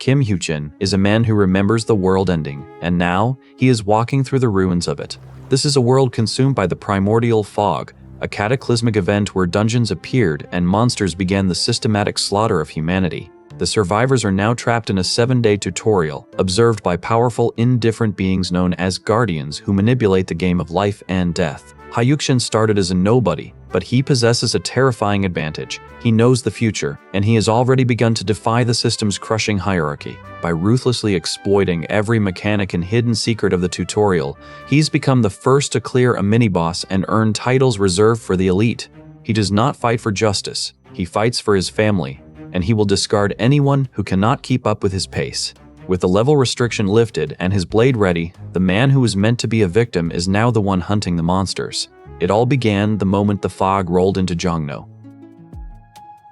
Kim Hyuchin is a man who remembers the world ending, and now he is walking through the ruins of it. This is a world consumed by the primordial fog, a cataclysmic event where dungeons appeared and monsters began the systematic slaughter of humanity. The survivors are now trapped in a 7-day tutorial, observed by powerful, indifferent beings known as guardians who manipulate the game of life and death. Hyuchin started as a nobody, but he possesses a terrifying advantage. He knows the future, and he has already begun to defy the system's crushing hierarchy. By ruthlessly exploiting every mechanic and hidden secret of the tutorial, he's become the first to clear a mini-boss and earn titles reserved for the elite. He does not fight for justice, he fights for his family, and he will discard anyone who cannot keep up with his pace. With the level restriction lifted and his blade ready, the man who was meant to be a victim is now the one hunting the monsters. It all began the moment the fog rolled into Jongno.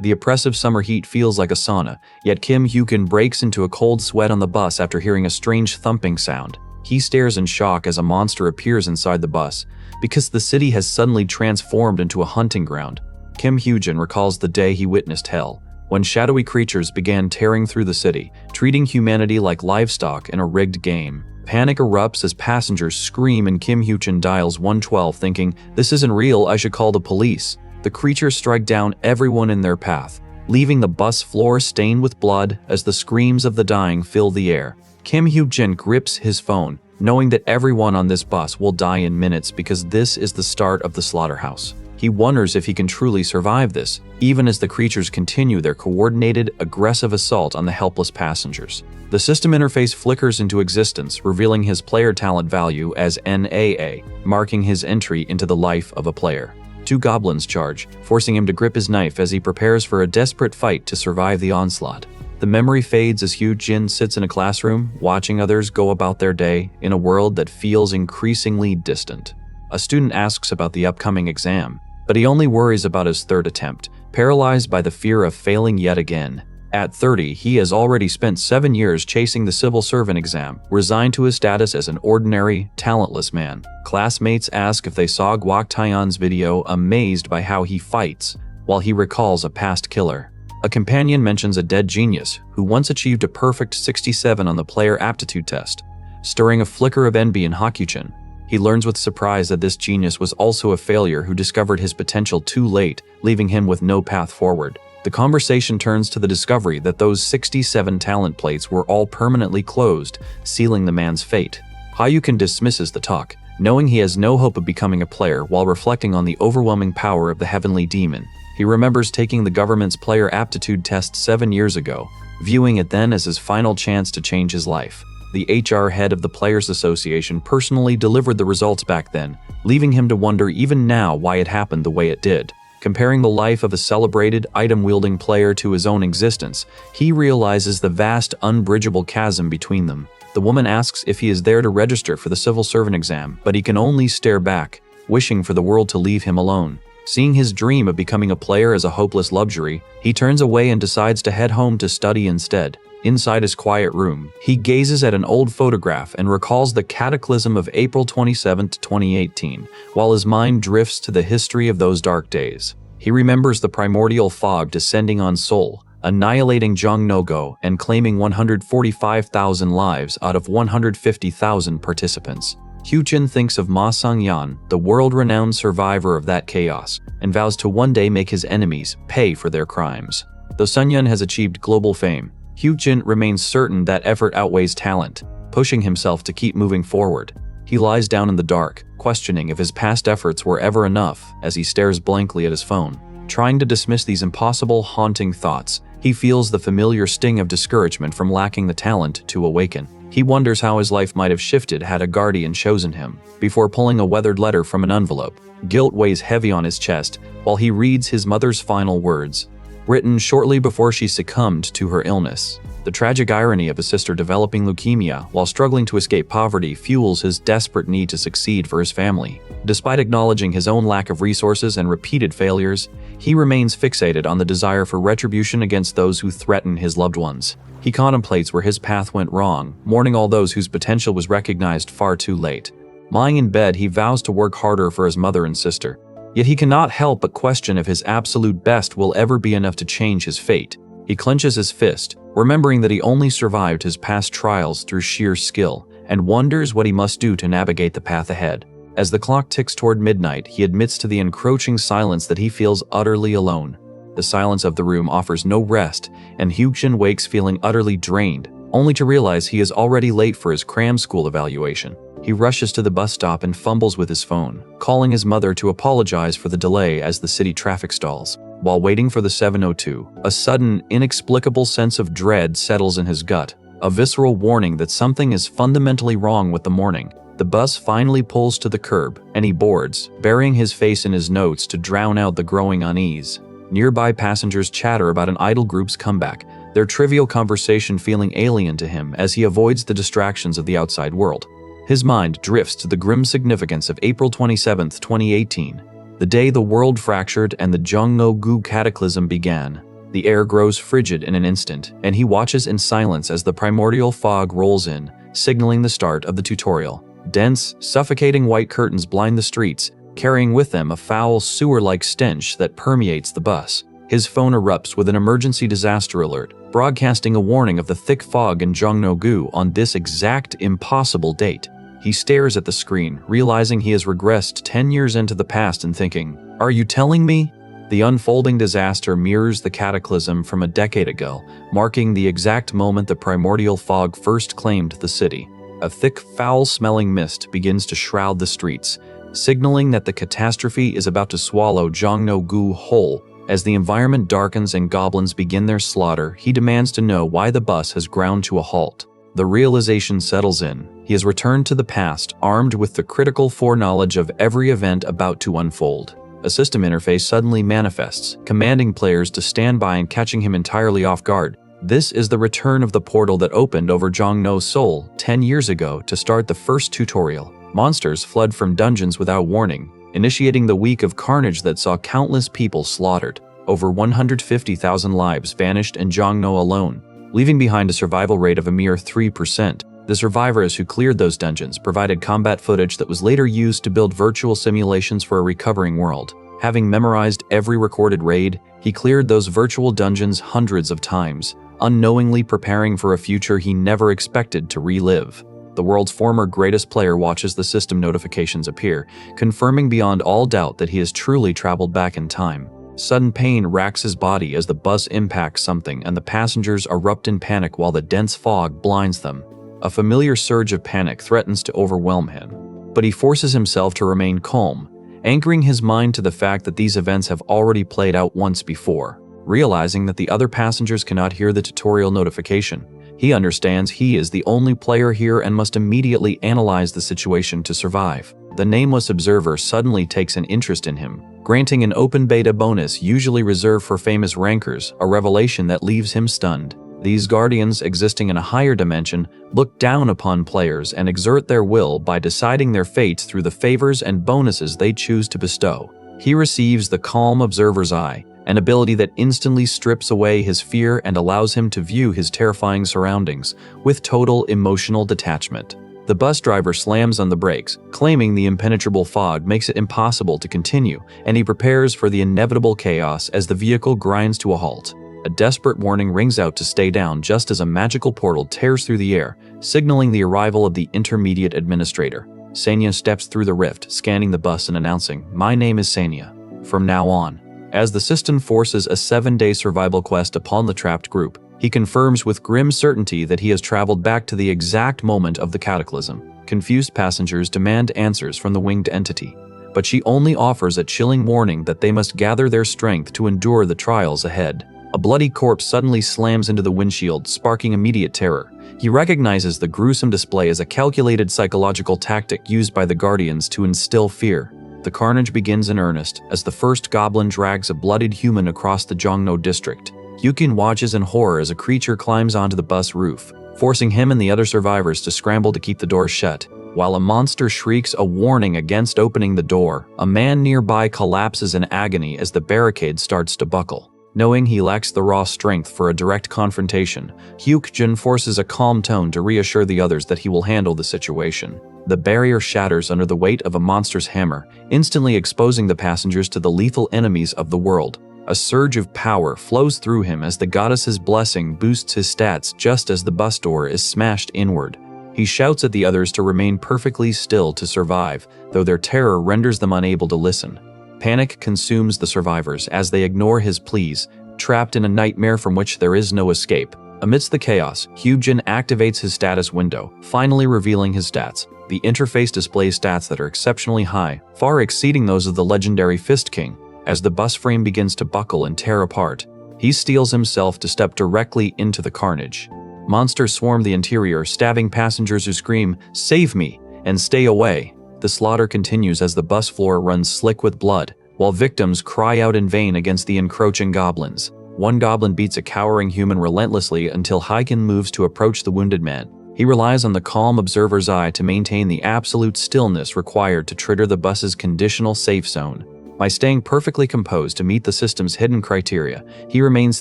The oppressive summer heat feels like a sauna, yet Kim Hyuchin breaks into a cold sweat on the bus after hearing a strange thumping sound. He stares in shock as a monster appears inside the bus, because the city has suddenly transformed into a hunting ground. Kim Hyuchin recalls the day he witnessed hell, when shadowy creatures began tearing through the city, treating humanity like livestock in a rigged game. Panic erupts as passengers scream and Kim Hyuchin dials 112 thinking, "This isn't real, I should call the police." The creatures strike down everyone in their path, leaving the bus floor stained with blood as the screams of the dying fill the air. Kim Hyuchin grips his phone, knowing that everyone on this bus will die in minutes because this is the start of the slaughterhouse. He wonders if he can truly survive this, even as the creatures continue their coordinated, aggressive assault on the helpless passengers. The system interface flickers into existence, revealing his player talent value as NAA, marking his entry into the life of a player. 2 goblins charge, forcing him to grip his knife as he prepares for a desperate fight to survive the onslaught. The memory fades as Hyuchin sits in a classroom, watching others go about their day in a world that feels increasingly distant. A student asks about the upcoming exam, but he only worries about his 3rd attempt, paralyzed by the fear of failing yet again. At 30, he has already spent 7 years chasing the civil servant exam, resigned to his status as an ordinary, talentless man. Classmates ask if they saw Guak Taiyan's video, amazed by how he fights, while he recalls a past killer. A companion mentions a dead genius who once achieved a perfect 67 on the player aptitude test, stirring a flicker of envy in Hyuchin. He learns with surprise that this genius was also a failure who discovered his potential too late, leaving him with no path forward. The conversation turns to the discovery that those 67 talent plates were all permanently closed, sealing the man's fate. Hyuchin dismisses the talk, knowing he has no hope of becoming a player while reflecting on the overwhelming power of the heavenly demon. He remembers taking the government's player aptitude test 7 years ago, viewing it then as his final chance to change his life. The HR head of the Players Association personally delivered the results back then, leaving him to wonder even now why it happened the way it did. Comparing the life of a celebrated, item-wielding player to his own existence, he realizes the vast, unbridgeable chasm between them. The woman asks if he is there to register for the civil servant exam, but he can only stare back, wishing for the world to leave him alone. Seeing his dream of becoming a player as a hopeless luxury, he turns away and decides to head home to study instead. Inside his quiet room, he gazes at an old photograph and recalls the cataclysm of April 27, 2018, while his mind drifts to the history of those dark days. He remembers the primordial fog descending on Seoul, annihilating Jongno-go and claiming 145,000 lives out of 150,000 participants. Hyuchin thinks of Ma Sung-yan, the world-renowned survivor of that chaos, and vows to one day make his enemies pay for their crimes. Though Sun-yan has achieved global fame, Hyuchin remains certain that effort outweighs talent, pushing himself to keep moving forward. He lies down in the dark, questioning if his past efforts were ever enough as he stares blankly at his phone. Trying to dismiss these impossible, haunting thoughts, he feels the familiar sting of discouragement from lacking the talent to awaken. He wonders how his life might have shifted had a guardian chosen him, before pulling a weathered letter from an envelope. Guilt weighs heavy on his chest while he reads his mother's final words, written shortly before she succumbed to her illness. The tragic irony of a sister developing leukemia while struggling to escape poverty fuels his desperate need to succeed for his family. Despite acknowledging his own lack of resources and repeated failures, he remains fixated on the desire for retribution against those who threaten his loved ones. He contemplates where his path went wrong, mourning all those whose potential was recognized far too late. Lying in bed, he vows to work harder for his mother and sister. Yet he cannot help but question if his absolute best will ever be enough to change his fate. He clenches his fist, remembering that he only survived his past trials through sheer skill, and wonders what he must do to navigate the path ahead. As the clock ticks toward midnight, he admits to the encroaching silence that he feels utterly alone. The silence of the room offers no rest, and Hyuk-jin wakes feeling utterly drained, only to realize he is already late for his cram school evaluation. He rushes to the bus stop and fumbles with his phone, calling his mother to apologize for the delay as the city traffic stalls. While waiting for the 7:02, a sudden, inexplicable sense of dread settles in his gut, a visceral warning that something is fundamentally wrong with the morning. The bus finally pulls to the curb, and he boards, burying his face in his notes to drown out the growing unease. Nearby passengers chatter about an idol group's comeback, their trivial conversation feeling alien to him as he avoids the distractions of the outside world. His mind drifts to the grim significance of April 27, 2018, the day the world fractured and the Jongno-gu cataclysm began. The air grows frigid in an instant, and he watches in silence as the primordial fog rolls in, signaling the start of the tutorial. Dense, suffocating white curtains blind the streets, carrying with them a foul, sewer-like stench that permeates the bus. His phone erupts with an emergency disaster alert, broadcasting a warning of the thick fog in Jongno-gu on this exact impossible date. He stares at the screen, realizing he has regressed 10 years into the past and thinking, "Are you telling me?" The unfolding disaster mirrors the cataclysm from a decade ago, marking the exact moment the primordial fog first claimed the city. A thick, foul-smelling mist begins to shroud the streets, signaling that the catastrophe is about to swallow Jongno-gu whole. As the environment darkens and goblins begin their slaughter, he demands to know why the bus has ground to a halt. The realization settles in. He has returned to the past, armed with the critical foreknowledge of every event about to unfold. A system interface suddenly manifests, commanding players to stand by and catching him entirely off guard. This is the return of the portal that opened over Jongno's soul 10 years ago to start the first tutorial. Monsters flood from dungeons without warning, initiating the week of carnage that saw countless people slaughtered. Over 150,000 lives vanished in Jongno alone, leaving behind a survival rate of a mere 3%. The survivors who cleared those dungeons provided combat footage that was later used to build virtual simulations for a recovering world. Having memorized every recorded raid, he cleared those virtual dungeons hundreds of times, unknowingly preparing for a future he never expected to relive. The world's former greatest player watches the system notifications appear, confirming beyond all doubt that he has truly traveled back in time. Sudden pain racks his body as the bus impacts something and the passengers erupt in panic while the dense fog blinds them. A familiar surge of panic threatens to overwhelm him, but he forces himself to remain calm, anchoring his mind to the fact that these events have already played out once before. Realizing that the other passengers cannot hear the tutorial notification, he understands he is the only player here and must immediately analyze the situation to survive. The nameless observer suddenly takes an interest in him, granting an open beta bonus usually reserved for famous rankers, a revelation that leaves him stunned. These guardians, existing in a higher dimension, look down upon players and exert their will by deciding their fates through the favors and bonuses they choose to bestow. He receives the calm observer's eye, an ability that instantly strips away his fear and allows him to view his terrifying surroundings with total emotional detachment. The bus driver slams on the brakes, claiming the impenetrable fog makes it impossible to continue, and he prepares for the inevitable chaos as the vehicle grinds to a halt. A desperate warning rings out to stay down just as a magical portal tears through the air, signaling the arrival of the intermediate administrator. Sanya steps through the rift, scanning the bus and announcing, "My name is Sanya. From now on." As the system forces a 7-day survival quest upon the trapped group, he confirms with grim certainty that he has traveled back to the exact moment of the cataclysm. Confused passengers demand answers from the winged entity, but she only offers a chilling warning that they must gather their strength to endure the trials ahead. A bloody corpse suddenly slams into the windshield, sparking immediate terror. He recognizes the gruesome display as a calculated psychological tactic used by the Guardians to instill fear. The carnage begins in earnest as the first goblin drags a bloodied human across the Jongno district. Yukin watches in horror as a creature climbs onto the bus roof, forcing him and the other survivors to scramble to keep the door shut. While a monster shrieks a warning against opening the door, a man nearby collapses in agony as the barricade starts to buckle. Knowing he lacks the raw strength for a direct confrontation, Hyuk-jin forces a calm tone to reassure the others that he will handle the situation. The barrier shatters under the weight of a monster's hammer, instantly exposing the passengers to the lethal enemies of the world. A surge of power flows through him as the goddess's blessing boosts his stats just as the bus door is smashed inward. He shouts at the others to remain perfectly still to survive, though their terror renders them unable to listen. Panic consumes the survivors as they ignore his pleas, trapped in a nightmare from which there is no escape. Amidst the chaos, Hyukjin activates his status window, finally revealing his stats. The interface displays stats that are exceptionally high, far exceeding those of the legendary Fist King. As the bus frame begins to buckle and tear apart, he steels himself to step directly into the carnage. Monsters swarm the interior, stabbing passengers who scream, "Save me!" and "Stay away!" The slaughter continues as the bus floor runs slick with blood, while victims cry out in vain against the encroaching goblins. One goblin beats a cowering human relentlessly until Hyukjin moves to approach the wounded man. He relies on the calm observer's eye to maintain the absolute stillness required to trigger the bus's conditional safe zone. By staying perfectly composed to meet the system's hidden criteria, he remains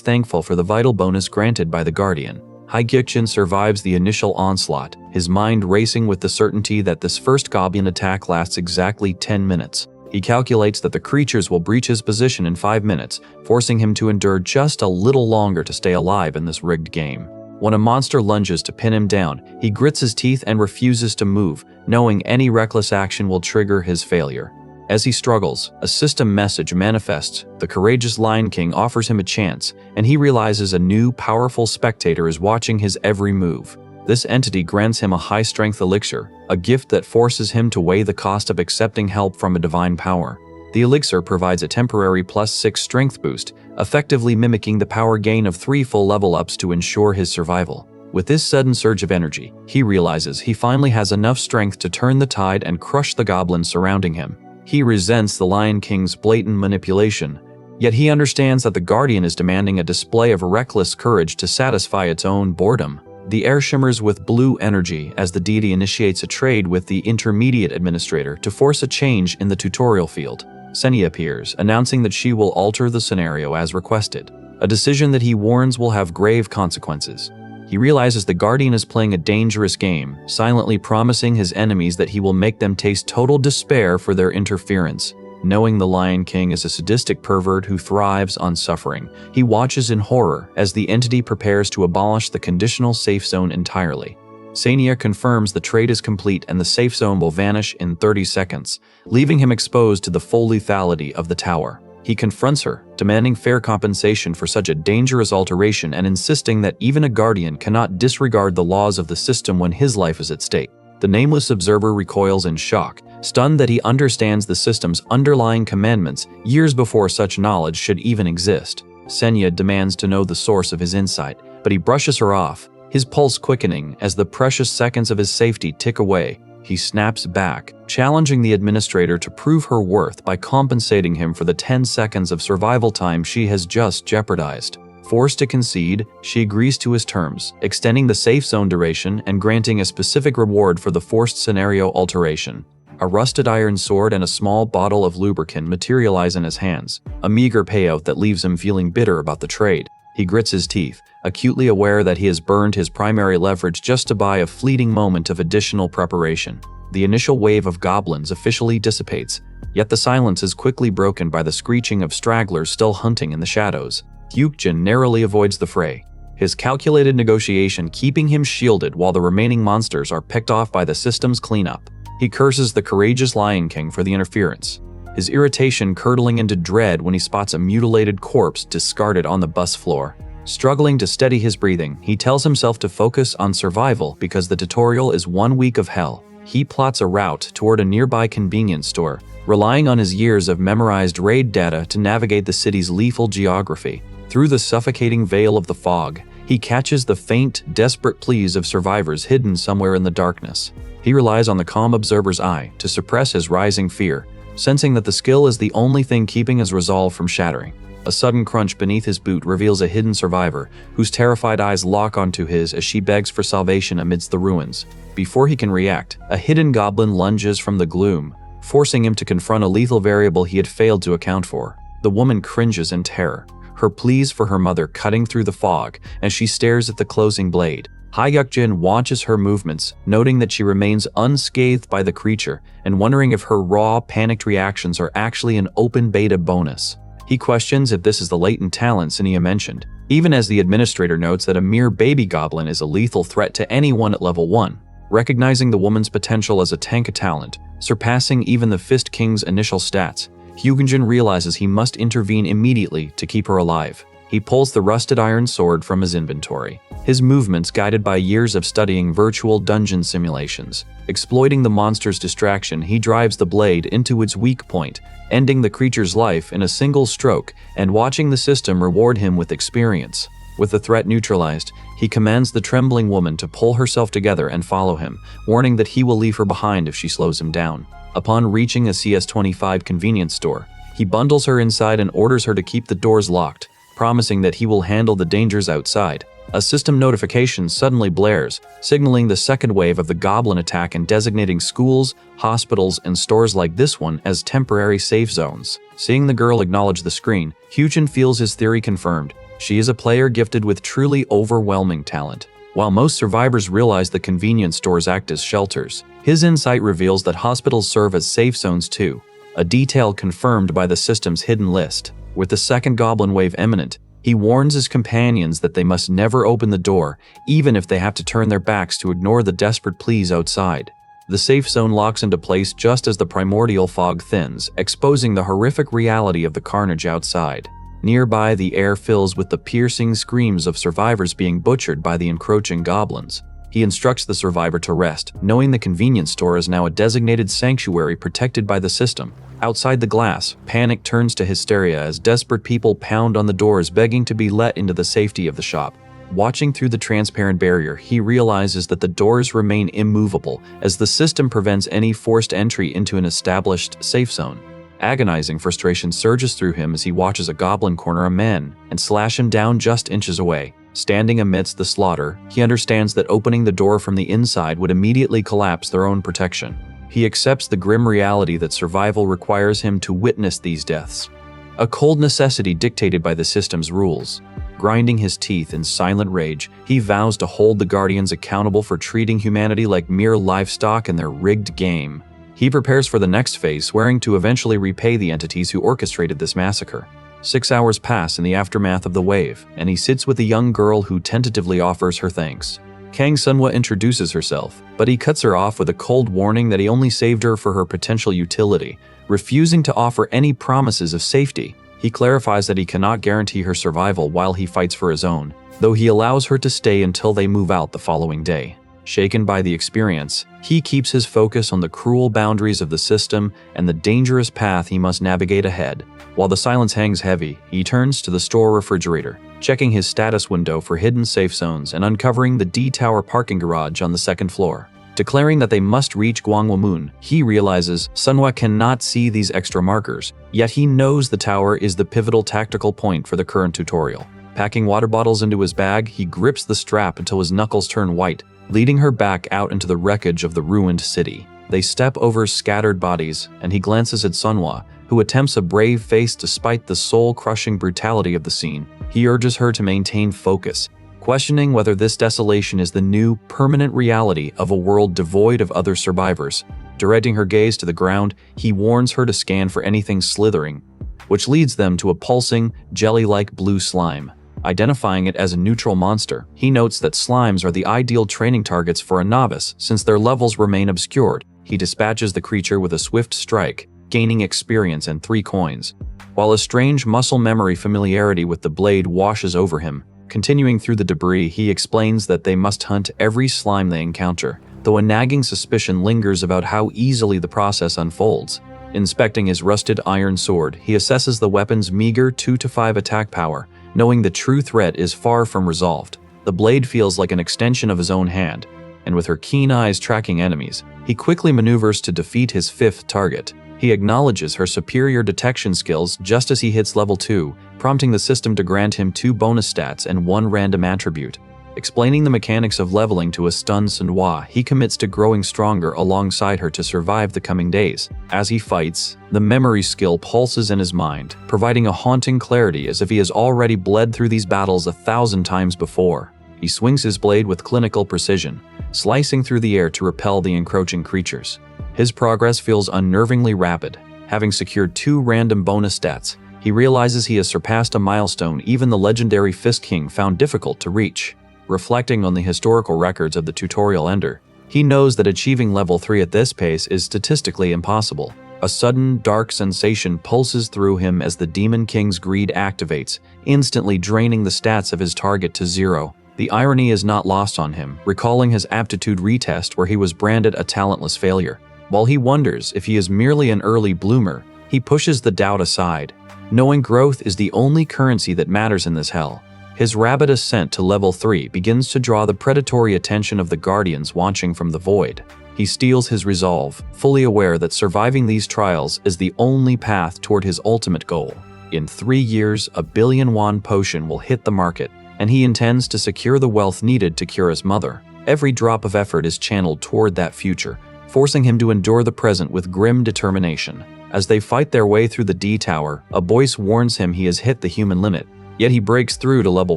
thankful for the vital bonus granted by the Guardian. Hyukjin survives the initial onslaught, his mind racing with the certainty that this first goblin attack lasts exactly 10 minutes. He calculates that the creatures will breach his position in 5 minutes, forcing him to endure just a little longer to stay alive in this rigged game. When a monster lunges to pin him down, he grits his teeth and refuses to move, knowing any reckless action will trigger his failure. As he struggles, a system message manifests. The courageous Lion King offers him a chance, and he realizes a new, powerful spectator is watching his every move. This entity grants him a high-strength elixir, a gift that forces him to weigh the cost of accepting help from a divine power. The elixir provides a temporary +6 strength boost, effectively mimicking the power gain of 3 full level-ups to ensure his survival. With this sudden surge of energy, he realizes he finally has enough strength to turn the tide and crush the goblins surrounding him. He resents the Lion King's blatant manipulation, yet he understands that the Guardian is demanding a display of reckless courage to satisfy its own boredom. The air shimmers with blue energy as the deity initiates a trade with the intermediate administrator to force a change in the tutorial field. Senya appears, announcing that she will alter the scenario as requested, a decision that he warns will have grave consequences. He realizes the Guardian is playing a dangerous game, silently promising his enemies that he will make them taste total despair for their interference. Knowing the Lion King is a sadistic pervert who thrives on suffering, he watches in horror as the entity prepares to abolish the conditional safe zone entirely. Senya confirms the trade is complete and the safe zone will vanish in 30 seconds, leaving him exposed to the full lethality of the tower. He confronts her, demanding fair compensation for such a dangerous alteration and insisting that even a Guardian cannot disregard the laws of the system when his life is at stake. The nameless observer recoils in shock, stunned that he understands the system's underlying commandments years before such knowledge should even exist. Senya demands to know the source of his insight, but he brushes her off, his pulse quickening as the precious seconds of his safety tick away. He snaps back, challenging the administrator to prove her worth by compensating him for the 10 seconds of survival time she has just jeopardized. Forced to concede, she agrees to his terms, extending the safe zone duration and granting a specific reward for the forced scenario alteration. A rusted iron sword and a small bottle of lubricant materialize in his hands, a meager payout that leaves him feeling bitter about the trade. He grits his teeth, acutely aware that he has burned his primary leverage just to buy a fleeting moment of additional preparation. The initial wave of goblins officially dissipates, yet the silence is quickly broken by the screeching of stragglers still hunting in the shadows. Hyukjin narrowly avoids the fray, his calculated negotiation keeping him shielded while the remaining monsters are picked off by the system's cleanup. He curses the courageous Lion King for the interference, his irritation curdling into dread when he spots a mutilated corpse discarded on the bus floor. Struggling to steady his breathing, he tells himself to focus on survival because the tutorial is 1 week of hell. He plots a route toward a nearby convenience store, relying on his years of memorized raid data to navigate the city's lethal geography. Through the suffocating veil of the fog, he catches the faint, desperate pleas of survivors hidden somewhere in the darkness. He relies on the calm observer's eye to suppress his rising fear, sensing that the skill is the only thing keeping his resolve from shattering. A sudden crunch beneath his boot reveals a hidden survivor, whose terrified eyes lock onto his as she begs for salvation amidst the ruins. Before he can react, a hidden goblin lunges from the gloom, forcing him to confront a lethal variable he had failed to account for. The woman cringes in terror, her pleas for her mother cutting through the fog as she stares at the closing blade. Hyukjin watches her movements, noting that she remains unscathed by the creature and wondering if her raw, panicked reactions are actually an open beta bonus. He questions if this is the latent talent Sinia mentioned, even as the administrator notes that a mere baby goblin is a lethal threat to anyone at level 1. Recognizing the woman's potential as a tank of talent, surpassing even the Fist King's initial stats, Hyugenjin realizes he must intervene immediately to keep her alive. He pulls the rusted iron sword from his inventory, his movements guided by years of studying virtual dungeon simulations. Exploiting the monster's distraction, he drives the blade into its weak point, ending the creature's life in a single stroke and watching the system reward him with experience. With the threat neutralized, he commands the trembling woman to pull herself together and follow him, warning that he will leave her behind if she slows him down. Upon reaching a CS25 convenience store, he bundles her inside and orders her to keep the doors locked, promising that he will handle the dangers outside. A system notification suddenly blares, signaling the second wave of the goblin attack and designating schools, hospitals, and stores like this one as temporary safe zones. Seeing the girl acknowledge the screen, Hyugen feels his theory confirmed. She is a player gifted with truly overwhelming talent. While most survivors realize the convenience stores act as shelters, his insight reveals that hospitals serve as safe zones too, a detail confirmed by the system's hidden list. With the second goblin wave imminent, he warns his companions that they must never open the door, even if they have to turn their backs to ignore the desperate pleas outside. The safe zone locks into place just as the primordial fog thins, exposing the horrific reality of the carnage outside. Nearby, the air fills with the piercing screams of survivors being butchered by the encroaching goblins. He instructs the survivor to rest, knowing the convenience store is now a designated sanctuary protected by the system. Outside the glass, panic turns to hysteria as desperate people pound on the doors begging to be let into the safety of the shop. Watching through the transparent barrier, he realizes that the doors remain immovable as the system prevents any forced entry into an established safe zone. Agonizing frustration surges through him as he watches a goblin corner a man and slash him down just inches away. Standing amidst the slaughter, he understands that opening the door from the inside would immediately collapse their own protection. He accepts the grim reality that survival requires him to witness these deaths, a cold necessity dictated by the system's rules. Grinding his teeth in silent rage, he vows to hold the Guardians accountable for treating humanity like mere livestock in their rigged game. He prepares for the next phase, swearing to eventually repay the entities who orchestrated this massacre. 6 hours pass in the aftermath of the wave, and he sits with a young girl who tentatively offers her thanks. Kang Sunhwa introduces herself, but he cuts her off with a cold warning that he only saved her for her potential utility, refusing to offer any promises of safety. He clarifies that he cannot guarantee her survival while he fights for his own, though he allows her to stay until they move out the following day. Shaken by the experience, he keeps his focus on the cruel boundaries of the system and the dangerous path he must navigate ahead. While the silence hangs heavy, he turns to the store refrigerator, checking his status window for hidden safe zones and uncovering the D-Tower parking garage on the second floor. Declaring that they must reach Gwanghwamun, he realizes Sunhwa cannot see these extra markers, yet he knows the tower is the pivotal tactical point for the current tutorial. Packing water bottles into his bag, he grips the strap until his knuckles turn white, leading her back out into the wreckage of the ruined city. They step over scattered bodies, and he glances at Sunhwa, who attempts a brave face despite the soul-crushing brutality of the scene. He urges her to maintain focus, questioning whether this desolation is the new, permanent reality of a world devoid of other survivors. Directing her gaze to the ground, he warns her to scan for anything slithering, which leads them to a pulsing, jelly-like blue slime. Identifying it as a neutral monster, he notes that slimes are the ideal training targets for a novice since their levels remain obscured. He dispatches the creature with a swift strike, gaining experience and 3 coins. While a strange muscle memory familiarity with the blade washes over him, continuing through the debris, he explains that they must hunt every slime they encounter, though a nagging suspicion lingers about how easily the process unfolds. Inspecting his rusted iron sword, he assesses the weapon's meager 2 to 5 attack power, knowing the true threat is far from resolved. The blade feels like an extension of his own hand, and with her keen eyes tracking enemies, he quickly maneuvers to defeat his 5th target. He acknowledges her superior detection skills just as he hits level 2, prompting the system to grant him 2 bonus stats and 1 random attribute. Explaining the mechanics of leveling to a stunned Sunhwa, he commits to growing stronger alongside her to survive the coming days. As he fights, the memory skill pulses in his mind, providing a haunting clarity as if he has already bled through these battles 1,000 times before. He swings his blade with clinical precision, slicing through the air to repel the encroaching creatures. His progress feels unnervingly rapid. Having secured 2 random bonus stats, He realizes he has surpassed a milestone even the legendary Fist King found difficult to reach. Reflecting on the historical records of the tutorial ender, he knows that achieving level 3 at this pace is statistically impossible. A sudden, dark sensation pulses through him as the Demon King's greed activates, instantly draining the stats of his target to 0. The irony is not lost on him, recalling his aptitude retest where he was branded a talentless failure. While he wonders if he is merely an early bloomer, he pushes the doubt aside, knowing growth is the only currency that matters in this hell. His rapid ascent to level 3 begins to draw the predatory attention of the Guardians watching from the void. He steels his resolve, fully aware that surviving these trials is the only path toward his ultimate goal. In 3 years, a 1 billion won potion will hit the market, and he intends to secure the wealth needed to cure his mother. Every drop of effort is channeled toward that future, forcing him to endure the present with grim determination. As they fight their way through the D Tower, a voice warns him he has hit the human limit, yet he breaks through to level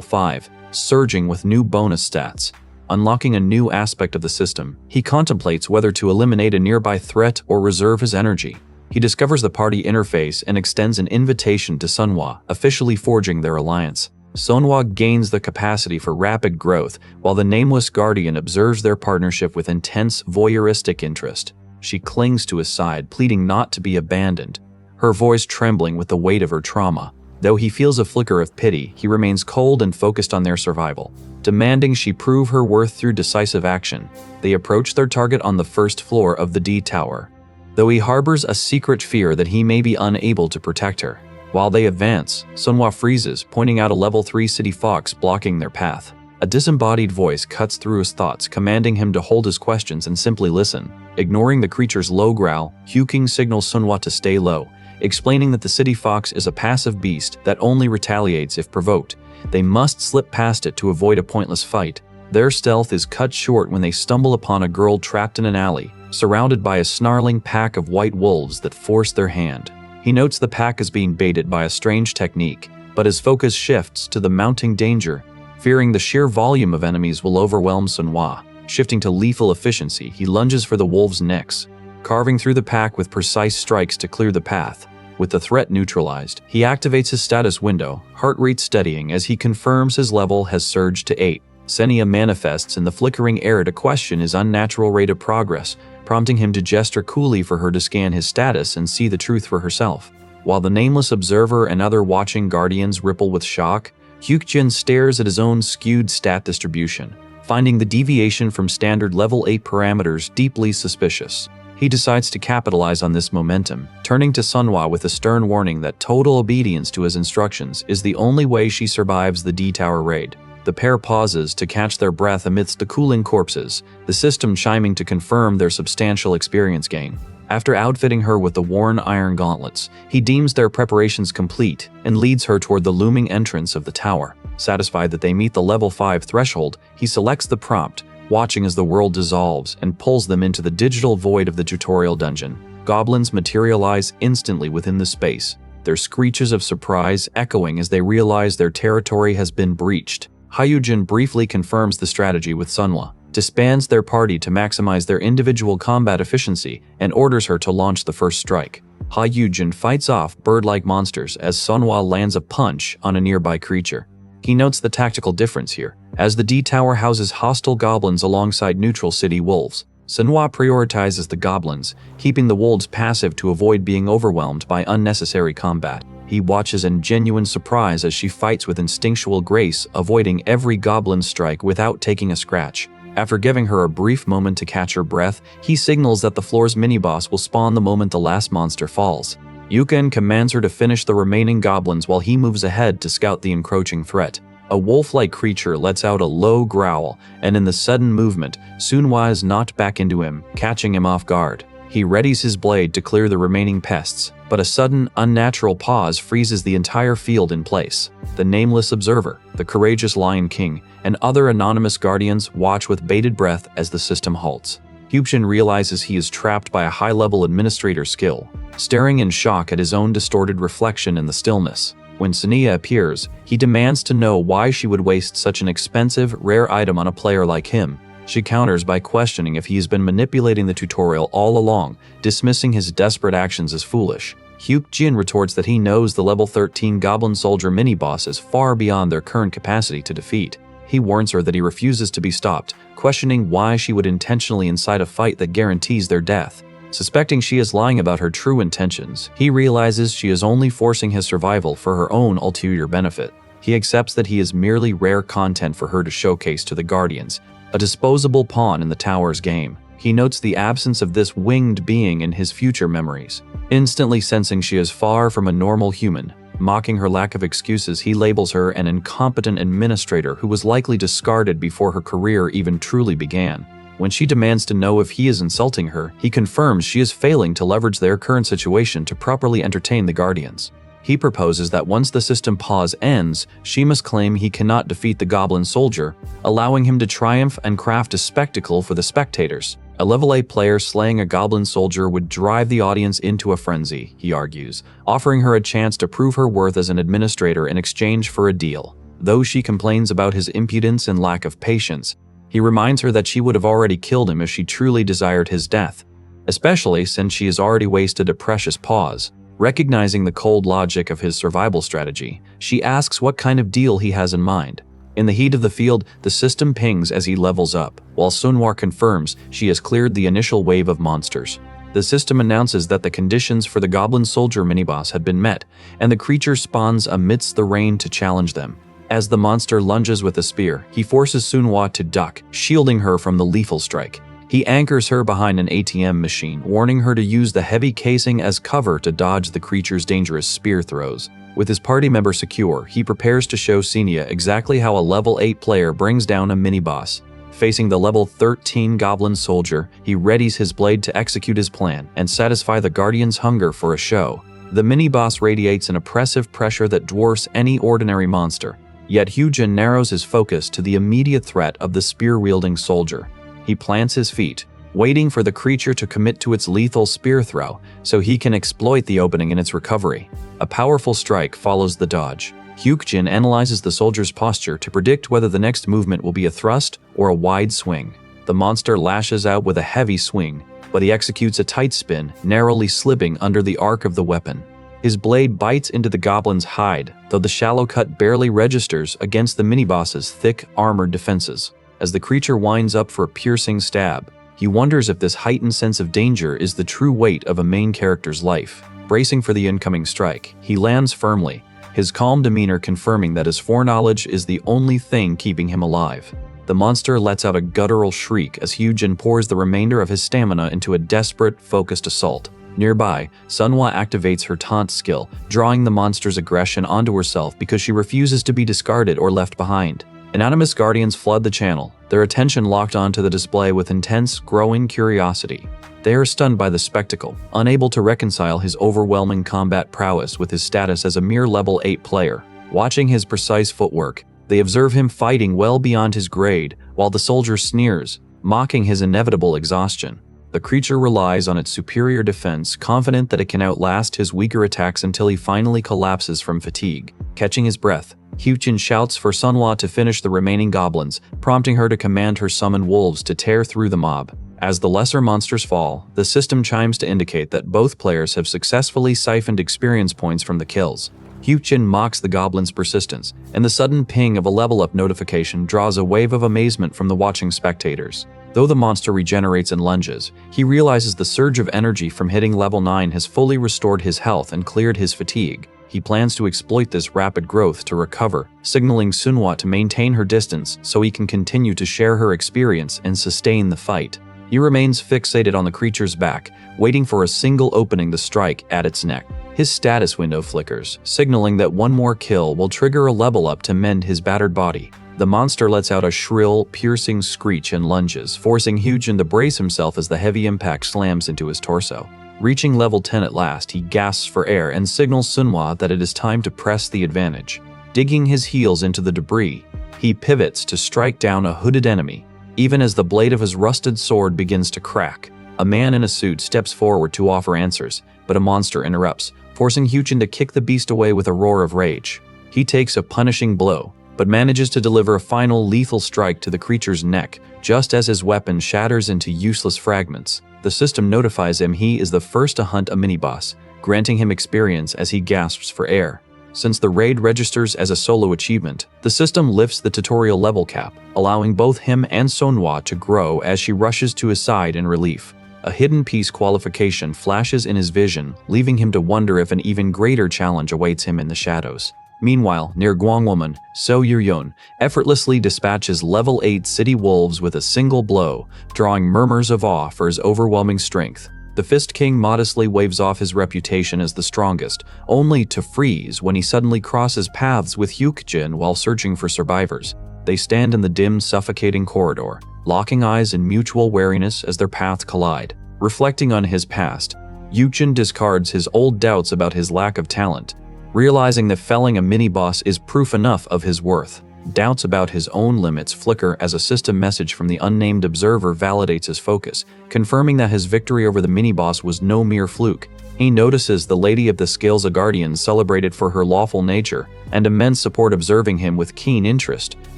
5, surging with new bonus stats. Unlocking a new aspect of the system, he contemplates whether to eliminate a nearby threat or reserve his energy. He discovers the party interface and extends an invitation to Sunhwa, officially forging their alliance. Sunhwa gains the capacity for rapid growth, while the nameless guardian observes their partnership with intense voyeuristic interest. She clings to his side, pleading not to be abandoned, her voice trembling with the weight of her trauma. Though he feels a flicker of pity, he remains cold and focused on their survival, demanding she prove her worth through decisive action. They approach their target on the first floor of the D Tower, though he harbors a secret fear that he may be unable to protect her. While they advance, Sunhwa freezes, pointing out a level 3 city fox blocking their path. A disembodied voice cuts through his thoughts, commanding him to hold his questions and simply listen. Ignoring the creature's low growl, King signals Sunhwa to stay low, explaining that the city fox is a passive beast that only retaliates if provoked. They must slip past it to avoid a pointless fight. Their stealth is cut short when they stumble upon a girl trapped in an alley, surrounded by a snarling pack of white wolves that force their hand. He notes the pack is being baited by a strange technique, but his focus shifts to the mounting danger, fearing the sheer volume of enemies will overwhelm Sunhwa. Shifting to lethal efficiency, he lunges for the wolves' necks, carving through the pack with precise strikes to clear the path. With the threat neutralized, he activates his status window, heart rate steadying as he confirms his level has surged to 8. Senia manifests in the flickering air to question his unnatural rate of progress, prompting him to gesture coolly for her to scan his status and see the truth for herself. While the nameless observer and other watching guardians ripple with shock, Hyukjin stares at his own skewed stat distribution, finding the deviation from standard level 8 parameters deeply suspicious. He decides to capitalize on this momentum, turning to Sunhwa with a stern warning that total obedience to his instructions is the only way she survives the D Tower raid. The pair pauses to catch their breath amidst the cooling corpses, the system chiming to confirm their substantial experience gain. After outfitting her with the worn iron gauntlets, he deems their preparations complete and leads her toward the looming entrance of the tower. Satisfied that they meet the level 5 threshold, he selects the prompt, watching as the world dissolves and pulls them into the digital void of the tutorial dungeon. Goblins materialize instantly within the space, their screeches of surprise echoing as they realize their territory has been breached. Hyukjin briefly confirms the strategy with Sunhwa, disbands their party to maximize their individual combat efficiency, and orders her to launch the first strike. Hyukjin fights off bird-like monsters as Sunhwa lands a punch on a nearby creature. He notes the tactical difference here, as the D Tower houses hostile goblins alongside neutral city wolves. Sunhwa prioritizes the goblins, keeping the wolves passive to avoid being overwhelmed by unnecessary combat. He watches in genuine surprise as she fights with instinctual grace, avoiding every goblin strike without taking a scratch. After giving her a brief moment to catch her breath, he signals that the floor's mini-boss will spawn the moment the last monster falls. Yuken commands her to finish the remaining goblins while he moves ahead to scout the encroaching threat. A wolf-like creature lets out a low growl, and in the sudden movement, Sunhwa is knocked back into him, catching him off guard. He readies his blade to clear the remaining pests, but a sudden, unnatural pause freezes the entire field in place. The nameless observer, the courageous Lion King, and other anonymous guardians watch with bated breath as the system halts. Hyukjin realizes he is trapped by a high-level administrator skill, staring in shock at his own distorted reflection in the stillness. When Senia appears, he demands to know why she would waste such an expensive, rare item on a player like him. She counters by questioning if he has been manipulating the tutorial all along, dismissing his desperate actions as foolish. Hyuk-jin retorts that he knows the level 13 Goblin Soldier mini-boss is far beyond their current capacity to defeat. He warns her that he refuses to be stopped, questioning why she would intentionally incite a fight that guarantees their death. Suspecting she is lying about her true intentions, he realizes she is only forcing his survival for her own ulterior benefit. He accepts that he is merely rare content for her to showcase to the Guardians, a disposable pawn in the tower's game. He notes the absence of this winged being in his future memories. Instantly sensing she is far from a normal human, mocking her lack of excuses, he labels her an incompetent administrator who was likely discarded before her career even truly began. When she demands to know if he is insulting her, he confirms she is failing to leverage their current situation to properly entertain the Guardians. He proposes that once the system pause ends, she must claim he cannot defeat the Goblin Soldier, allowing him to triumph and craft a spectacle for the spectators. A level 8 player slaying a Goblin Soldier would drive the audience into a frenzy, he argues, offering her a chance to prove her worth as an administrator in exchange for a deal. Though she complains about his impudence and lack of patience, he reminds her that she would have already killed him if she truly desired his death, especially since she has already wasted a precious pause. Recognizing the cold logic of his survival strategy, she asks what kind of deal he has in mind. In the heat of the field, the system pings as he levels up, while Sunhwa confirms she has cleared the initial wave of monsters. The system announces that the conditions for the Goblin Soldier miniboss had been met, and the creature spawns amidst the rain to challenge them. As the monster lunges with a spear, he forces Sunhwa to duck, shielding her from the lethal strike. He anchors her behind an ATM machine, warning her to use the heavy casing as cover to dodge the creature's dangerous spear throws. With his party member secure, he prepares to show Senia exactly how a level 8 player brings down a mini-boss. Facing the level 13 Goblin Soldier, he readies his blade to execute his plan and satisfy the Guardian's hunger for a show. The mini-boss radiates an oppressive pressure that dwarfs any ordinary monster, yet Hyuk-jin narrows his focus to the immediate threat of the spear-wielding soldier. He plants his feet, waiting for the creature to commit to its lethal spear throw so he can exploit the opening in its recovery. A powerful strike follows the dodge. Hyuk-jin analyzes the soldier's posture to predict whether the next movement will be a thrust or a wide swing. The monster lashes out with a heavy swing, but he executes a tight spin, narrowly slipping under the arc of the weapon. His blade bites into the goblin's hide, though the shallow cut barely registers against the mini-boss's thick, armored defenses. As the creature winds up for a piercing stab, he wonders if this heightened sense of danger is the true weight of a main character's life. Bracing for the incoming strike, he lands firmly, his calm demeanor confirming that his foreknowledge is the only thing keeping him alive. The monster lets out a guttural shriek as Hyuk-jin pours the remainder of his stamina into a desperate, focused assault. Nearby, Sunhwa activates her taunt skill, drawing the monster's aggression onto herself because she refuses to be discarded or left behind. Anonymous Guardians flood the channel, their attention locked onto the display with intense, growing curiosity. They are stunned by the spectacle, unable to reconcile his overwhelming combat prowess with his status as a mere level 8 player. Watching his precise footwork, they observe him fighting well beyond his grade, while the soldier sneers, mocking his inevitable exhaustion. The creature relies on its superior defense, confident that it can outlast his weaker attacks until he finally collapses from fatigue. Catching his breath, Hyuk-jin shouts for Sunhwa to finish the remaining goblins, prompting her to command her summoned wolves to tear through the mob. As the lesser monsters fall, the system chimes to indicate that both players have successfully siphoned experience points from the kills. Hyuk-jin mocks the goblin's persistence, and the sudden ping of a level-up notification draws a wave of amazement from the watching spectators. Though the monster regenerates and lunges, he realizes the surge of energy from hitting level 9 has fully restored his health and cleared his fatigue. He plans to exploit this rapid growth to recover, signaling Sunhwa to maintain her distance so he can continue to share her experience and sustain the fight. He remains fixated on the creature's back, waiting for a single opening to strike at its neck. His status window flickers, signaling that one more kill will trigger a level up to mend his battered body. The monster lets out a shrill, piercing screech and lunges, forcing Hyuk-jin to brace himself as the heavy impact slams into his torso. Reaching level 10 at last, he gasps for air and signals Sunhwa that it is time to press the advantage. Digging his heels into the debris, he pivots to strike down a hooded enemy. Even as the blade of his rusted sword begins to crack, a man in a suit steps forward to offer answers, but a monster interrupts, forcing Hyuk-jin to kick the beast away with a roar of rage. He takes a punishing blow, but manages to deliver a final lethal strike to the creature's neck, just as his weapon shatters into useless fragments. The system notifies him he is the first to hunt a mini-boss, granting him experience as he gasps for air. Since the raid registers as a solo achievement, the system lifts the tutorial level cap, allowing both him and Sonhwa to grow as she rushes to his side in relief. A hidden piece qualification flashes in his vision, leaving him to wonder if an even greater challenge awaits him in the shadows. Meanwhile, near Gwangwoman, So Yuyeon effortlessly dispatches level 8 city wolves with a single blow, drawing murmurs of awe for his overwhelming strength. The Fist King modestly waves off his reputation as the strongest, only to freeze when he suddenly crosses paths with Hyukjin while searching for survivors. They stand in the dim, suffocating corridor, locking eyes in mutual wariness as their paths collide. Reflecting on his past, Hyukjin discards his old doubts about his lack of talent, realizing that felling a mini-boss is proof enough of his worth. Doubts about his own limits flicker as a system message from the unnamed observer validates his focus, confirming that his victory over the mini-boss was no mere fluke. He notices the Lady of the Scales, a guardian celebrated for her lawful nature, and immense support, observing him with keen interest,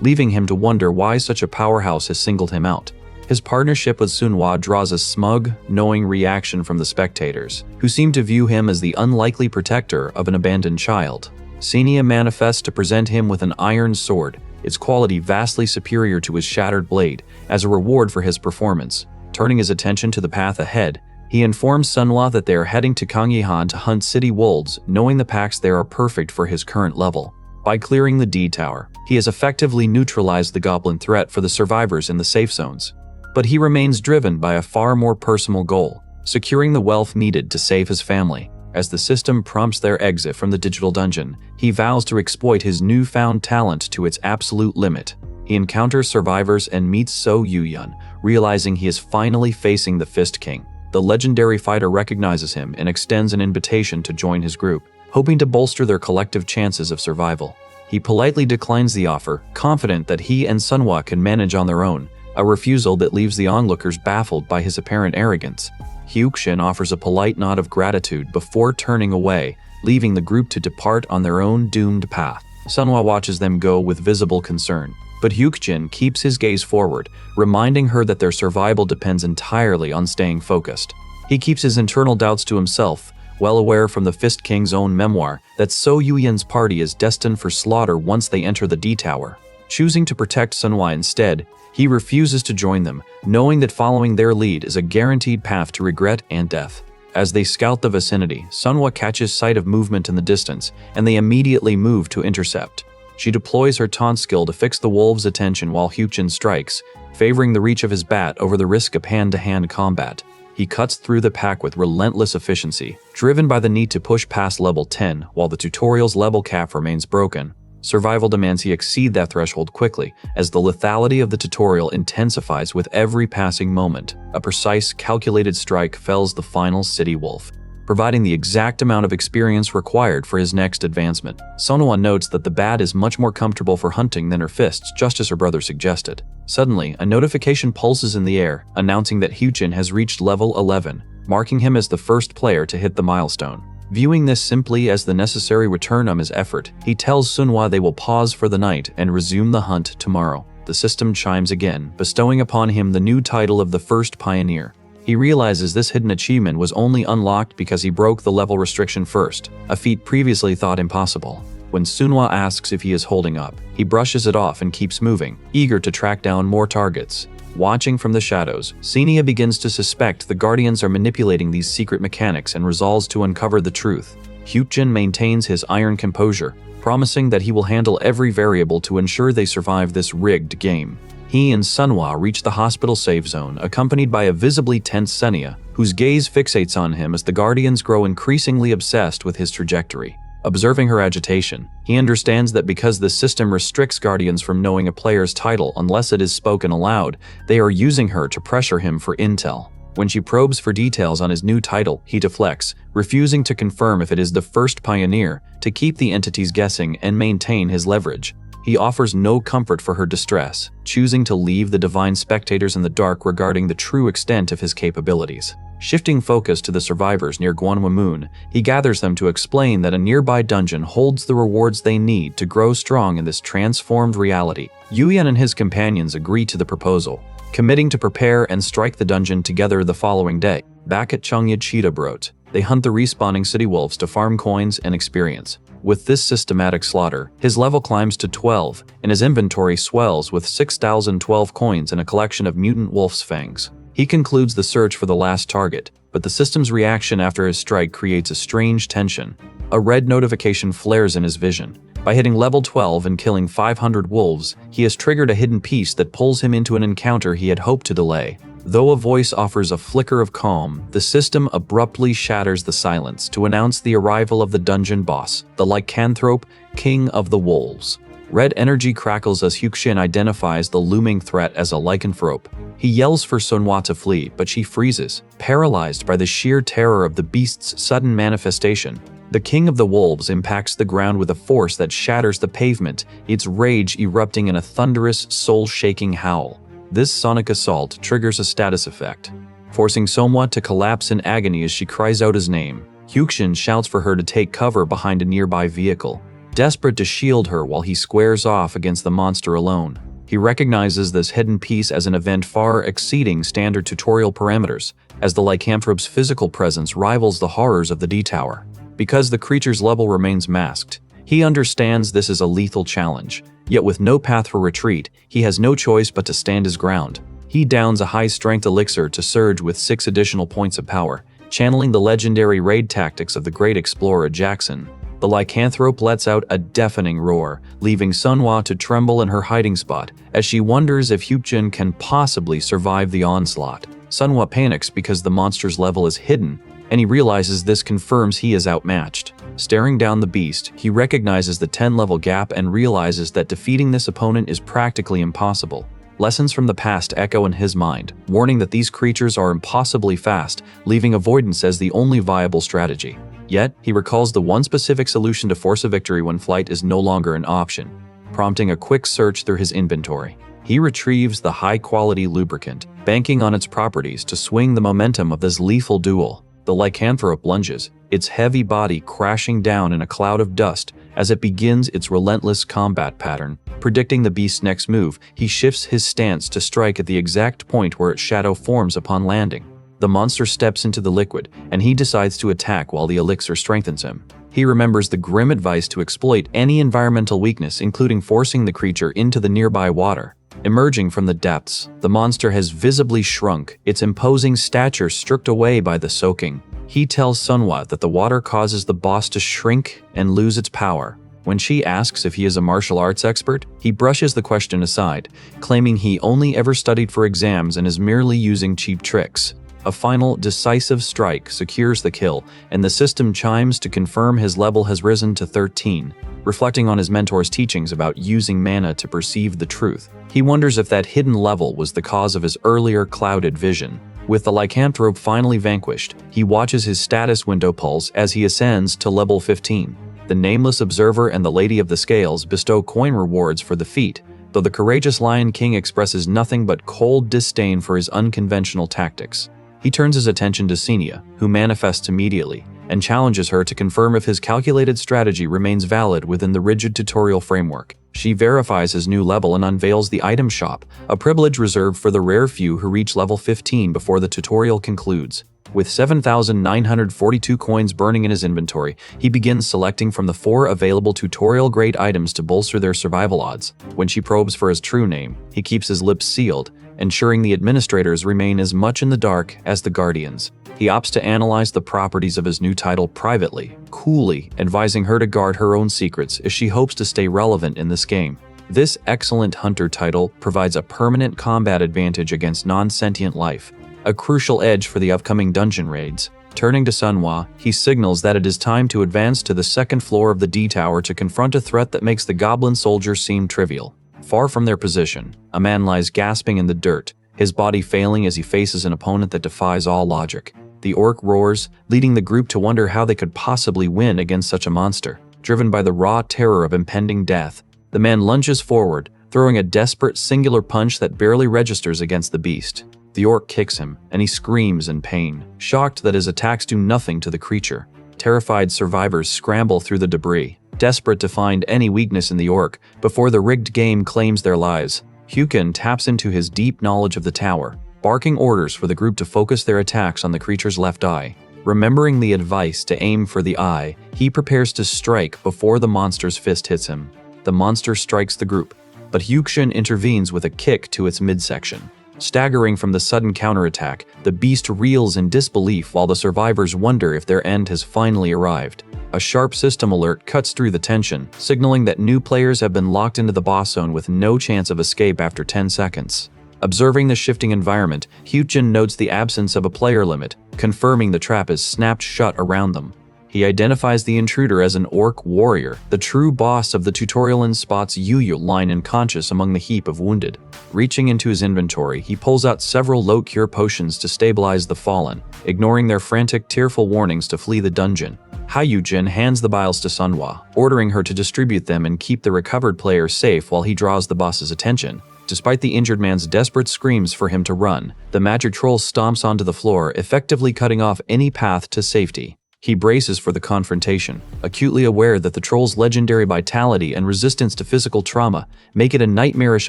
leaving him to wonder why such a powerhouse has singled him out. His partnership with Sonhwa draws a smug, knowing reaction from the spectators, who seem to view him as the unlikely protector of an abandoned child. Senia manifests to present him with an iron sword, its quality vastly superior to his shattered blade, as a reward for his performance. Turning his attention to the path ahead, he informs Sonhwa that they are heading to Gangyehan to hunt city wolves, knowing the packs there are perfect for his current level. By clearing the D Tower, he has effectively neutralized the goblin threat for the survivors in the safe zones. But he remains driven by a far more personal goal, securing the wealth needed to save his family. As the system prompts their exit from the digital dungeon, he vows to exploit his newfound talent to its absolute limit. He encounters survivors and meets So Yuyeon, realizing he is finally facing the Fist King. The legendary fighter recognizes him and extends an invitation to join his group, hoping to bolster their collective chances of survival. He politely declines the offer, confident that he and Sonhwa can manage on their own, a refusal that leaves the onlookers baffled by his apparent arrogance. Hyukjin offers a polite nod of gratitude before turning away, leaving the group to depart on their own doomed path. Sonhwa watches them go with visible concern, but Hyukjin keeps his gaze forward, reminding her that their survival depends entirely on staying focused. He keeps his internal doubts to himself, well aware from the Fist King's own memoir that So Yuyeon's party is destined for slaughter once they enter the D Tower. Choosing to protect Sonhwa instead, he refuses to join them, knowing that following their lead is a guaranteed path to regret and death. As they scout the vicinity, Sonhwa catches sight of movement in the distance, and they immediately move to intercept. She deploys her taunt skill to fix the wolves' attention while Hyukjin strikes, favoring the reach of his bat over the risk of hand-to-hand combat. He cuts through the pack with relentless efficiency, driven by the need to push past level 10 while the tutorial's level cap remains broken. Survival demands he exceed that threshold quickly, as the lethality of the tutorial intensifies with every passing moment. A precise, calculated strike fells the final city wolf, providing the exact amount of experience required for his next advancement. Sonhwa notes that the bat is much more comfortable for hunting than her fists, just as her brother suggested. Suddenly, a notification pulses in the air, announcing that Hyukjin has reached level 11, marking him as the first player to hit the milestone. Viewing this simply as the necessary return on his effort, he tells Sonhwa they will pause for the night and resume the hunt tomorrow. The system chimes again, bestowing upon him the new title of the First Pioneer. He realizes this hidden achievement was only unlocked because he broke the level restriction first, a feat previously thought impossible. When Sonhwa asks if he is holding up, he brushes it off and keeps moving, eager to track down more targets. Watching from the shadows, Senia begins to suspect the Guardians are manipulating these secret mechanics and resolves to uncover the truth. Hyukjin maintains his iron composure, promising that he will handle every variable to ensure they survive this rigged game. He and Sonhwa reach the hospital safe zone, accompanied by a visibly tense Senia, whose gaze fixates on him as the Guardians grow increasingly obsessed with his trajectory. Observing her agitation, he understands that because the system restricts Guardians from knowing a player's title unless it is spoken aloud, they are using her to pressure him for intel. When she probes for details on his new title, he deflects, refusing to confirm if it is the First Pioneer, to keep the entities guessing and maintain his leverage. He offers no comfort for her distress, choosing to leave the divine spectators in the dark regarding the true extent of his capabilities. Shifting focus to the survivors near Gwanhwamun, he gathers them to explain that a nearby dungeon holds the rewards they need to grow strong in this transformed reality. Yuyeon and his companions agree to the proposal, committing to prepare and strike the dungeon together the following day. Back at Cheongye Cheetah Brot, They hunt the respawning city wolves to farm coins and experience. With this systematic slaughter, his level climbs to 12, and his inventory swells with 6,012 coins and a collection of mutant wolf's fangs. He concludes the search for the last target, but the system's reaction after his strike creates a strange tension. A red notification flares in his vision. By hitting level 12 and killing 500 wolves, he has triggered a hidden piece that pulls him into an encounter he had hoped to delay. Though a voice offers a flicker of calm, the system abruptly shatters the silence to announce the arrival of the dungeon boss, the lycanthrope, king of the wolves. Red energy crackles as Hyukshin identifies the looming threat as a lycanthrope. He yells for Sunhwa to flee, but she freezes, paralyzed by the sheer terror of the beast's sudden manifestation. The king of the wolves impacts the ground with a force that shatters the pavement, its rage erupting in a thunderous, soul-shaking howl. This sonic assault triggers a status effect, forcing Sunhwa to collapse in agony as she cries out his name. Hyukshin shouts for her to take cover behind a nearby vehicle, desperate to shield her while he squares off against the monster alone. He recognizes this hidden piece as an event far exceeding standard tutorial parameters, as the lycanthrope's physical presence rivals the horrors of the D-Tower. Because the creature's level remains masked, he understands this is a lethal challenge. Yet with no path for retreat, he has no choice but to stand his ground. He downs a high-strength elixir to surge with 6 additional points of power, channeling the legendary raid tactics of the great explorer Jackson. The lycanthrope lets out a deafening roar, leaving Sunhwa to tremble in her hiding spot as she wonders if Hyukshin can possibly survive the onslaught. Sunhwa panics because the monster's level is hidden, and he realizes this confirms he is outmatched. Staring down the beast, he recognizes the 10-level gap and realizes that defeating this opponent is practically impossible. Lessons from the past echo in his mind, warning that these creatures are impossibly fast, leaving avoidance as the only viable strategy. Yet, he recalls the one specific solution to force a victory when flight is no longer an option, prompting a quick search through his inventory. He retrieves the high-quality lubricant, banking on its properties to swing the momentum of this lethal duel. The lycanthrope lunges, its heavy body crashing down in a cloud of dust as it begins its relentless combat pattern. Predicting the beast's next move, he shifts his stance to strike at the exact point where its shadow forms upon landing. The monster steps into the liquid, and he decides to attack while the elixir strengthens him. He remembers the grim advice to exploit any environmental weakness, including forcing the creature into the nearby water. Emerging from the depths, the monster has visibly shrunk, its imposing stature stripped away by the soaking. He tells Sunhwa that the water causes the boss to shrink and lose its power. When she asks if he is a martial arts expert, he brushes the question aside, claiming he only ever studied for exams and is merely using cheap tricks. A final, decisive strike secures the kill, and the system chimes to confirm his level has risen to 13. Reflecting on his mentor's teachings about using mana to perceive the truth, he wonders if that hidden level was the cause of his earlier clouded vision. With the lycanthrope finally vanquished, he watches his status window pulse as he ascends to level 15. The Nameless Observer and the Lady of the Scales bestow coin rewards for the feat, though the courageous Lion King expresses nothing but cold disdain for his unconventional tactics. He turns his attention to Senia, who manifests immediately, and challenges her to confirm if his calculated strategy remains valid within the rigid tutorial framework. She verifies his new level and unveils the item shop, a privilege reserved for the rare few who reach level 15 before the tutorial concludes. With 7,942 coins burning in his inventory, he begins selecting from the 4 available tutorial-grade items to bolster their survival odds. When she probes for his true name, he keeps his lips sealed, ensuring the administrators remain as much in the dark as the guardians. He opts to analyze the properties of his new title privately, coolly advising her to guard her own secrets as she hopes to stay relevant in this game. This excellent hunter title provides a permanent combat advantage against non-sentient life, a crucial edge for the upcoming dungeon raids. Turning to Sunhwa, he signals that it is time to advance to the second floor of the D-Tower to confront a threat that makes the goblin soldiers seem trivial. Far from their position, a man lies gasping in the dirt, his body failing as he faces an opponent that defies all logic. The orc roars, leading the group to wonder how they could possibly win against such a monster. Driven by the raw terror of impending death, the man lunges forward, throwing a desperate singular punch that barely registers against the beast. The orc kicks him, and he screams in pain, shocked that his attacks do nothing to the creature. Terrified survivors scramble through the debris, desperate to find any weakness in the orc before the rigged game claims their lives. Hyukshin taps into his deep knowledge of the tower, barking orders for the group to focus their attacks on the creature's left eye. Remembering the advice to aim for the eye, he prepares to strike before the monster's fist hits him. The monster strikes the group, but Hyukjin intervenes with a kick to its midsection. Staggering from the sudden counterattack, the beast reels in disbelief while the survivors wonder if their end has finally arrived. A sharp system alert cuts through the tension, signaling that new players have been locked into the boss zone with no chance of escape after 10 seconds. Observing the shifting environment, Hyukjin notes the absence of a player limit, confirming the trap is snapped shut around them. He identifies the intruder as an orc warrior, the true boss of the tutorial, and spots Yuyu lying unconscious among the heap of wounded. Reaching into his inventory, he pulls out several low cure potions to stabilize the fallen, ignoring their frantic, tearful warnings to flee the dungeon. Hyukjin hands the vials to Sunhwa, ordering her to distribute them and keep the recovered player safe while he draws the boss's attention. Despite the injured man's desperate screams for him to run, the magic troll stomps onto the floor, effectively cutting off any path to safety. He braces for the confrontation, acutely aware that the troll's legendary vitality and resistance to physical trauma make it a nightmarish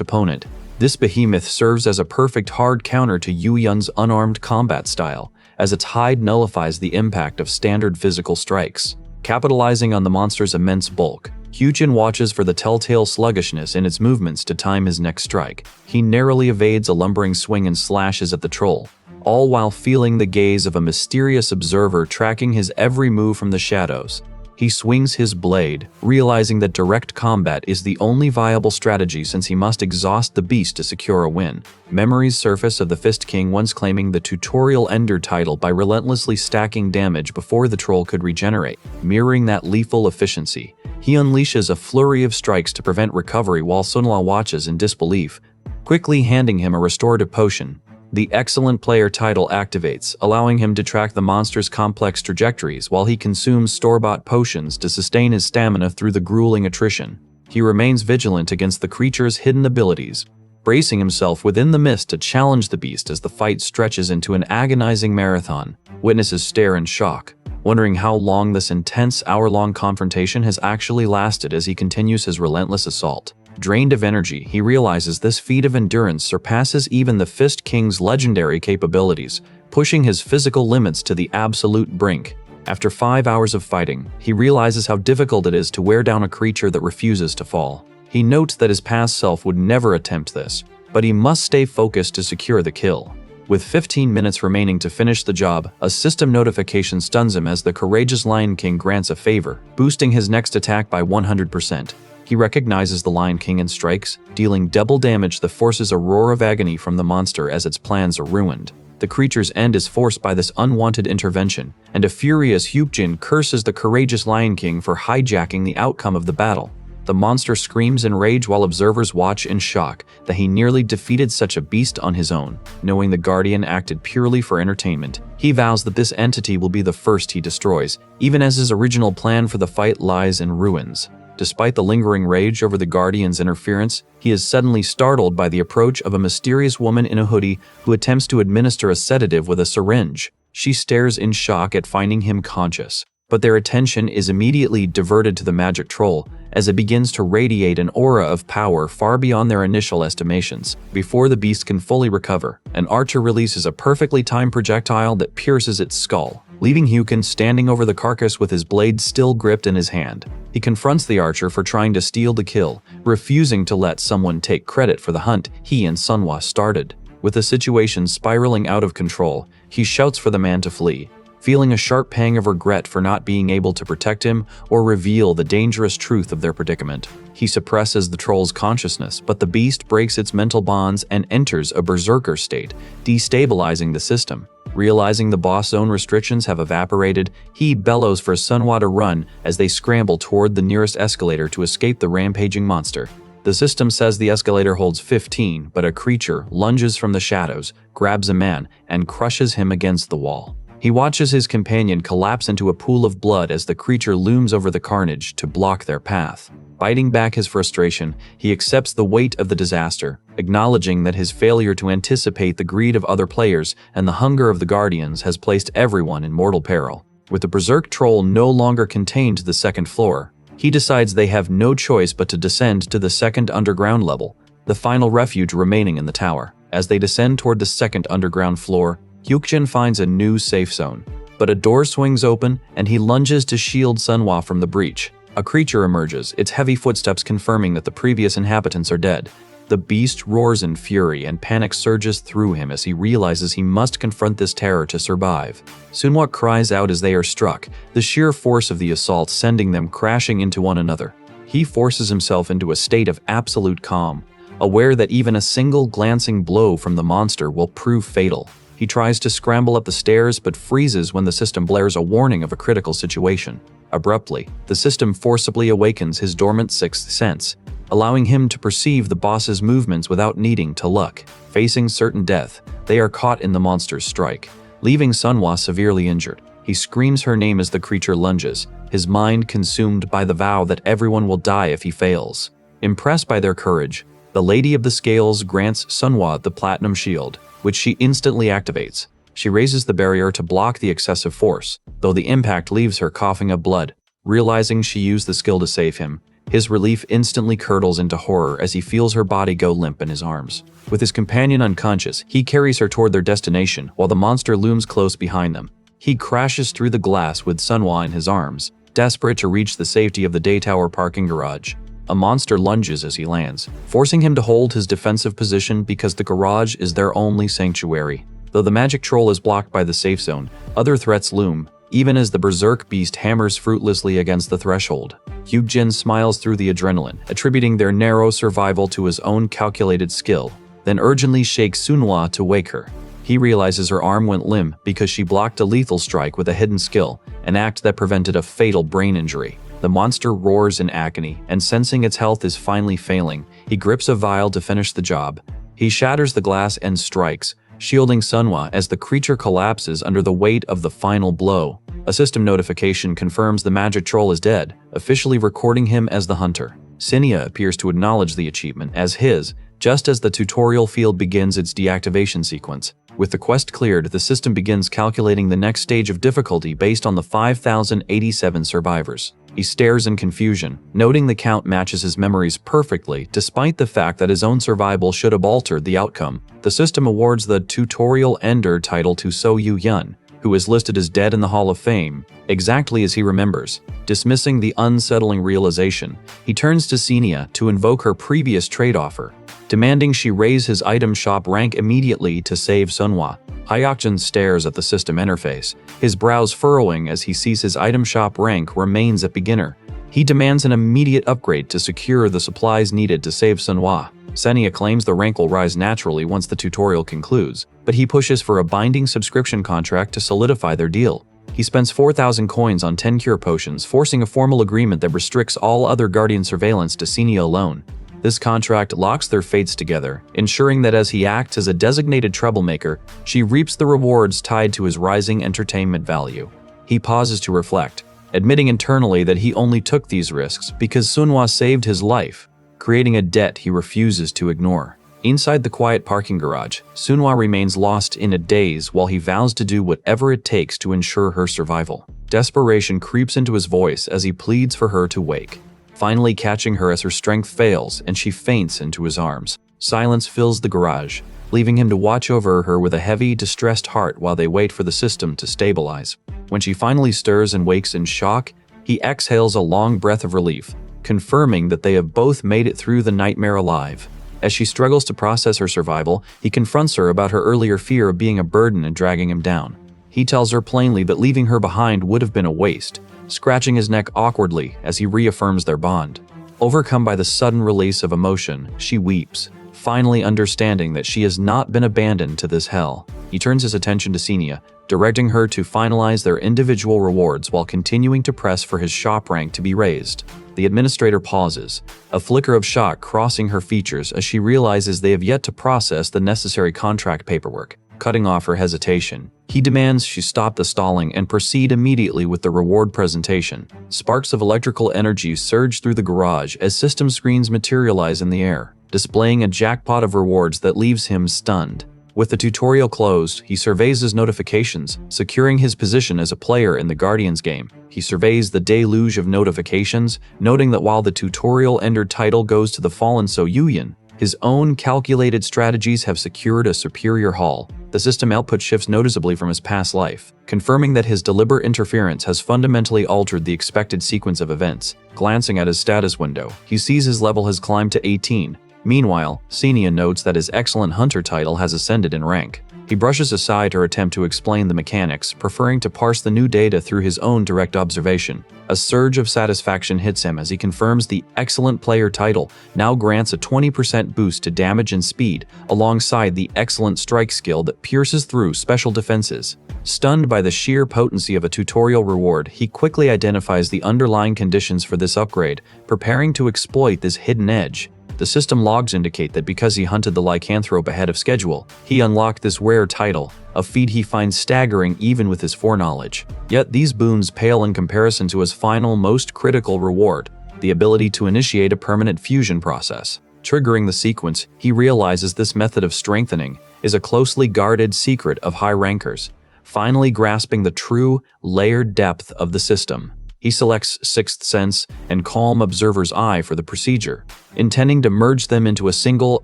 opponent. This behemoth serves as a perfect hard counter to Yu Yun's unarmed combat style, as its hide nullifies the impact of standard physical strikes. Capitalizing on the monster's immense bulk, Hyukjin watches for the telltale sluggishness in its movements to time his next strike. He narrowly evades a lumbering swing and slashes at the troll, all while feeling the gaze of a mysterious observer tracking his every move from the shadows. He swings his blade, realizing that direct combat is the only viable strategy since he must exhaust the beast to secure a win. Memories surface of the Fist King once claiming the tutorial ender title by relentlessly stacking damage before the troll could regenerate. Mirroring that lethal efficiency, he unleashes a flurry of strikes to prevent recovery while Sunhwa watches in disbelief, quickly handing him a restorative potion. The excellent player title activates, allowing him to track the monster's complex trajectories while he consumes store-bought potions to sustain his stamina through the grueling attrition. He remains vigilant against the creature's hidden abilities, bracing himself within the mist to challenge the beast as the fight stretches into an agonizing marathon. Witnesses stare in shock, wondering how long this intense hour-long confrontation has actually lasted as he continues his relentless assault. Drained of energy, he realizes this feat of endurance surpasses even the Fist King's legendary capabilities, pushing his physical limits to the absolute brink. After 5 hours of fighting, he realizes how difficult it is to wear down a creature that refuses to fall. He notes that his past self would never attempt this, but he must stay focused to secure the kill. With 15 minutes remaining to finish the job, a system notification stuns him as the courageous Lion King grants a favor, boosting his next attack by 100%. He recognizes the Lion King and strikes, dealing double damage that forces a roar of agony from the monster as its plans are ruined. The creature's end is forced by this unwanted intervention, and a furious Hyukjin curses the courageous Lion King for hijacking the outcome of the battle. The monster screams in rage while observers watch in shock that he nearly defeated such a beast on his own. Knowing the Guardian acted purely for entertainment, he vows that this entity will be the first he destroys, even as his original plan for the fight lies in ruins. Despite the lingering rage over the Guardian's interference, he is suddenly startled by the approach of a mysterious woman in a hoodie who attempts to administer a sedative with a syringe. She stares in shock at finding him conscious, but their attention is immediately diverted to the magic troll as it begins to radiate an aura of power far beyond their initial estimations. Before the beast can fully recover, an archer releases a perfectly timed projectile that pierces its skull, leaving Hyukjin standing over the carcass with his blade still gripped in his hand. He confronts the archer for trying to steal the kill, refusing to let someone take credit for the hunt he and Sunhwa started. With the situation spiraling out of control, he shouts for the man to flee, feeling a sharp pang of regret for not being able to protect him or reveal the dangerous truth of their predicament. He suppresses the troll's consciousness, but the beast breaks its mental bonds and enters a berserker state, destabilizing the system. Realizing the boss zone restrictions have evaporated, he bellows for Sunhwa to run as they scramble toward the nearest escalator to escape the rampaging monster. The system says the escalator holds 15, but a creature lunges from the shadows, grabs a man, and crushes him against the wall. He watches his companion collapse into a pool of blood as the creature looms over the carnage to block their path. Biting back his frustration, he accepts the weight of the disaster, acknowledging that his failure to anticipate the greed of other players and the hunger of the Guardians has placed everyone in mortal peril. With the berserk troll no longer contained to the second floor, he decides they have no choice but to descend to the second underground level, the final refuge remaining in the tower. As they descend toward the second underground floor, Hyukjin finds a new safe zone. But a door swings open and he lunges to shield Sunhwa from the breach. A creature emerges, its heavy footsteps confirming that the previous inhabitants are dead. The beast roars in fury and panic surges through him as he realizes he must confront this terror to survive. Sunhwa cries out as they are struck, the sheer force of the assault sending them crashing into one another. He forces himself into a state of absolute calm, aware that even a single glancing blow from the monster will prove fatal. He tries to scramble up the stairs but freezes when the system blares a warning of a critical situation. Abruptly, the system forcibly awakens his dormant sixth sense, allowing him to perceive the boss's movements without needing to look. Facing certain death, they are caught in the monster's strike, leaving Sunhwa severely injured. He screams her name as the creature lunges, his mind consumed by the vow that everyone will die if he fails. Impressed by their courage, the Lady of the Scales grants Sunhwa the Platinum Shield, which she instantly activates. She raises the barrier to block the excessive force, though the impact leaves her coughing up blood. Realizing she used the skill to save him, his relief instantly curdles into horror as he feels her body go limp in his arms. With his companion unconscious, he carries her toward their destination while the monster looms close behind them. He crashes through the glass with Sunhwa in his arms, desperate to reach the safety of the day tower parking garage. A monster lunges as he lands, forcing him to hold his defensive position because the garage is their only sanctuary. Though the magic troll is blocked by the safe zone, other threats loom, even as the berserk beast hammers fruitlessly against the threshold. Hyuk-jin smiles through the adrenaline, attributing their narrow survival to his own calculated skill, then urgently shakes Sunhwa to wake her. He realizes her arm went limp because she blocked a lethal strike with a hidden skill, an act that prevented a fatal brain injury. The monster roars in agony, and sensing its health is finally failing, he grips a vial to finish the job. He shatters the glass and strikes, shielding Sunhwa as the creature collapses under the weight of the final blow. A system notification confirms the magic troll is dead, officially recording him as the hunter. Sinia appears to acknowledge the achievement as his, just as the tutorial field begins its deactivation sequence. With the quest cleared, the system begins calculating the next stage of difficulty based on the 5,087 survivors. He stares in confusion, noting the count matches his memories perfectly despite the fact that his own survival should have altered the outcome. The system awards the Tutorial Ender title to So Yu-yun, who is listed as dead in the Hall of Fame, exactly as he remembers. Dismissing the unsettling realization, he turns to Sinia to invoke her previous trade offer, demanding she raise his item shop rank immediately to save Sunhwa. Hyuk-jin stares at the system interface, his brows furrowing as he sees his item shop rank remains at beginner. He demands an immediate upgrade to secure the supplies needed to save Sunhwa. Senia claims the rank will rise naturally once the tutorial concludes, but he pushes for a binding subscription contract to solidify their deal. He spends 4,000 coins on 10 cure potions, forcing a formal agreement that restricts all other Guardian surveillance to Senia alone. This contract locks their fates together, ensuring that as he acts as a designated troublemaker, she reaps the rewards tied to his rising entertainment value. He pauses to reflect, admitting internally that he only took these risks because Sunhwa saved his life, creating a debt he refuses to ignore. Inside the quiet parking garage, Sunhwa remains lost in a daze while he vows to do whatever it takes to ensure her survival. Desperation creeps into his voice as he pleads for her to wake, finally catching her as her strength fails and she faints into his arms. Silence fills the garage, leaving him to watch over her with a heavy, distressed heart while they wait for the system to stabilize. When she finally stirs and wakes in shock, he exhales a long breath of relief, confirming that they have both made it through the nightmare alive. As she struggles to process her survival, he confronts her about her earlier fear of being a burden and dragging him down. He tells her plainly that leaving her behind would have been a waste, scratching his neck awkwardly as he reaffirms their bond. Overcome by the sudden release of emotion, she weeps, finally understanding that she has not been abandoned to this hell. He turns his attention to Senia, directing her to finalize their individual rewards while continuing to press for his shop rank to be raised. The administrator pauses, a flicker of shock crossing her features as she realizes they have yet to process the necessary contract paperwork. Cutting off her hesitation, he demands she stop the stalling and proceed immediately with the reward presentation. Sparks of electrical energy surge through the garage as system screens materialize in the air, displaying a jackpot of rewards that leaves him stunned. With the tutorial closed, he surveys his notifications, securing his position as a player in the Guardians game. He surveys the deluge of notifications, noting that while the tutorial ender title goes to the fallen So Yu-yun, His own calculated strategies have secured a superior haul. The system output shifts noticeably from his past life, confirming that his deliberate interference has fundamentally altered the expected sequence of events. Glancing at his status window, he sees his level has climbed to 18. Meanwhile, Senia notes that his excellent hunter title has ascended in rank. He brushes aside her attempt to explain the mechanics, preferring to parse the new data through his own direct observation. A surge of satisfaction hits him as he confirms the excellent player title now grants a 20% boost to damage and speed, alongside the excellent strike skill that pierces through special defenses. Stunned by the sheer potency of a tutorial reward, he quickly identifies the underlying conditions for this upgrade, preparing to exploit this hidden edge. The system logs indicate that because he hunted the lycanthrope ahead of schedule, he unlocked this rare title, a feat he finds staggering even with his foreknowledge. Yet these boons pale in comparison to his final, most critical reward, the ability to initiate a permanent fusion process. Triggering the sequence, he realizes this method of strengthening is a closely guarded secret of high rankers. Finally grasping the true, layered depth of the system, he selects Sixth Sense and Calm Observer's Eye for the procedure, intending to merge them into a single,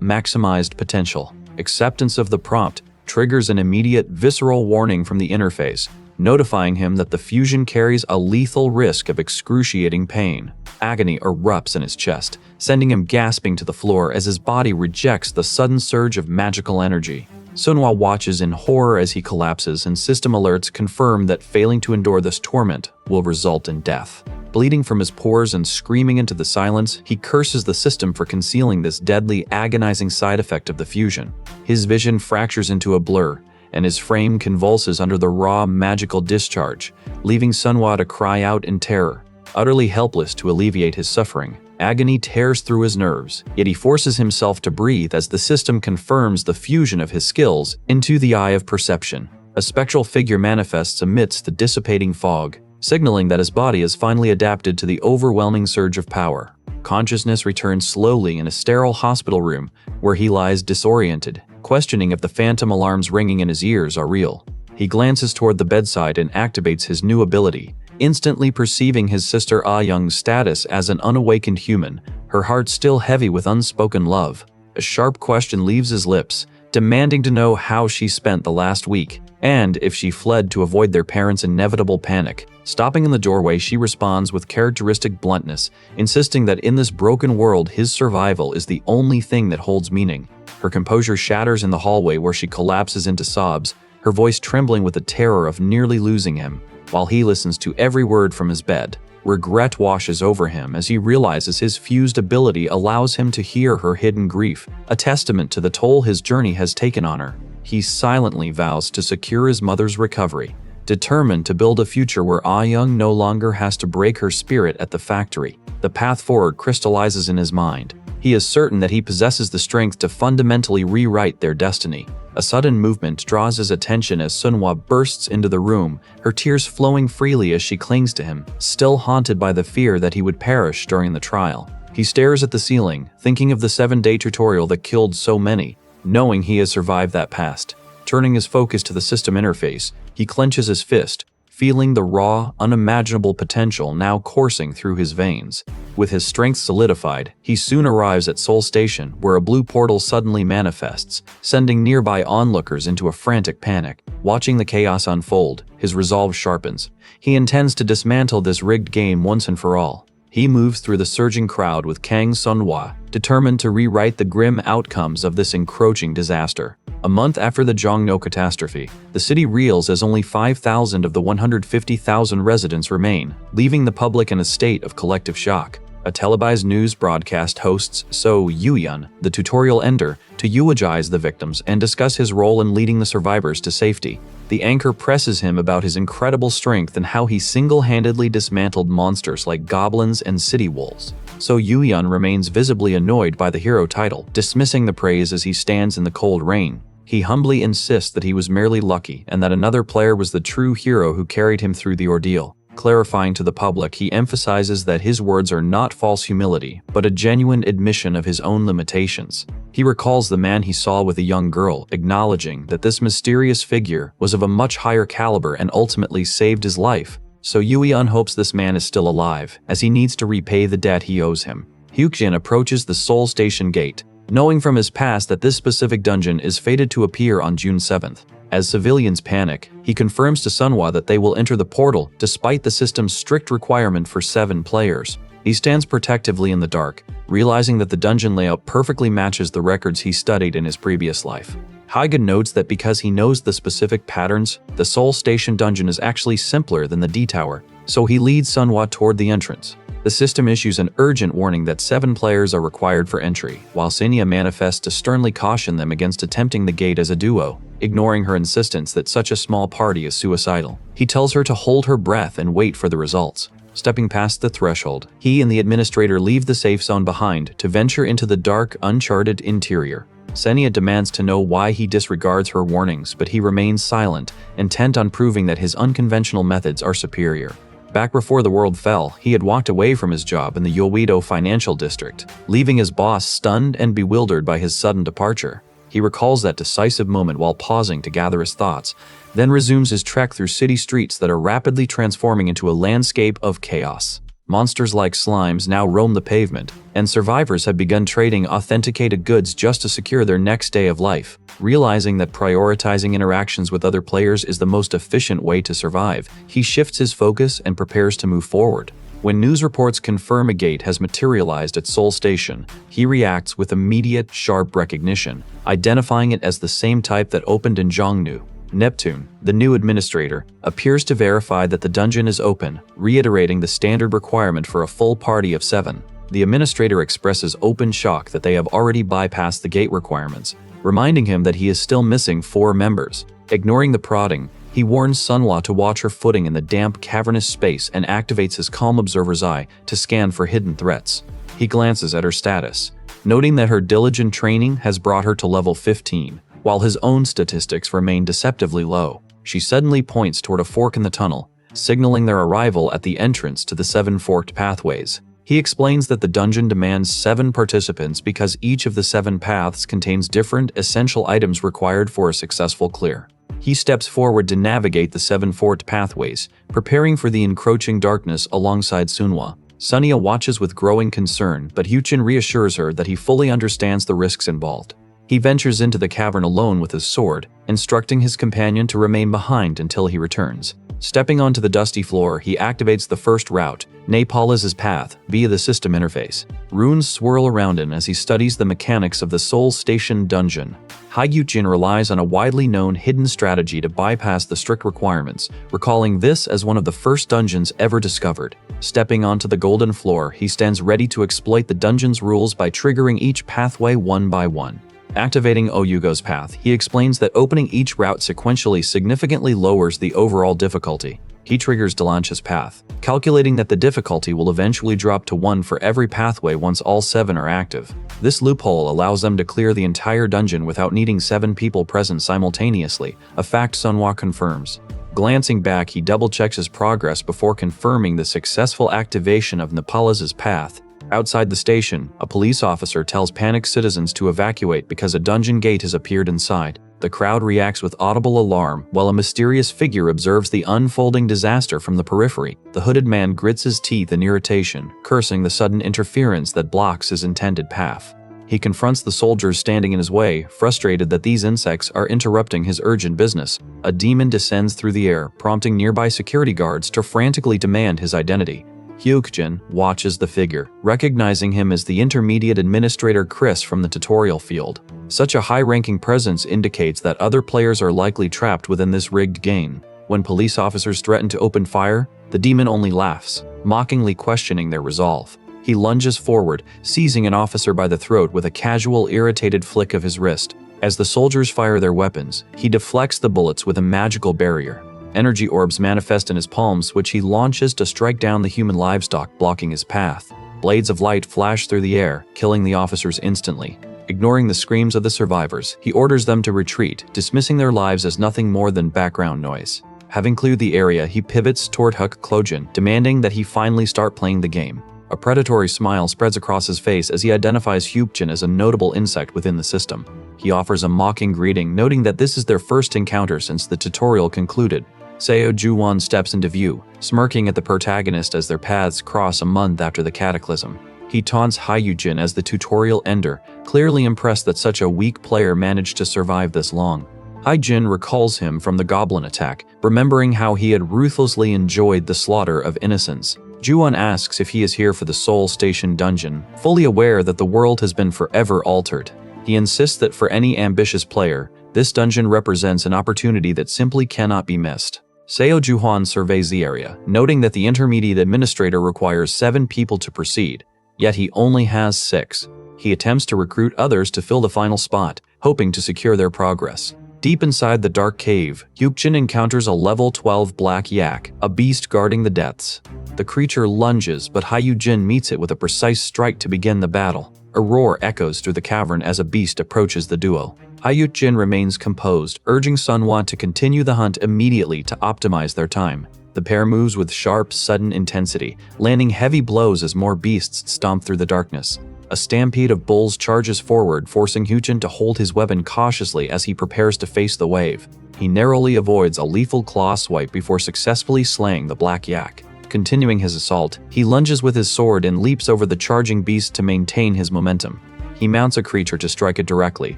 maximized potential. Acceptance of the prompt triggers an immediate, visceral warning from the interface, notifying him that the fusion carries a lethal risk of excruciating pain. Agony erupts in his chest, sending him gasping to the floor as his body rejects the sudden surge of magical energy. Sunhwa watches in horror as he collapses, and system alerts confirm that failing to endure this torment will result in death. Bleeding from his pores and screaming into the silence, he curses the system for concealing this deadly, agonizing side effect of the fusion. His vision fractures into a blur, and his frame convulses under the raw, magical discharge, leaving Sunhwa to cry out in terror. Utterly helpless to alleviate his suffering, agony tears through his nerves, yet he forces himself to breathe as the system confirms the fusion of his skills into the eye of perception. A spectral figure manifests amidst the dissipating fog, signaling that his body has finally adapted to the overwhelming surge of power. Consciousness returns slowly in a sterile hospital room, where he lies disoriented, questioning if the phantom alarms ringing in his ears are real. He glances toward the bedside and activates his new ability, instantly perceiving his sister Ah Young's status as an unawakened human, her heart still heavy with unspoken love. A sharp question leaves his lips, demanding to know how she spent the last week, and if she fled to avoid their parents' inevitable panic. Stopping in the doorway, she responds with characteristic bluntness, insisting that in this broken world, his survival is the only thing that holds meaning. Her composure shatters in the hallway, where she collapses into sobs, her voice trembling with the terror of nearly losing him. While he listens to every word from his bed, regret washes over him as he realizes his fused ability allows him to hear her hidden grief, a testament to the toll his journey has taken on her. He silently vows to secure his mother's recovery, determined to build a future where Ah Young no longer has to break her spirit at the factory. The path forward crystallizes in his mind. He is certain that he possesses the strength to fundamentally rewrite their destiny. A sudden movement draws his attention as Sunhwa bursts into the room, her tears flowing freely as she clings to him, still haunted by the fear that he would perish during the trial. He stares at the ceiling, thinking of the 7-day tutorial that killed so many, knowing he has survived that past. Turning his focus to the system interface, he clenches his fist, feeling the raw, unimaginable potential now coursing through his veins. With his strength solidified, he soon arrives at Seoul Station, where a blue portal suddenly manifests, sending nearby onlookers into a frantic panic. Watching the chaos unfold, his resolve sharpens. He intends to dismantle this rigged game once and for all. He moves through the surging crowd with Kang Sunhwa, determined to rewrite the grim outcomes of this encroaching disaster. A month after the Jongno catastrophe, the city reels as only 5,000 of the 150,000 residents remain, leaving the public in a state of collective shock. A televised news broadcast hosts So Yoo-yeon, the tutorial ender, to eulogize the victims and discuss his role in leading the survivors to safety. The anchor presses him about his incredible strength and how he single-handedly dismantled monsters like goblins and city wolves. So Yoo-yeon remains visibly annoyed by the hero title, dismissing the praise as he stands in the cold rain. He humbly insists that he was merely lucky and that another player was the true hero who carried him through the ordeal. Clarifying to the public, he emphasizes that his words are not false humility, but a genuine admission of his own limitations. He recalls the man he saw with a young girl, acknowledging that this mysterious figure was of a much higher caliber and ultimately saved his life. So Yoo-yeon hopes this man is still alive, as he needs to repay the debt he owes him. Hyukjin approaches the Seoul Station gate, knowing from his past that this specific dungeon is fated to appear on June 7th. As civilians panic, he confirms to Sunhwa that they will enter the portal despite the system's strict requirement for 7 players. He stands protectively in the dark, realizing that the dungeon layout perfectly matches the records he studied in his previous life. Hagen notes that because he knows the specific patterns, the Seoul Station dungeon is actually simpler than the D-Tower, so he leads Sunhwa toward the entrance. The system issues an urgent warning that 7 players are required for entry, while Senya manifests to sternly caution them against attempting the gate as a duo, ignoring her insistence that such a small party is suicidal. He tells her to hold her breath and wait for the results. Stepping past the threshold, he and the administrator leave the safe zone behind to venture into the dark, uncharted interior. Senya demands to know why he disregards her warnings, but he remains silent, intent on proving that his unconventional methods are superior. Back before the world fell, he had walked away from his job in the Yoido financial district, leaving his boss stunned and bewildered by his sudden departure. He recalls that decisive moment while pausing to gather his thoughts, then resumes his trek through city streets that are rapidly transforming into a landscape of chaos. Monsters like slimes now roam the pavement, and survivors have begun trading authenticated goods just to secure their next day of life. Realizing that prioritizing interactions with other players is the most efficient way to survive, he shifts his focus and prepares to move forward. When news reports confirm a gate has materialized at Seoul Station, he reacts with immediate, sharp recognition, identifying it as the same type that opened in Jongnu. Neptune, the new administrator, appears to verify that the dungeon is open, reiterating the standard requirement for a full party of 7. The administrator expresses open shock that they have already bypassed the gate requirements, reminding him that he is still missing 4 members. Ignoring the prodding, he warns Sunhwa to watch her footing in the damp, cavernous space and activates his calm observer's eye to scan for hidden threats. He glances at her status, noting that her diligent training has brought her to level 15, while his own statistics remain deceptively low. She suddenly points toward a fork in the tunnel, signaling their arrival at the entrance to the 7 forked pathways. He explains that the dungeon demands 7 participants because each of the 7 paths contains different essential items required for a successful clear. He steps forward to navigate the 7 forked pathways, preparing for the encroaching darkness alongside Sunhwa. Senya watches with growing concern, but Hyuchin reassures her that he fully understands the risks involved. He ventures into the cavern alone with his sword, instructing his companion to remain behind until he returns. Stepping onto the dusty floor, he activates the first route, Nepal's path, via the system interface. Runes swirl around him as he studies the mechanics of the Seoul Station dungeon. Hyuchin relies on a widely known hidden strategy to bypass the strict requirements, recalling this as one of the first dungeons ever discovered. Stepping onto the golden floor, he stands ready to exploit the dungeon's rules by triggering each pathway one by one. Activating Oyugo's path, he explains that opening each route sequentially significantly lowers the overall difficulty. He triggers Delancha's path, calculating that the difficulty will eventually drop to 1 for every pathway once all 7 are active. This loophole allows them to clear the entire dungeon without needing 7 people present simultaneously, a fact Sunhwa confirms. Glancing back, he double-checks his progress before confirming the successful activation of Nepal's path. Outside the station, a police officer tells panicked citizens to evacuate because a dungeon gate has appeared inside. The crowd reacts with audible alarm, while a mysterious figure observes the unfolding disaster from the periphery. The hooded man grits his teeth in irritation, cursing the sudden interference that blocks his intended path. He confronts the soldiers standing in his way, frustrated that these insects are interrupting his urgent business. A demon descends through the air, prompting nearby security guards to frantically demand his identity. Hyuchin watches the figure, recognizing him as the intermediate administrator Chris from the tutorial field. Such a high-ranking presence indicates that other players are likely trapped within this rigged game. When police officers threaten to open fire, the demon only laughs, mockingly questioning their resolve. He lunges forward, seizing an officer by the throat with a casual, irritated flick of his wrist. As the soldiers fire their weapons, he deflects the bullets with a magical barrier. Energy orbs manifest in his palms, which he launches to strike down the human livestock blocking his path. Blades of light flash through the air, killing the officers instantly. Ignoring the screams of the survivors, he orders them to retreat, dismissing their lives as nothing more than background noise. Having cleared the area, he pivots toward Huk Klojin, demanding that he finally start playing the game. A predatory smile spreads across his face as he identifies Hyuchin as a notable insect within the system. He offers a mocking greeting, noting that this is their first encounter since the tutorial concluded. Seo Juwon steps into view, smirking at the protagonist as their paths cross a month after the cataclysm. He taunts Hyujin as the tutorial ender, clearly impressed that such a weak player managed to survive this long. Hyujin recalls him from the goblin attack, remembering how he had ruthlessly enjoyed the slaughter of innocents. Juwon asks if he is here for the Soul Station dungeon, fully aware that the world has been forever altered. He insists that for any ambitious player, this dungeon represents an opportunity that simply cannot be missed. Seo Juhwan surveys the area, noting that the intermediate administrator requires 7 people to proceed, yet he only has 6. He attempts to recruit others to fill the final spot, hoping to secure their progress. Deep inside the dark cave, Hyukjin encounters a level 12 black yak, a beast guarding the depths. The creature lunges, but Hyujin meets it with a precise strike to begin the battle. A roar echoes through the cavern as a beast approaches the duo. Hyujin remains composed, urging Sunhwa to continue the hunt immediately to optimize their time. The pair moves with sharp, sudden intensity, landing heavy blows as more beasts stomp through the darkness. A stampede of bulls charges forward, forcing Hyujin to hold his weapon cautiously as he prepares to face the wave. He narrowly avoids a lethal claw swipe before successfully slaying the black yak. Continuing his assault, he lunges with his sword and leaps over the charging beast to maintain his momentum. He mounts a creature to strike it directly,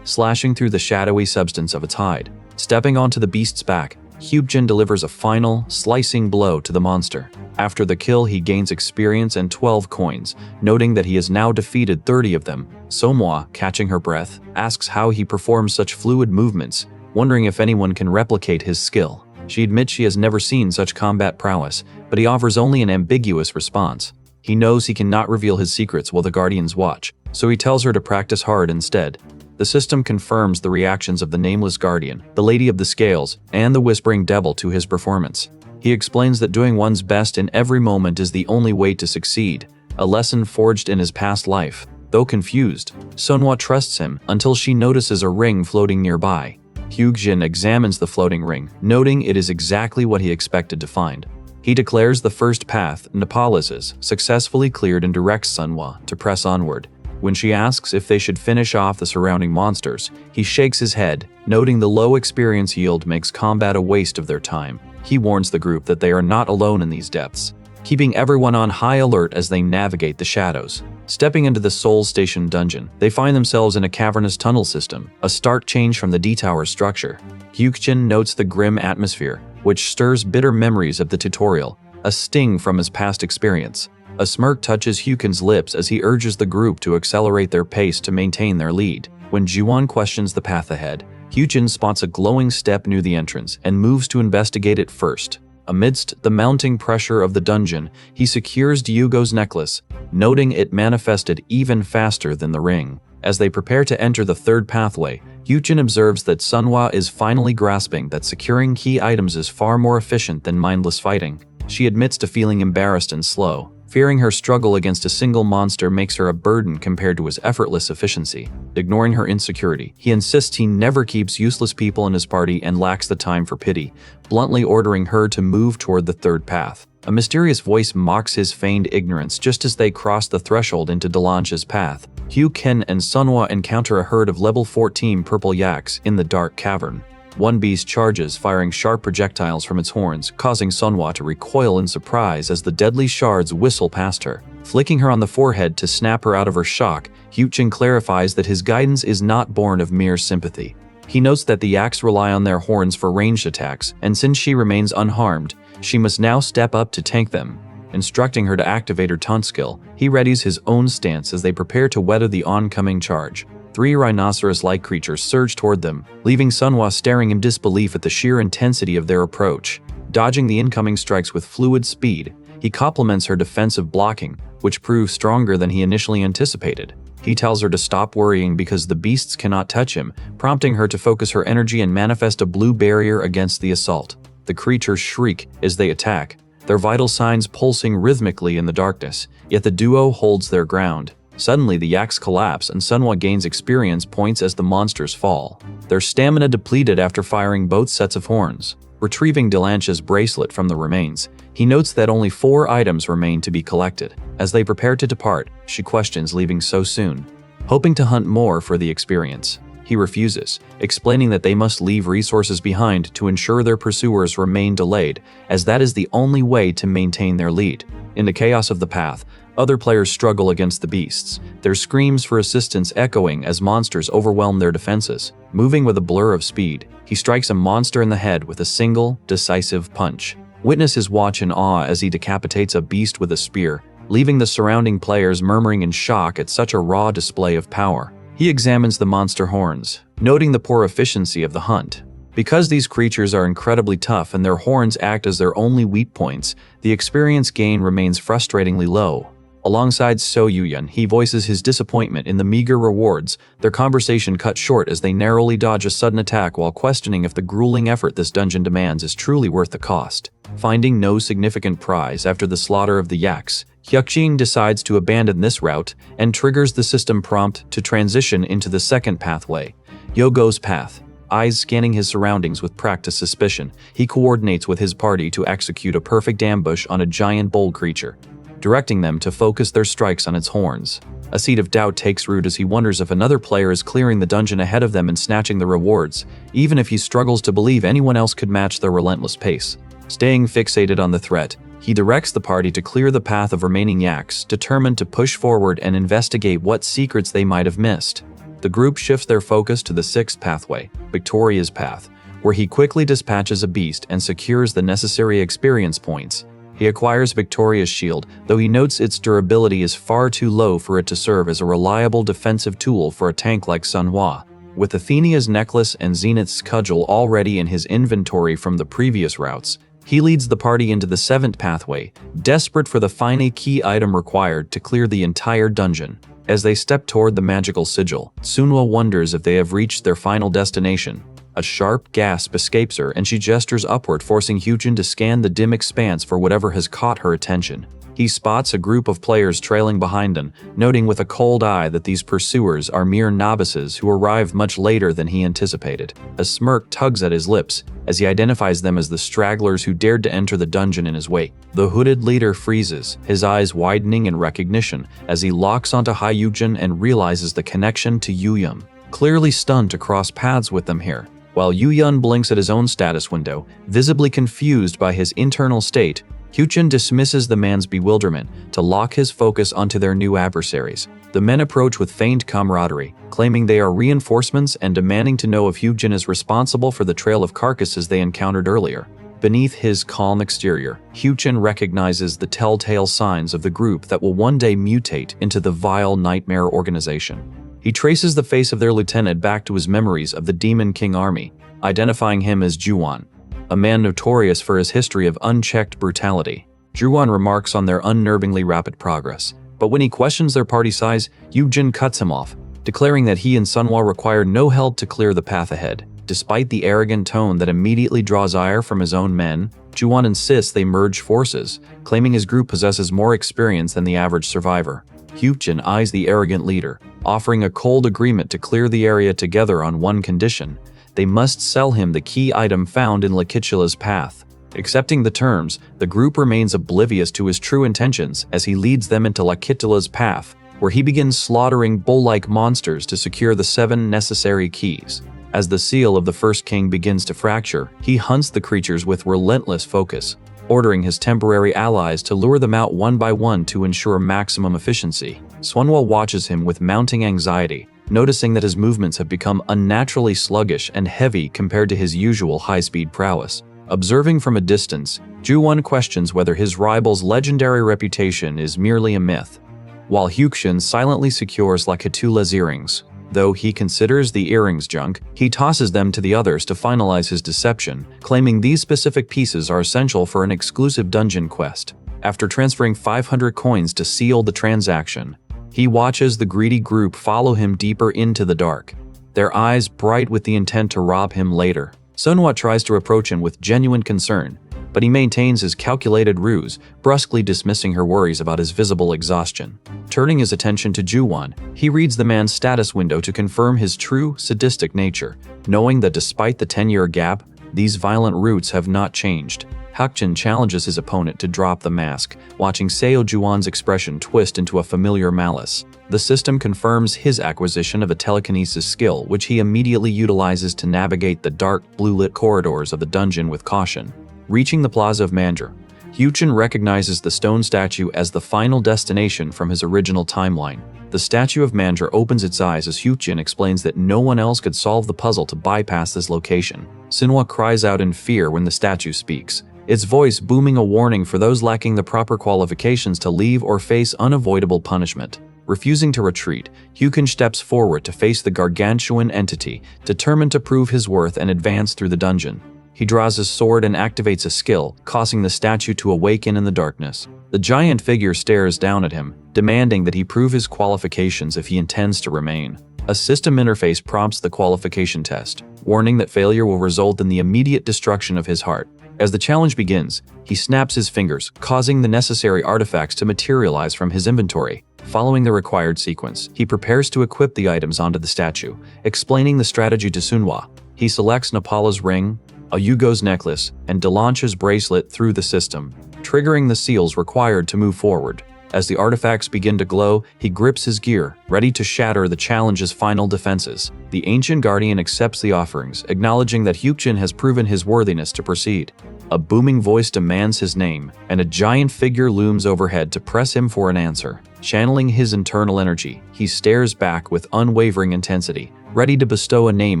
slashing through the shadowy substance of its hide. Stepping onto the beast's back, Hyujin delivers a final, slicing blow to the monster. After the kill, he gains experience and 12 coins, noting that he has now defeated 30 of them. Somwa, catching her breath, asks how he performs such fluid movements, wondering if anyone can replicate his skill. She admits she has never seen such combat prowess, but he offers only an ambiguous response. He knows he cannot reveal his secrets while the Guardians watch, so he tells her to practice hard instead. The system confirms the reactions of the Nameless Guardian, the Lady of the Scales, and the Whispering Devil to his performance. He explains that doing one's best in every moment is the only way to succeed, a lesson forged in his past life. Though confused, Sunhwa trusts him until she notices a ring floating nearby. Hyujin examines the floating ring, noting it is exactly what he expected to find. He declares the first path, Nepalis's, successfully cleared and directs Sunhwa to press onward. When she asks if they should finish off the surrounding monsters, he shakes his head, noting the low experience yield makes combat a waste of their time. He warns the group that they are not alone in these depths, keeping everyone on high alert as they navigate the shadows. Stepping into the Soul Station dungeon, they find themselves in a cavernous tunnel system, a stark change from the D-Tower structure. Hyukjin notes the grim atmosphere, which stirs bitter memories of the tutorial, a sting from his past experience. A smirk touches Hyukin's lips as he urges the group to accelerate their pace to maintain their lead. When Juwon questions the path ahead, Hyujin spots a glowing step near the entrance and moves to investigate it first. Amidst the mounting pressure of the dungeon, he secures Ryugo's necklace, noting it manifested even faster than the ring. As they prepare to enter the third pathway, Hyujin observes that Sunhwa is finally grasping that securing key items is far more efficient than mindless fighting. She admits to feeling embarrassed and slow, fearing her struggle against a single monster makes her a burden compared to his effortless efficiency. Ignoring her insecurity, he insists he never keeps useless people in his party and lacks the time for pity, bluntly ordering her to move toward the third path. A mysterious voice mocks his feigned ignorance just as they cross the threshold into Delange's path. Hyukin and Sunhwa encounter a herd of level 14 purple yaks in the dark cavern. One beast charges, firing sharp projectiles from its horns, causing Sunhwa to recoil in surprise as the deadly shards whistle past her. Flicking her on the forehead to snap her out of her shock, Hyukjin clarifies that his guidance is not born of mere sympathy. He notes that the yaks rely on their horns for ranged attacks, and since she remains unharmed, she must now step up to tank them. Instructing her to activate her taunt skill, he readies his own stance as they prepare to weather the oncoming charge. 3 rhinoceros-like creatures surge toward them, leaving Sunhwa staring in disbelief at the sheer intensity of their approach. Dodging the incoming strikes with fluid speed, he compliments her defensive blocking, which proves stronger than he initially anticipated. He tells her to stop worrying because the beasts cannot touch him, prompting her to focus her energy and manifest a blue barrier against the assault. The creatures shriek as they attack, their vital signs pulsing rhythmically in the darkness, yet the duo holds their ground. Suddenly, the yaks collapse and Sunhwa gains experience points as the monsters fall, their stamina depleted after firing both sets of horns. Retrieving Delange's bracelet from the remains, he notes that only 4 items remain to be collected. As they prepare to depart, she questions leaving so soon, hoping to hunt more for the experience. He refuses, explaining that they must leave resources behind to ensure their pursuers remain delayed, as that is the only way to maintain their lead. In the chaos of the path, Other players struggle against the beasts, their screams for assistance echoing as monsters overwhelm their defenses. Moving with a blur of speed, he strikes a monster in the head with a single, decisive punch. Witnesses watch in awe as he decapitates a beast with a spear, leaving the surrounding players murmuring in shock at such a raw display of power. He examines the monster horns, noting the poor efficiency of the hunt. Because these creatures are incredibly tough and their horns act as their only weak points, the experience gain remains frustratingly low. Alongside So Yuyun, he voices his disappointment in the meager rewards. Their conversation cut short as they narrowly dodge a sudden attack while questioning if the grueling effort this dungeon demands is truly worth the cost. Finding no significant prize after the slaughter of the yaks, Hyukjin decides to abandon this route and triggers the system prompt to transition into the second pathway, Yogo's Path. Eyes scanning his surroundings with practiced suspicion, he coordinates with his party to execute a perfect ambush on a giant bull creature, directing them to focus their strikes on its horns. A seed of doubt takes root as he wonders if another player is clearing the dungeon ahead of them and snatching the rewards, even if he struggles to believe anyone else could match their relentless pace. Staying fixated on the threat, he directs the party to clear the path of remaining yaks, determined to push forward and investigate what secrets they might have missed. The group shifts their focus to the sixth pathway, Victoria's Path, where he quickly dispatches a beast and secures the necessary experience points. He acquires Victoria's shield, though he notes its durability is far too low for it to serve as a reliable defensive tool for a tank like Sunhwa. With Athena's necklace and Zenith's cudgel already in his inventory from the previous routes, he leads the party into the seventh pathway, desperate for the final key item required to clear the entire dungeon. As they step toward the magical sigil, Sunhwa wonders if they have reached their final destination. A sharp gasp escapes her and she gestures upward, forcing Hyukjin to scan the dim expanse for whatever has caught her attention. He spots a group of players trailing behind them, noting with a cold eye that these pursuers are mere novices who arrived much later than he anticipated. A smirk tugs at his lips as he identifies them as the stragglers who dared to enter the dungeon in his wake. The hooded leader freezes, his eyes widening in recognition as he locks onto Hyukjin and realizes the connection to Yuyun. Clearly stunned to cross paths with them here. While Yuyun blinks at his own status window, visibly confused by his internal state, Hyukjin dismisses the man's bewilderment to lock his focus onto their new adversaries. The men approach with feigned camaraderie, claiming they are reinforcements and demanding to know if Hyukjin is responsible for the trail of carcasses they encountered earlier. Beneath his calm exterior, Hyukjin recognizes the telltale signs of the group that will one day mutate into the vile nightmare organization. He traces the face of their lieutenant back to his memories of the Demon King army, identifying him as Juwon, a man notorious for his history of unchecked brutality. Juwon remarks on their unnervingly rapid progress, but when he questions their party size, Hyukjin cuts him off, declaring that he and Sunhwa require no help to clear the path ahead. Despite the arrogant tone that immediately draws ire from his own men, Juwon insists they merge forces, claiming his group possesses more experience than the average survivor. Hyukjin eyes the arrogant leader, offering a cold agreement to clear the area together on one condition: they must sell him the key item found in Lakitula's path. Accepting the terms, the group remains oblivious to his true intentions as he leads them into Lakitula's path, where he begins slaughtering bull-like monsters to secure the 7 necessary keys. As the seal of the first king begins to fracture, he hunts the creatures with relentless focus, ordering his temporary allies to lure them out one by one to ensure maximum efficiency. Sunhwa watches him with mounting anxiety, noticing that his movements have become unnaturally sluggish and heavy compared to his usual high-speed prowess. Observing from a distance, Juwon questions whether his rival's legendary reputation is merely a myth, while Hyukjin silently secures Lakitula's earrings. Though he considers the earrings junk, he tosses them to the others to finalize his deception, claiming these specific pieces are essential for an exclusive dungeon quest. After transferring 500 coins to seal the transaction, he watches the greedy group follow him deeper into the dark, their eyes bright with the intent to rob him later. Sunhwa tries to approach him with genuine concern, but he maintains his calculated ruse, brusquely dismissing her worries about his visible exhaustion. Turning his attention to Juwon, he reads the man's status window to confirm his true, sadistic nature, knowing that despite the 10-year gap, these violent roots have not changed. Hyukjin challenges his opponent to drop the mask, watching Seo Juwon's expression twist into a familiar malice. The system confirms his acquisition of a telekinesis skill, which he immediately utilizes to navigate the dark, blue-lit corridors of the dungeon with caution. Reaching the Plaza of Manjur, Hyuchin recognizes the stone statue as the final destination from his original timeline. The statue of Mandra opens its eyes as Hyuchin explains that no one else could solve the puzzle to bypass this location. Sunhwa cries out in fear when the statue speaks, its voice booming a warning for those lacking the proper qualifications to leave or face unavoidable punishment. Refusing to retreat, Hyuchin steps forward to face the gargantuan entity, determined to prove his worth and advance through the dungeon. He draws his sword and activates a skill, causing the statue to awaken in the darkness. The giant figure stares down at him, demanding that he prove his qualifications if he intends to remain. A system interface prompts the qualification test, warning that failure will result in the immediate destruction of his heart. As the challenge begins, he snaps his fingers, causing the necessary artifacts to materialize from his inventory. Following the required sequence, he prepares to equip the items onto the statue, explaining the strategy to Sunhwa. He selects Napala's ring, Ayugo's necklace, and Delancha's bracelet through the system, triggering the seals required to move forward. As the artifacts begin to glow, he grips his gear, ready to shatter the challenge's final defenses. The ancient guardian accepts the offerings, acknowledging that Hyuchin has proven his worthiness to proceed. A booming voice demands his name, and a giant figure looms overhead to press him for an answer. Channeling his internal energy, he stares back with unwavering intensity, ready to bestow a name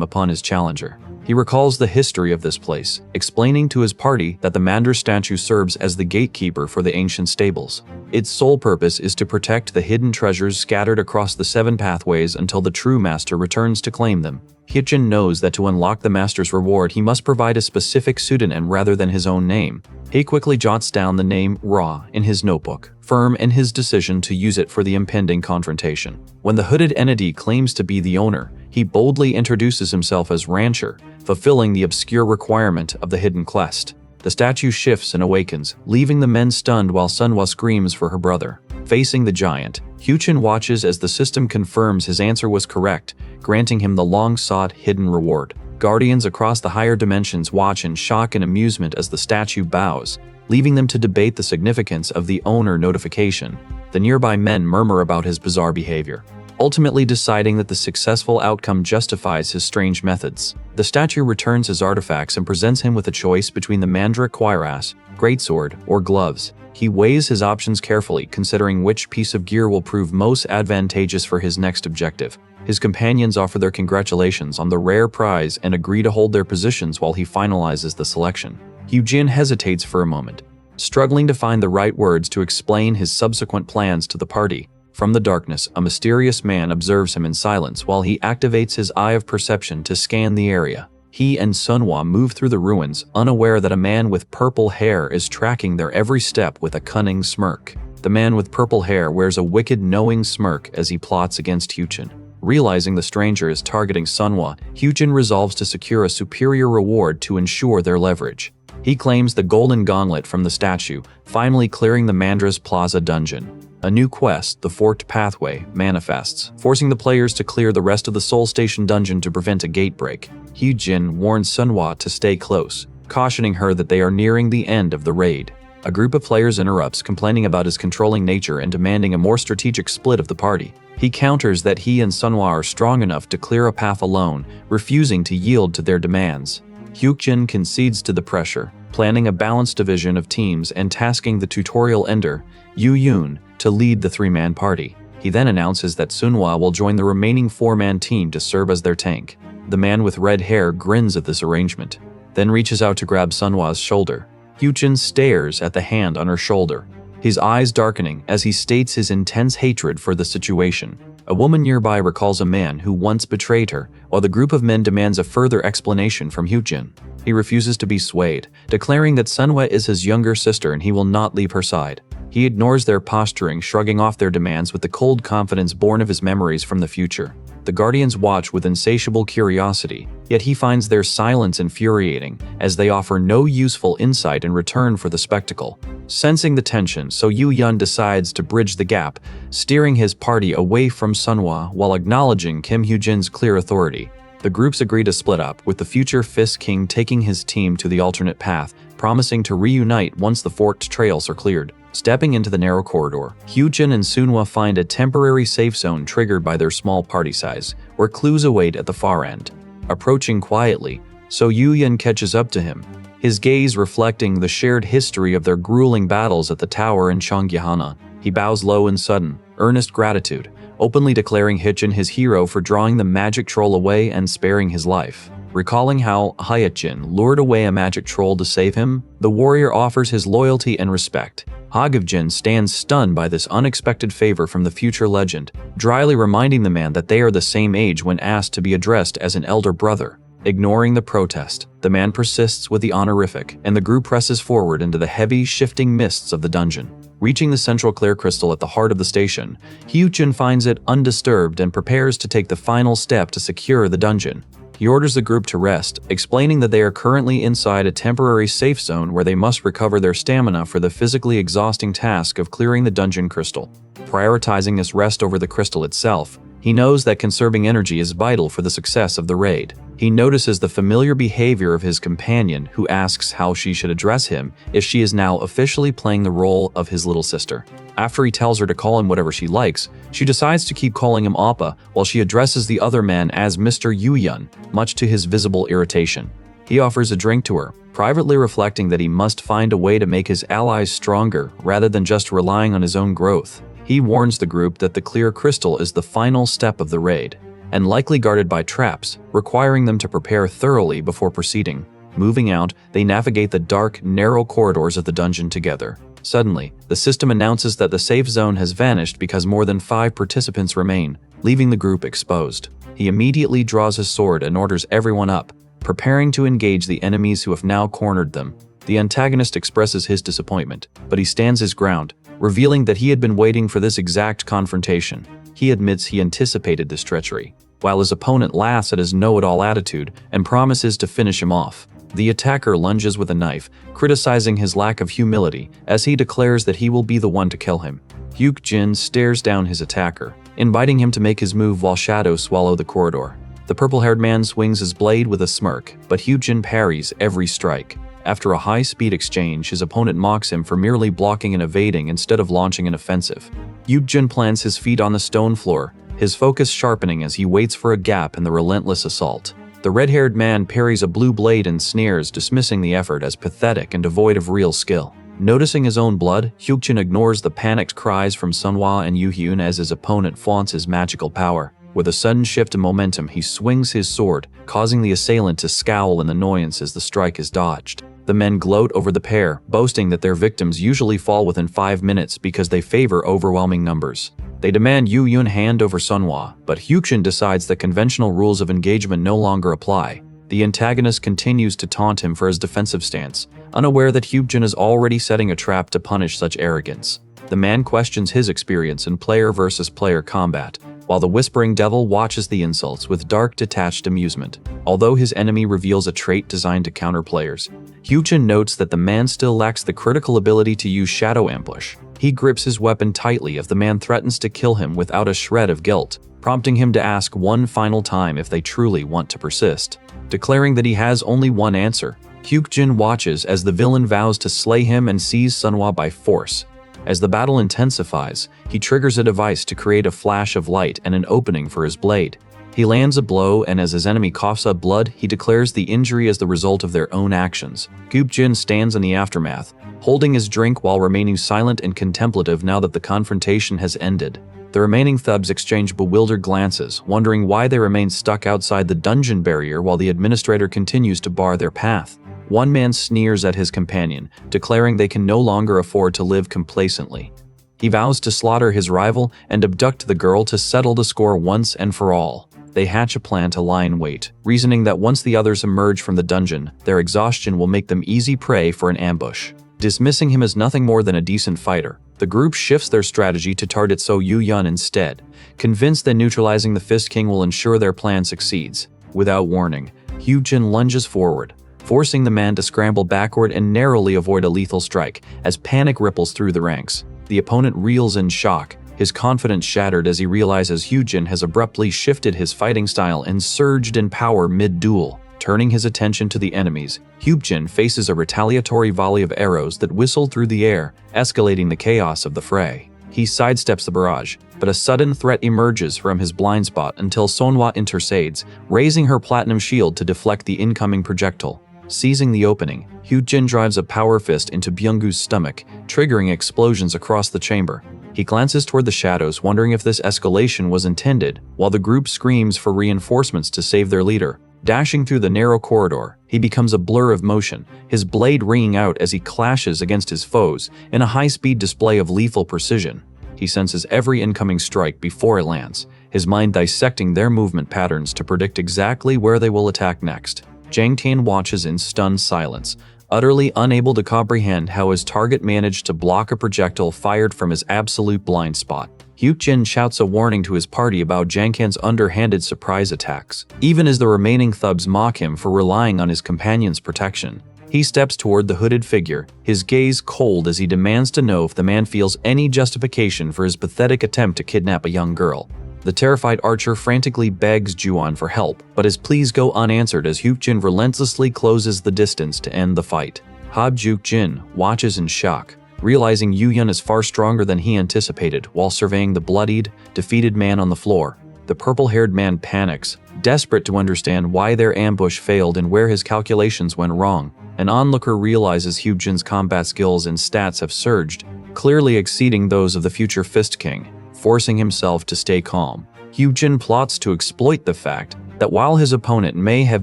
upon his challenger. He recalls the history of this place, explaining to his party that the Mandra statue serves as the gatekeeper for the ancient stables. Its sole purpose is to protect the hidden treasures scattered across the 7 pathways until the true master returns to claim them. Hyuchin knows that to unlock the master's reward, he must provide a specific pseudonym rather than his own name. He quickly jots down the name Ra in his notebook, firm in his decision to use it for the impending confrontation. When the hooded entity claims to be the owner, he boldly introduces himself as Rancher, fulfilling the obscure requirement of the hidden quest. The statue shifts and awakens, leaving the men stunned while Sunhwa screams for her brother. Facing the giant, Hyuchin watches as the system confirms his answer was correct, granting him the long-sought hidden reward. Guardians across the higher dimensions watch in shock and amusement as the statue bows, leaving them to debate the significance of the owner notification. The nearby men murmur about his bizarre behavior, ultimately deciding that the successful outcome justifies his strange methods. The statue returns his artifacts and presents him with a choice between the Mandra cuirass, greatsword, or gloves. He weighs his options carefully, considering which piece of gear will prove most advantageous for his next objective. His companions offer their congratulations on the rare prize and agree to hold their positions while he finalizes the selection. Hyuchin hesitates for a moment, struggling to find the right words to explain his subsequent plans to the party. From the darkness, a mysterious man observes him in silence while he activates his eye of perception to scan the area. He and Sunhwa move through the ruins, unaware that a man with purple hair is tracking their every step with a cunning smirk. The man with purple hair wears a wicked, knowing smirk as he plots against Hyuchin. Realizing the stranger is targeting Sunhwa, Hyuchin resolves to secure a superior reward to ensure their leverage. He claims the golden gauntlet from the statue, finally clearing the Mandra's Plaza dungeon. A new quest, the Forked Pathway, manifests, forcing the players to clear the rest of the Soul Station dungeon to prevent a gate break. Hyuchin warns Sunhwa to stay close, cautioning her that they are nearing the end of the raid. A group of players interrupts, complaining about his controlling nature and demanding a more strategic split of the party. He counters that he and Sunhwa are strong enough to clear a path alone, refusing to yield to their demands. Hyuchin concedes to the pressure, planning a balanced division of teams and tasking the tutorial ender, Yu Yun, to lead the 3-man party. He then announces that Sunhwa will join the remaining 4-man team to serve as their tank. The man with red hair grins at this arrangement, then reaches out to grab Sunhwa's shoulder. Hyuchin stares at the hand on her shoulder, his eyes darkening as he states his intense hatred for the situation. A woman nearby recalls a man who once betrayed her, while the group of men demands a further explanation from Hyuchin. He refuses to be swayed, declaring that Sunhwa is his younger sister and he will not leave her side. He ignores their posturing, shrugging off their demands with the cold confidence born of his memories from the future. The Guardians watch with insatiable curiosity, yet he finds their silence infuriating, as they offer no useful insight in return for the spectacle. Sensing the tension, So Yu Yun decides to bridge the gap, steering his party away from Sunhwa while acknowledging Kim Hyuchin's clear authority. The groups agree to split up, with the future Fist King taking his team to the alternate path, promising to reunite once the forked trails are cleared. Stepping into the narrow corridor, Hyuchin and Sunhwa find a temporary safe zone triggered by their small party size, where clues await at the far end. Approaching quietly, So Yu Yun catches up to him. his gaze reflecting the shared history of their grueling battles at the tower in Changgyehanan. He bows low in sudden, earnest gratitude, openly declaring Hyuchin his hero for drawing the magic troll away and sparing his life. Recalling how Hyuchin lured away a magic troll to save him, the warrior offers his loyalty and respect. Hagavjin stands stunned by this unexpected favor from the future legend, dryly reminding the man that they are the same age when asked to be addressed as an elder brother. Ignoring the protest, the man persists with the honorific, and the group presses forward into the heavy, shifting mists of the dungeon. Reaching the central clear crystal at the heart of the station, Hyuchin finds it undisturbed and prepares to take the final step to secure the dungeon. He orders the group to rest, explaining that they are currently inside a temporary safe zone where they must recover their stamina for the physically exhausting task of clearing the dungeon crystal. Prioritizing this rest over the crystal itself, he knows that conserving energy is vital for the success of the raid. He notices the familiar behavior of his companion, who asks how she should address him if she is now officially playing the role of his little sister. After he tells her to call him whatever she likes, she decides to keep calling him Appa while she addresses the other man as Mr. Yuyun, much to his visible irritation. He offers a drink to her, privately reflecting that he must find a way to make his allies stronger rather than just relying on his own growth. He warns the group that the clear crystal is the final step of the raid, and likely guarded by traps, requiring them to prepare thoroughly before proceeding. Moving out, they navigate the dark, narrow corridors of the dungeon together. Suddenly, the system announces that the safe zone has vanished because more than 5 participants remain, leaving the group exposed. He immediately draws his sword and orders everyone up, preparing to engage the enemies who have now cornered them. The antagonist expresses his disappointment, but he stands his ground, revealing that he had been waiting for this exact confrontation. He admits he anticipated this treachery, while his opponent laughs at his know-it-all attitude and promises to finish him off. The attacker lunges with a knife, criticizing his lack of humility as he declares that he will be the one to kill him. Hyuchin stares down his attacker, inviting him to make his move while shadows swallow the corridor. The purple-haired man swings his blade with a smirk, but Hyuchin parries every strike. After a high-speed exchange, his opponent mocks him for merely blocking and evading instead of launching an offensive. Hyuchin plants his feet on the stone floor, his focus sharpening as he waits for a gap in the relentless assault. The red-haired man parries a blue blade and sneers, dismissing the effort as pathetic and devoid of real skill. Noticing his own blood, Hyuchin ignores the panicked cries from Sunhwa and Yuhyun as his opponent flaunts his magical power. With a sudden shift in momentum, he swings his sword, causing the assailant to scowl in annoyance as the strike is dodged. The men gloat over the pair, boasting that their victims usually fall within 5 minutes because they favor overwhelming numbers. They demand Yuhyun hand over Sunhwa, but Hyuchin decides that conventional rules of engagement no longer apply. The antagonist continues to taunt him for his defensive stance, unaware that Hyuchin is already setting a trap to punish such arrogance. The man questions his experience in player versus player combat, while the Whispering Devil watches the insults with dark, detached amusement. Although his enemy reveals a trait designed to counter players, Hyuchin notes that the man still lacks the critical ability to use shadow ambush. He grips his weapon tightly if the man threatens to kill him without a shred of guilt, prompting him to ask one final time if they truly want to persist. Declaring that he has only one answer, Hyuchin watches as the villain vows to slay him and seize Sunhwa by force. As the battle intensifies, he triggers a device to create a flash of light and an opening for his blade. He lands a blow, and as his enemy coughs up blood, he declares the injury as the result of their own actions. Hyuchin stands in the aftermath, holding his drink while remaining silent and contemplative now that the confrontation has ended. The remaining thugs exchange bewildered glances, wondering why they remain stuck outside the dungeon barrier while the administrator continues to bar their path. One man sneers at his companion, declaring they can no longer afford to live complacently. He vows to slaughter his rival and abduct the girl to settle the score once and for all. They hatch a plan to lie in wait, reasoning that once the others emerge from the dungeon, their exhaustion will make them easy prey for an ambush. Dismissing him as nothing more than a decent fighter, the group shifts their strategy to target So Yuhyun instead, convinced that neutralizing the Fist King will ensure their plan succeeds. Without warning, Hyuchin lunges forward, forcing the man to scramble backward and narrowly avoid a lethal strike as panic ripples through the ranks. The opponent reels in shock, his confidence shattered as he realizes Hyuchin has abruptly shifted his fighting style and surged in power mid-duel. Turning his attention to the enemies, Hyuchin faces a retaliatory volley of arrows that whistle through the air, escalating the chaos of the fray. He sidesteps the barrage, but a sudden threat emerges from his blind spot until Sunhwa intercedes, raising her platinum shield to deflect the incoming projectile. Seizing the opening, Hyuk-jin drives a power fist into Byung-goo's stomach, triggering explosions across the chamber. He glances toward the shadows, wondering if this escalation was intended, while the group screams for reinforcements to save their leader. Dashing through the narrow corridor, he becomes a blur of motion, his blade ringing out as he clashes against his foes in a high-speed display of lethal precision. He senses every incoming strike before it lands, his mind dissecting their movement patterns to predict exactly where they will attack next. Jang Tian watches in stunned silence, utterly unable to comprehend how his target managed to block a projectile fired from his absolute blind spot. Hyuk-jin shouts a warning to his party about Jang Tian's underhanded surprise attacks, even as the remaining thugs mock him for relying on his companion's protection. He steps toward the hooded figure, his gaze cold as he demands to know if the man feels any justification for his pathetic attempt to kidnap a young girl. The terrified archer frantically begs Ju-on for help, but his pleas go unanswered as Hyuk-jin relentlessly closes the distance to end the fight. Hyuk-jin watches in shock, realizing Yu-yun is far stronger than he anticipated while surveying the bloodied, defeated man on the floor. The purple-haired man panics, desperate to understand why their ambush failed and where his calculations went wrong. An onlooker realizes Hyuk-jin's combat skills and stats have surged, clearly exceeding those of the future Fist King, forcing himself to stay calm. Hyuk-jin plots to exploit the fact that while his opponent may have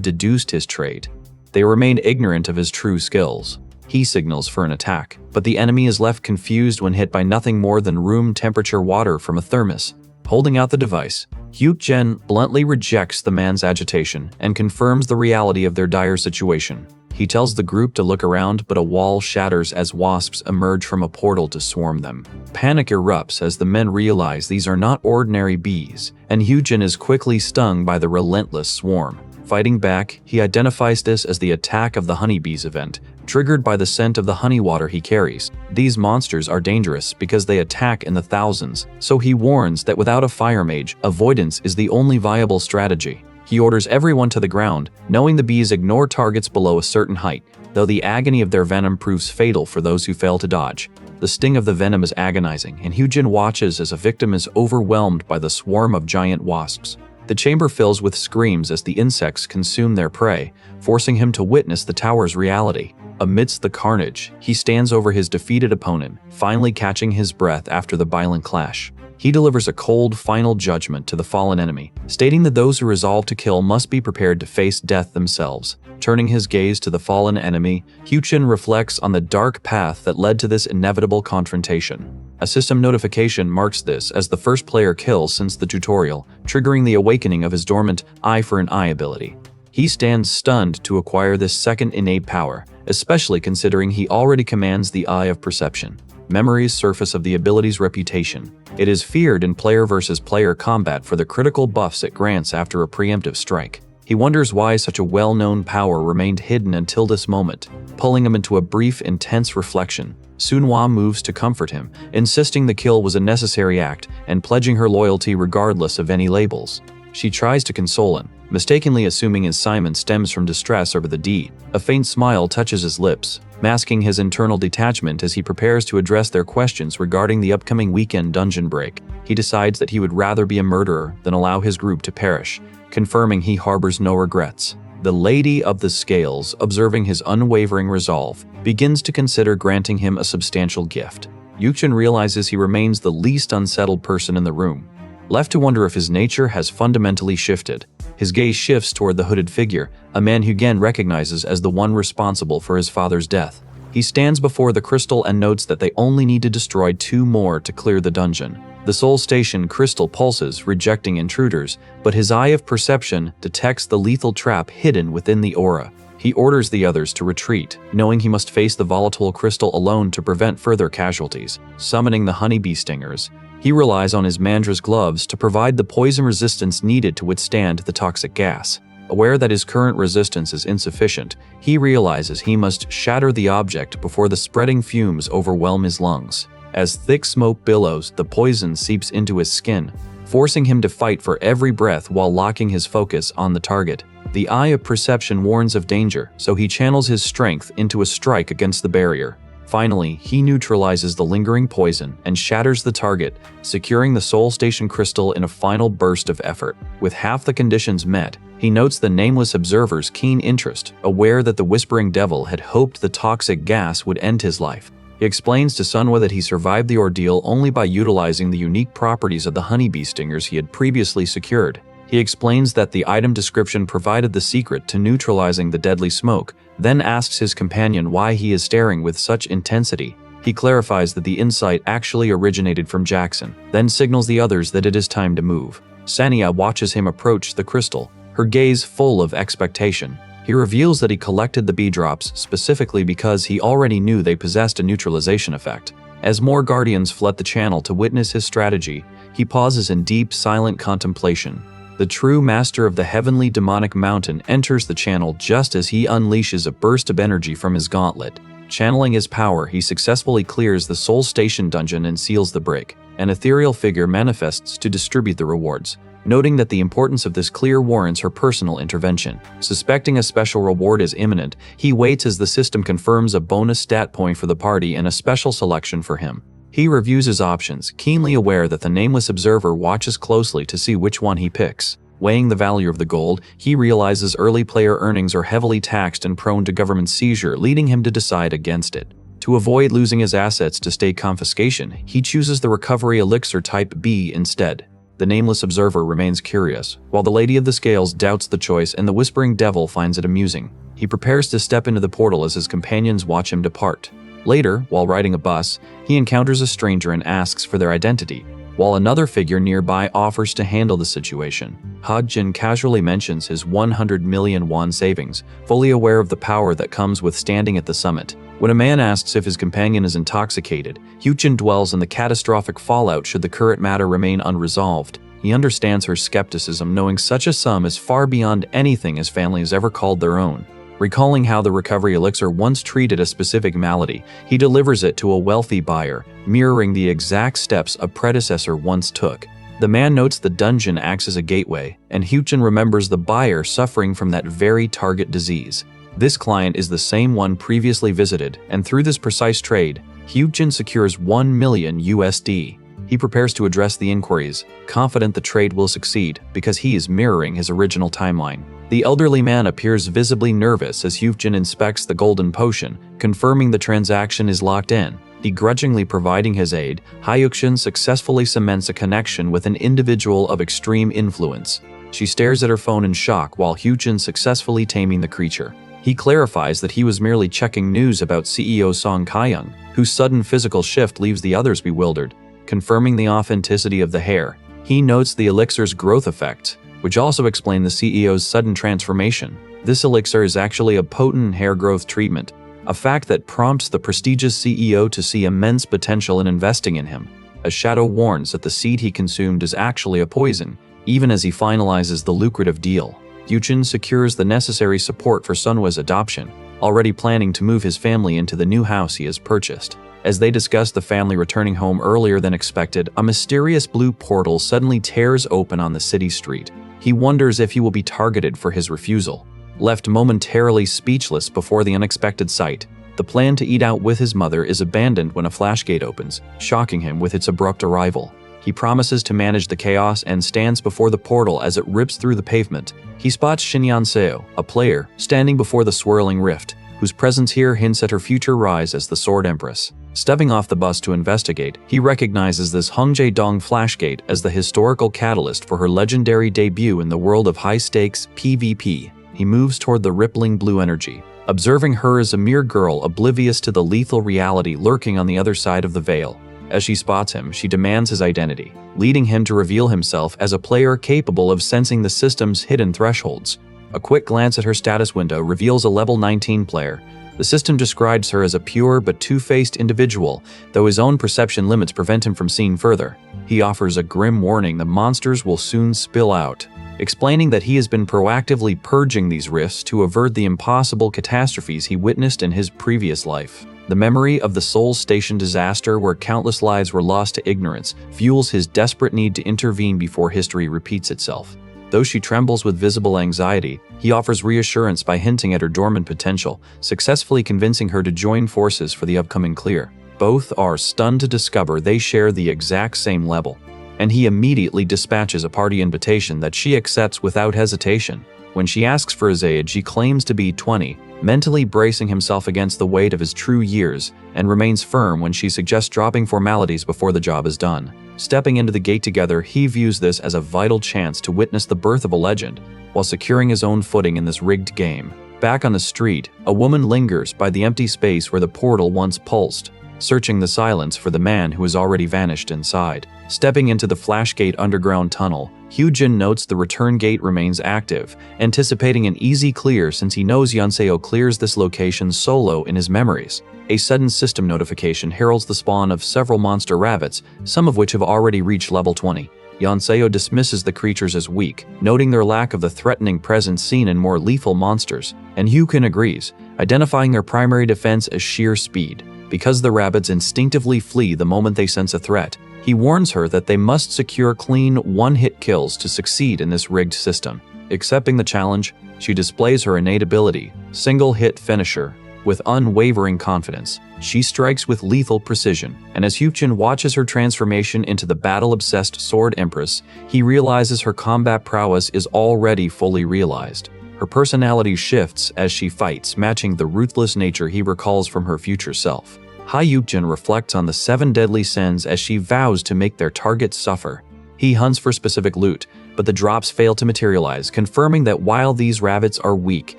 deduced his trait, they remain ignorant of his true skills. He signals for an attack, but the enemy is left confused when hit by nothing more than room temperature water from a thermos. Holding out the device, Hyuk-jin bluntly rejects the man's agitation and confirms the reality of their dire situation. He tells the group to look around, but a wall shatters as wasps emerge from a portal to swarm them. Panic erupts as the men realize these are not ordinary bees, and Hyuk-jin is quickly stung by the relentless swarm. Fighting back, he identifies this as the Attack of the Honeybees event, triggered by the scent of the honey water he carries. These monsters are dangerous because they attack in the thousands, so he warns that without a fire mage, avoidance is the only viable strategy. He orders everyone to the ground, knowing the bees ignore targets below a certain height, though the agony of their venom proves fatal for those who fail to dodge. The sting of the venom is agonizing, and Hyuk-jin watches as a victim is overwhelmed by the swarm of giant wasps. The chamber fills with screams as the insects consume their prey, forcing him to witness the tower's reality. Amidst the carnage, he stands over his defeated opponent, finally catching his breath after the violent clash. He delivers a cold, final judgment to the fallen enemy, stating that those who resolve to kill must be prepared to face death themselves. Turning his gaze to the fallen enemy, Hyuk-jin reflects on the dark path that led to this inevitable confrontation. A system notification marks this as the first player kill since the tutorial, triggering the awakening of his dormant eye for an eye ability. He stands stunned to acquire this second innate power, especially considering he already commands the Eye of Perception. Memories surface of the ability's reputation. It is feared in player versus player combat for the critical buffs it grants after a preemptive strike. He wonders why such a well-known power remained hidden until this moment, pulling him into a brief, intense reflection. Sunhwa moves to comfort him, insisting the kill was a necessary act and pledging her loyalty regardless of any labels. She tries to console him, mistakenly assuming his Simon stems from distress over the deed. A faint smile touches his lips, masking his internal detachment as he prepares to address their questions regarding the upcoming weekend dungeon break. He decides that he would rather be a murderer than allow his group to perish, confirming he harbors no regrets. The Lady of the Scales, observing his unwavering resolve, begins to consider granting him a substantial gift. Hyuk-jin realizes he remains the least unsettled person in the room, left to wonder if his nature has fundamentally shifted. His gaze shifts toward the hooded figure, a man Hyuk-jin recognizes as the one responsible for his father's death. He stands before the crystal and notes that they only need to destroy 2 more to clear the dungeon. The Soul Station crystal pulses, rejecting intruders, but his Eye of Perception detects the lethal trap hidden within the aura. He orders the others to retreat, knowing he must face the volatile crystal alone to prevent further casualties. Summoning the honeybee stingers, he relies on his Mandra's gloves to provide the poison resistance needed to withstand the toxic gas. Aware that his current resistance is insufficient, he realizes he must shatter the object before the spreading fumes overwhelm his lungs. As thick smoke billows, the poison seeps into his skin, forcing him to fight for every breath while locking his focus on the target. The Eye of Perception warns of danger, so he channels his strength into a strike against the barrier. Finally, he neutralizes the lingering poison and shatters the target, securing the Soul Station crystal in a final burst of effort. With half the conditions met, he notes the nameless observer's keen interest, aware that the Whispering Devil had hoped the toxic gas would end his life. He explains to Sunwa that he survived the ordeal only by utilizing the unique properties of the honeybee stingers he had previously secured. He explains that the item description provided the secret to neutralizing the deadly smoke, then asks his companion why he is staring with such intensity. He clarifies that the insight actually originated from Jackson, then signals the others that it is time to move. Sania watches him approach the crystal, her gaze full of expectation. He reveals that he collected the bee drops specifically because he already knew they possessed a neutralization effect. As more guardians flood the channel to witness his strategy, he pauses in deep, silent contemplation. The true master of the heavenly demonic mountain enters the channel just as he unleashes a burst of energy from his gauntlet. Channeling his power, he successfully clears the Soul Station dungeon and seals the break. An ethereal figure manifests to distribute the rewards, noting that the importance of this clear warrants her personal intervention. Suspecting a special reward is imminent, he waits as the system confirms a bonus stat point for the party and a special selection for him. He reviews his options, keenly aware that the nameless observer watches closely to see which one he picks. Weighing the value of the gold, he realizes early player earnings are heavily taxed and prone to government seizure, leading him to decide against it. To avoid losing his assets to state confiscation, he chooses the recovery elixir type B instead. The nameless observer remains curious, while the Lady of the Scales doubts the choice and the Whispering Devil finds it amusing. He prepares to step into the portal as his companions watch him depart. Later, while riding a bus, he encounters a stranger and asks for their identity, while another figure nearby offers to handle the situation. Ha-Jin casually mentions his 100 million won savings, fully aware of the power that comes with standing at the summit. When a man asks if his companion is intoxicated, Hyuchin dwells on the catastrophic fallout should the current matter remain unresolved. He understands her skepticism, knowing such a sum is far beyond anything his family has ever called their own. Recalling how the recovery elixir once treated a specific malady, he delivers it to a wealthy buyer, mirroring the exact steps a predecessor once took. The man notes the dungeon acts as a gateway, and Hyuchin remembers the buyer suffering from that very target disease. This client is the same one previously visited, and through this precise trade, Hyuchin secures 1 million USD. He prepares to address the inquiries, confident the trade will succeed because he is mirroring his original timeline. The elderly man appears visibly nervous as Hyuchin inspects the golden potion, confirming the transaction is locked in. Begrudgingly providing his aid, Hyuchin successfully cements a connection with an individual of extreme influence. She stares at her phone in shock while Hyuchin successfully taming the creature. He clarifies that he was merely checking news about CEO Song Kyoung, whose sudden physical shift leaves the others bewildered. Confirming the authenticity of the hair, he notes the elixir's growth effect, which also explain the CEO's sudden transformation. This elixir is actually a potent hair growth treatment, a fact that prompts the prestigious CEO to see immense potential in investing in him. A shadow warns that the seed he consumed is actually a poison, even as he finalizes the lucrative deal. Hyuchin secures the necessary support for Sunwa's adoption, already planning to move his family into the new house he has purchased. As they discuss the family returning home earlier than expected, a mysterious blue portal suddenly tears open on the city street. He wonders if he will be targeted for his refusal. Left momentarily speechless before the unexpected sight, the plan to eat out with his mother is abandoned when a flashgate opens, shocking him with its abrupt arrival. He promises to manage the chaos and stands before the portal as it rips through the pavement. He spots Shinyan Seo, a player, standing before the swirling rift, whose presence here hints at her future rise as the Sword Empress. Stepping off the bus to investigate, he recognizes this Hongjae-dong flashgate as the historical catalyst for her legendary debut in the world of high-stakes PvP. He moves toward the rippling blue energy, observing her as a mere girl oblivious to the lethal reality lurking on the other side of the veil. As she spots him, she demands his identity, leading him to reveal himself as a player capable of sensing the system's hidden thresholds. A quick glance at her status window reveals a level 19 player. The system describes her as a pure but two-faced individual, though his own perception limits prevent him from seeing further. He offers a grim warning that monsters will soon spill out, explaining that he has been proactively purging these rifts to avert the impossible catastrophes he witnessed in his previous life. The memory of the Soul Station disaster where countless lives were lost to ignorance fuels his desperate need to intervene before history repeats itself. Though she trembles with visible anxiety, he offers reassurance by hinting at her dormant potential, successfully convincing her to join forces for the upcoming clear. Both are stunned to discover they share the exact same level, and he immediately dispatches a party invitation that she accepts without hesitation. When she asks for his age, he claims to be 20, mentally bracing himself against the weight of his true years, and remains firm when she suggests dropping formalities before the job is done. Stepping into the gate together, he views this as a vital chance to witness the birth of a legend, while securing his own footing in this rigged game. Back on the street, a woman lingers by the empty space where the portal once pulsed, searching the silence for the man who has already vanished inside. Stepping into the Flashgate underground tunnel, Hyujin notes the return gate remains active, anticipating an easy clear since he knows Yanseo clears this location solo in his memories. A sudden system notification heralds the spawn of several monster rabbits, some of which have already reached level 20. Yanseo dismisses the creatures as weak, noting their lack of the threatening presence seen in more lethal monsters, and Hyukin agrees, identifying their primary defense as sheer speed. Because the rabbits instinctively flee the moment they sense a threat, he warns her that they must secure clean one-hit kills to succeed in this rigged system. Accepting the challenge, she displays her innate ability, single-hit finisher. With unwavering confidence, she strikes with lethal precision, and as Hyukin watches her transformation into the battle-obsessed Sword Empress, he realizes her combat prowess is already fully realized. Her personality shifts as she fights, matching the ruthless nature he recalls from her future self. Hyukin reflects on the 7 deadly sins as she vows to make their targets suffer. He hunts for specific loot, but the drops fail to materialize, confirming that while these rabbits are weak,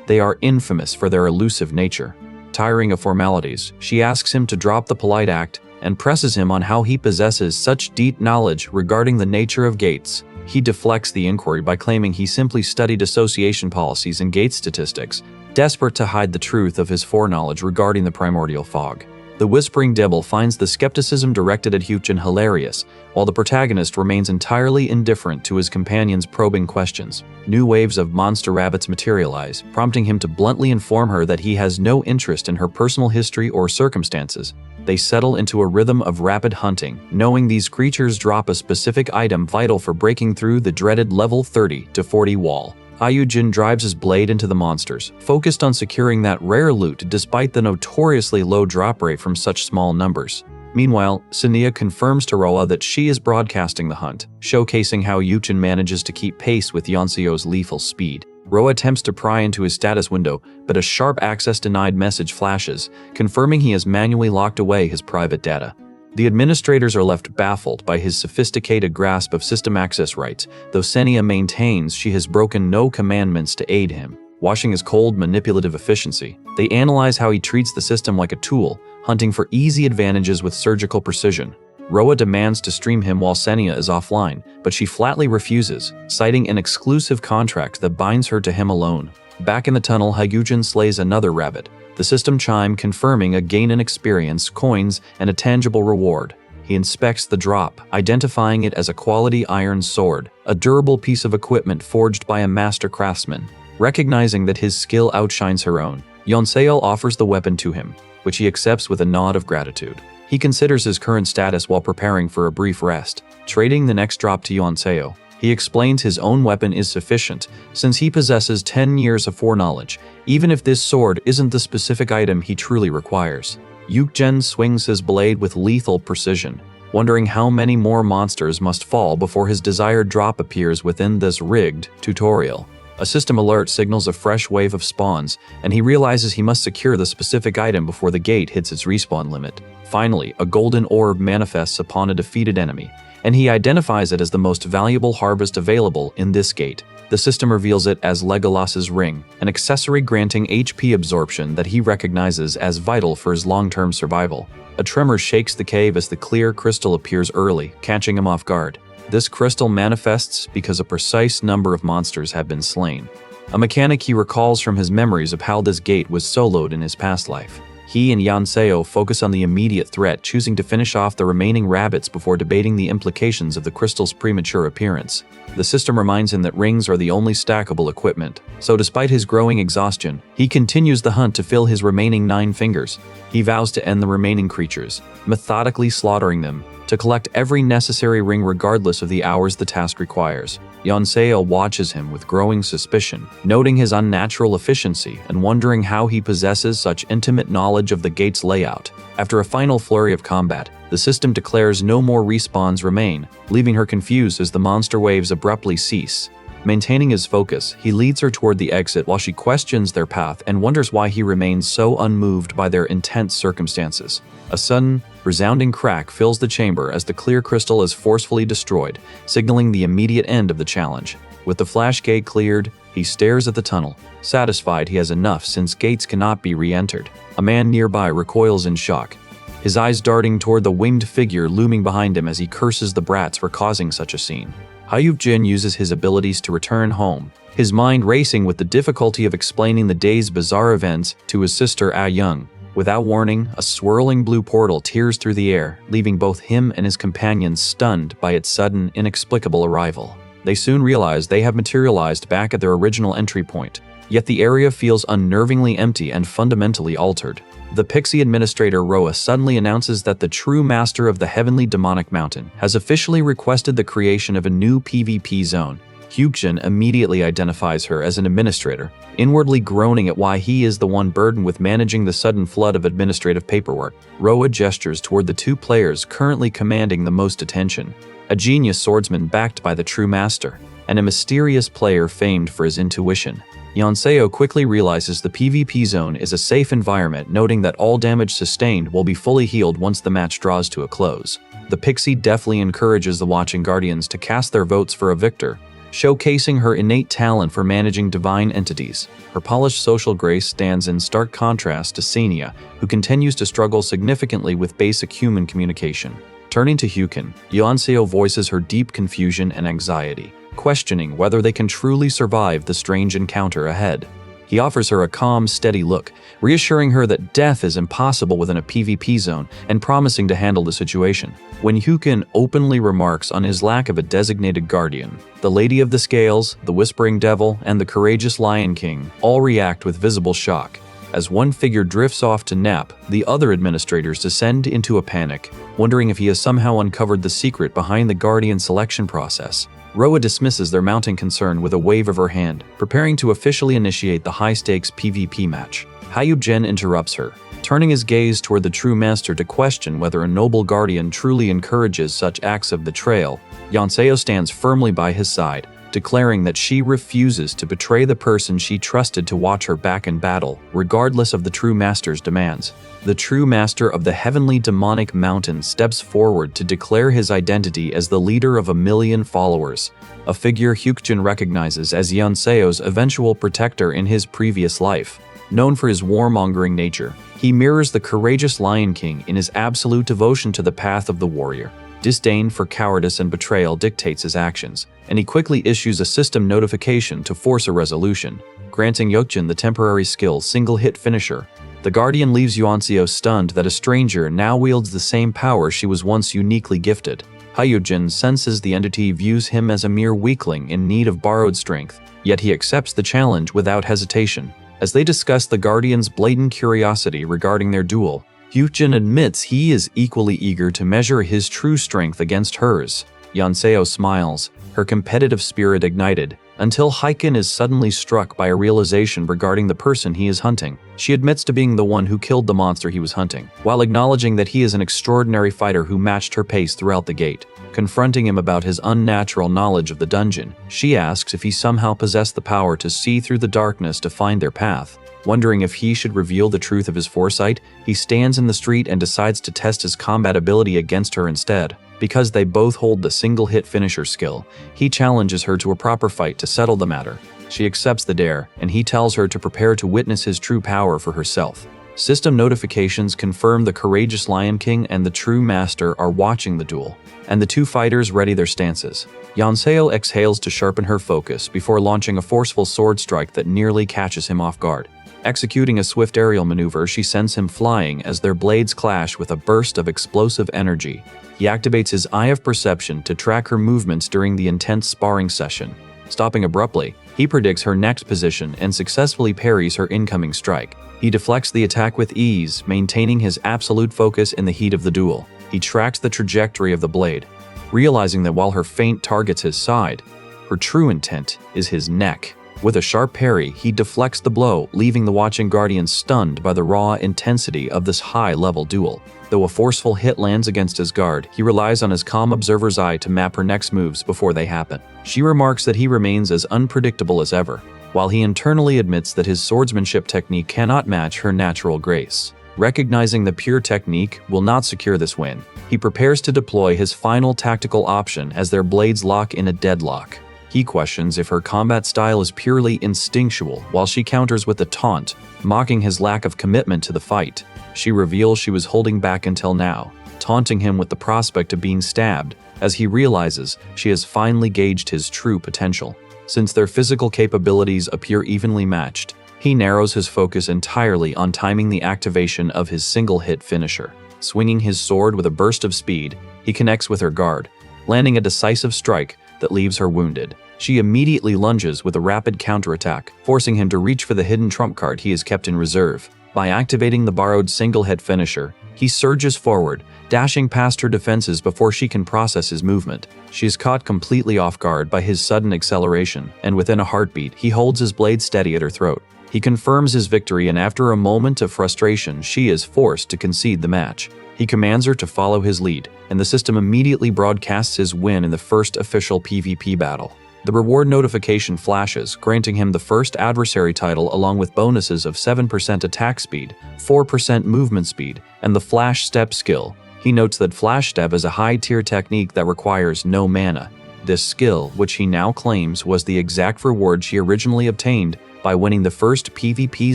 they are infamous for their elusive nature. Tiring of formalities, she asks him to drop the polite act and presses him on how he possesses such deep knowledge regarding the nature of gates. He deflects the inquiry by claiming he simply studied association policies and gate statistics, desperate to hide the truth of his foreknowledge regarding the primordial fog. The Whispering Devil finds the skepticism directed at Hyukin hilarious, while the protagonist remains entirely indifferent to his companion's probing questions. New waves of monster rabbits materialize, prompting him to bluntly inform her that he has no interest in her personal history or circumstances. They settle into a rhythm of rapid hunting, knowing these creatures drop a specific item vital for breaking through the dreaded level 30 to 40 wall. Hyukin drives his blade into the monsters, focused on securing that rare loot despite the notoriously low drop rate from such small numbers. Meanwhile, Sania confirms to Roa that she is broadcasting the hunt, showcasing how Hyukin manages to keep pace with Yanseo's lethal speed. Roa attempts to pry into his status window, but a sharp access denied message flashes, confirming he has manually locked away his private data. The administrators are left baffled by his sophisticated grasp of system access rights, though Senia maintains she has broken no commandments to aid him. Watching his cold, manipulative efficiency, they analyze how he treats the system like a tool, hunting for easy advantages with surgical precision. Roa demands to stream him while Senia is offline, but she flatly refuses, citing an exclusive contract that binds her to him alone. Back in the tunnel, Hyukin slays another rabbit, the system chime confirming a gain in experience, coins, and a tangible reward. He inspects the drop, identifying it as a quality iron sword, a durable piece of equipment forged by a master craftsman. Recognizing that his skill outshines her own, Yonseo offers the weapon to him, which he accepts with a nod of gratitude. He considers his current status while preparing for a brief rest. Trading the next drop to Yonseo, he explains his own weapon is sufficient, since he possesses 10 years of foreknowledge, even if this sword isn't the specific item he truly requires. Hyukin swings his blade with lethal precision, wondering how many more monsters must fall before his desired drop appears within this rigged tutorial. A system alert signals a fresh wave of spawns, and he realizes he must secure the specific item before the gate hits its respawn limit. Finally, a golden orb manifests upon a defeated enemy, and he identifies it as the most valuable harvest available in this gate. The system reveals it as Legolas's ring, an accessory granting HP absorption that he recognizes as vital for his long-term survival. A tremor shakes the cave as the clear crystal appears early, catching him off guard. This crystal manifests because a precise number of monsters have been slain, a mechanic he recalls from his memories of how this gate was soloed in his past life. He and Yanseo focus on the immediate threat, choosing to finish off the remaining rabbits before debating the implications of the crystal's premature appearance. The system reminds him that rings are the only stackable equipment, so despite his growing exhaustion, he continues the hunt to fill his remaining 9 fingers. He vows to end the remaining creatures, methodically slaughtering them, to collect every necessary ring regardless of the hours the task requires. Yonseo watches him with growing suspicion, noting his unnatural efficiency and wondering how he possesses such intimate knowledge of the gate's layout. After a final flurry of combat, the system declares no more respawns remain, leaving her confused as the monster waves abruptly cease. Maintaining his focus, he leads her toward the exit while she questions their path and wonders why he remains so unmoved by their intense circumstances. A sudden, resounding crack fills the chamber as the clear crystal is forcefully destroyed, signaling the immediate end of the challenge. With the flash gate cleared, he stares at the tunnel, satisfied he has enough since gates cannot be re-entered. A man nearby recoils in shock, his eyes darting toward the winged figure looming behind him as he curses the brats for causing such a scene. Hyuk-jin uses his abilities to return home, his mind racing with the difficulty of explaining the day's bizarre events to his sister Ah-young. Without warning, a swirling blue portal tears through the air, leaving both him and his companions stunned by its sudden, inexplicable arrival. They soon realize they have materialized back at their original entry point, yet the area feels unnervingly empty and fundamentally altered. The pixie administrator Roa suddenly announces that the true master of the heavenly demonic mountain has officially requested the creation of a new PvP zone. Hyuk-jin immediately identifies her as an administrator, inwardly groaning at why he is the one burdened with managing the sudden flood of administrative paperwork. Roa gestures toward the two players currently commanding the most attention, a genius swordsman backed by the true master, and a mysterious player famed for his intuition. Yonseo quickly realizes the PvP zone is a safe environment, noting that all damage sustained will be fully healed once the match draws to a close. The pixie deftly encourages the watching guardians to cast their votes for a victor, showcasing her innate talent for managing divine entities. Her polished social grace stands in stark contrast to Senia, who continues to struggle significantly with basic human communication. Turning to Hyukin, Yonseo voices her deep confusion and anxiety, questioning whether they can truly survive the strange encounter ahead. He offers her a calm, steady look, reassuring her that death is impossible within a PvP zone and promising to handle the situation. When Hyukin openly remarks on his lack of a designated guardian, the Lady of the Scales, the Whispering Devil, and the Courageous Lion King all react with visible shock. As one figure drifts off to nap, the other administrators descend into a panic, wondering if he has somehow uncovered the secret behind the guardian selection process. Roa dismisses their mounting concern with a wave of her hand, preparing to officially initiate the high-stakes PvP match. Hyuk-jin interrupts her, turning his gaze toward the true master to question whether a noble guardian truly encourages such acts of betrayal. Yonseo stands firmly by his side, declaring that she refuses to betray the person she trusted to watch her back in battle, regardless of the true master's demands. The true master of the heavenly demonic mountain steps forward to declare his identity as the leader of 1,000,000 followers, a figure Hyuk-jin recognizes as Yonseo's eventual protector in his previous life. Known for his warmongering nature, he mirrors the courageous Lion King in his absolute devotion to the path of the warrior. Disdain for cowardice and betrayal dictates his actions, and he quickly issues a system notification to force a resolution, granting Hyuk-jin the temporary skill single-hit finisher. The Guardian leaves Yonseo stunned that a stranger now wields the same power she was once uniquely gifted. Hyuk-jin senses the entity views him as a mere weakling in need of borrowed strength, yet he accepts the challenge without hesitation. As they discuss the Guardian's blatant curiosity regarding their duel, Hyuk-jin admits he is equally eager to measure his true strength against hers. Yonseo smiles, her competitive spirit ignited, until Hyukin is suddenly struck by a realization regarding the person he is hunting. She admits to being the one who killed the monster he was hunting, while acknowledging that he is an extraordinary fighter who matched her pace throughout the gate. Confronting him about his unnatural knowledge of the dungeon, she asks if he somehow possessed the power to see through the darkness to find their path. Wondering if he should reveal the truth of his foresight, he stands in the street and decides to test his combat ability against her instead. Because they both hold the single-hit finisher skill, he challenges her to a proper fight to settle the matter. She accepts the dare, and he tells her to prepare to witness his true power for herself. System notifications confirm the courageous Lion King and the true master are watching the duel, and the two fighters ready their stances. Yonseo exhales to sharpen her focus before launching a forceful sword strike that nearly catches him off guard. Executing a swift aerial maneuver, she sends him flying as their blades clash with a burst of explosive energy. He activates his eye of perception to track her movements during the intense sparring session. Stopping abruptly, he predicts her next position and successfully parries her incoming strike. He deflects the attack with ease, maintaining his absolute focus in the heat of the duel. He tracks the trajectory of the blade, realizing that while her feint targets his side, Her true intent is his neck. With a sharp parry, he deflects the blow, leaving the watching guardian stunned by the raw intensity of this high-level duel. Though a forceful hit lands against his guard, he relies on his calm observer's eye to map her next moves before they happen. She remarks that he remains as unpredictable as ever, while he internally admits that his swordsmanship technique cannot match her natural grace. Recognizing the pure technique will not secure this win, he prepares to deploy his final tactical option as their blades lock in a deadlock. He questions if her combat style is purely instinctual, while she counters with a taunt, mocking his lack of commitment to the fight. She reveals she was holding back until now, taunting him with the prospect of being stabbed, as he realizes she has finally gauged his true potential. Since their physical capabilities appear evenly matched, he narrows his focus entirely on timing the activation of his single-hit finisher. Swinging his sword with a burst of speed, he connects with her guard, landing a decisive strike that leaves her wounded. She immediately lunges with a rapid counterattack, forcing him to reach for the hidden trump card he has kept in reserve. By activating the borrowed single-hit finisher, he surges forward, dashing past her defenses before she can process his movement. She is caught completely off guard by his sudden acceleration, and within a heartbeat, he holds his blade steady at her throat. He confirms his victory, and after a moment of frustration, she is forced to concede the match. He commands her to follow his lead, and the system immediately broadcasts his win in the first official PvP battle. The reward notification flashes, granting him the first adversary title along with bonuses of 7% attack speed, 4% movement speed, and the flash step skill. He notes that flash step is a high-tier technique that requires no mana. This skill, which he now claims was the exact reward she originally obtained by winning the first PvP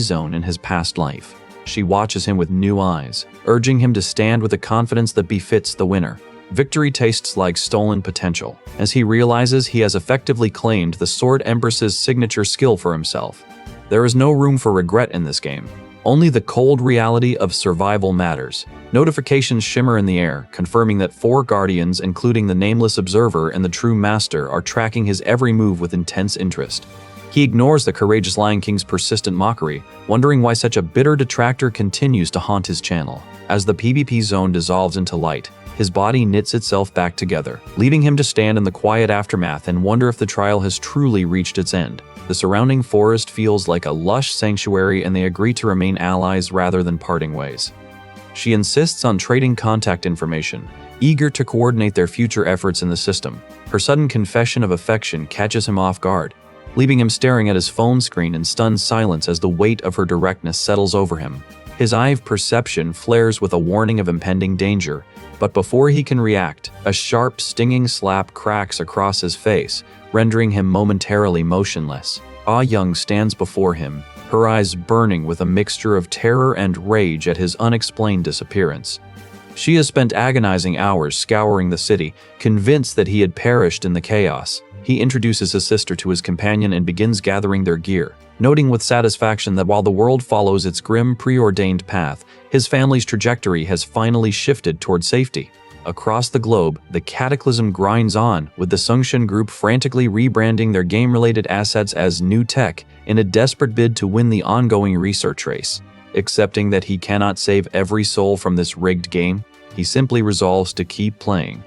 zone in his past life. She watches him with new eyes, urging him to stand with a confidence that befits the winner. Victory tastes like stolen potential, as he realizes he has effectively claimed the Sword Empress's signature skill for himself. There is no room for regret in this game. Only the cold reality of survival matters. Notifications shimmer in the air, confirming that 4 guardians, including the nameless observer and the true master, are tracking his every move with intense interest. He ignores the courageous Lion King's persistent mockery, wondering why such a bitter detractor continues to haunt his channel. As the PvP zone dissolves into light, his body knits itself back together, leaving him to stand in the quiet aftermath and wonder if the trial has truly reached its end. The surrounding forest feels like a lush sanctuary, and they agree to remain allies rather than parting ways. She insists on trading contact information, eager to coordinate their future efforts in the system. Her sudden confession of affection catches him off guard, leaving him staring at his phone screen in stunned silence as the weight of her directness settles over him. His eye of perception flares with a warning of impending danger, but before he can react, a sharp, stinging slap cracks across his face, rendering him momentarily motionless. Ah Young stands before him, her eyes burning with a mixture of terror and rage at his unexplained disappearance. She has spent agonizing hours scouring the city, convinced that he had perished in the chaos. He introduces his sister to his companion and begins gathering their gear, noting with satisfaction that while the world follows its grim, preordained path, his family's trajectory has finally shifted toward safety. Across the globe, the cataclysm grinds on, with the Sungshin group frantically rebranding their game-related assets as new tech in a desperate bid to win the ongoing research race. Accepting that he cannot save every soul from this rigged game, he simply resolves to keep playing.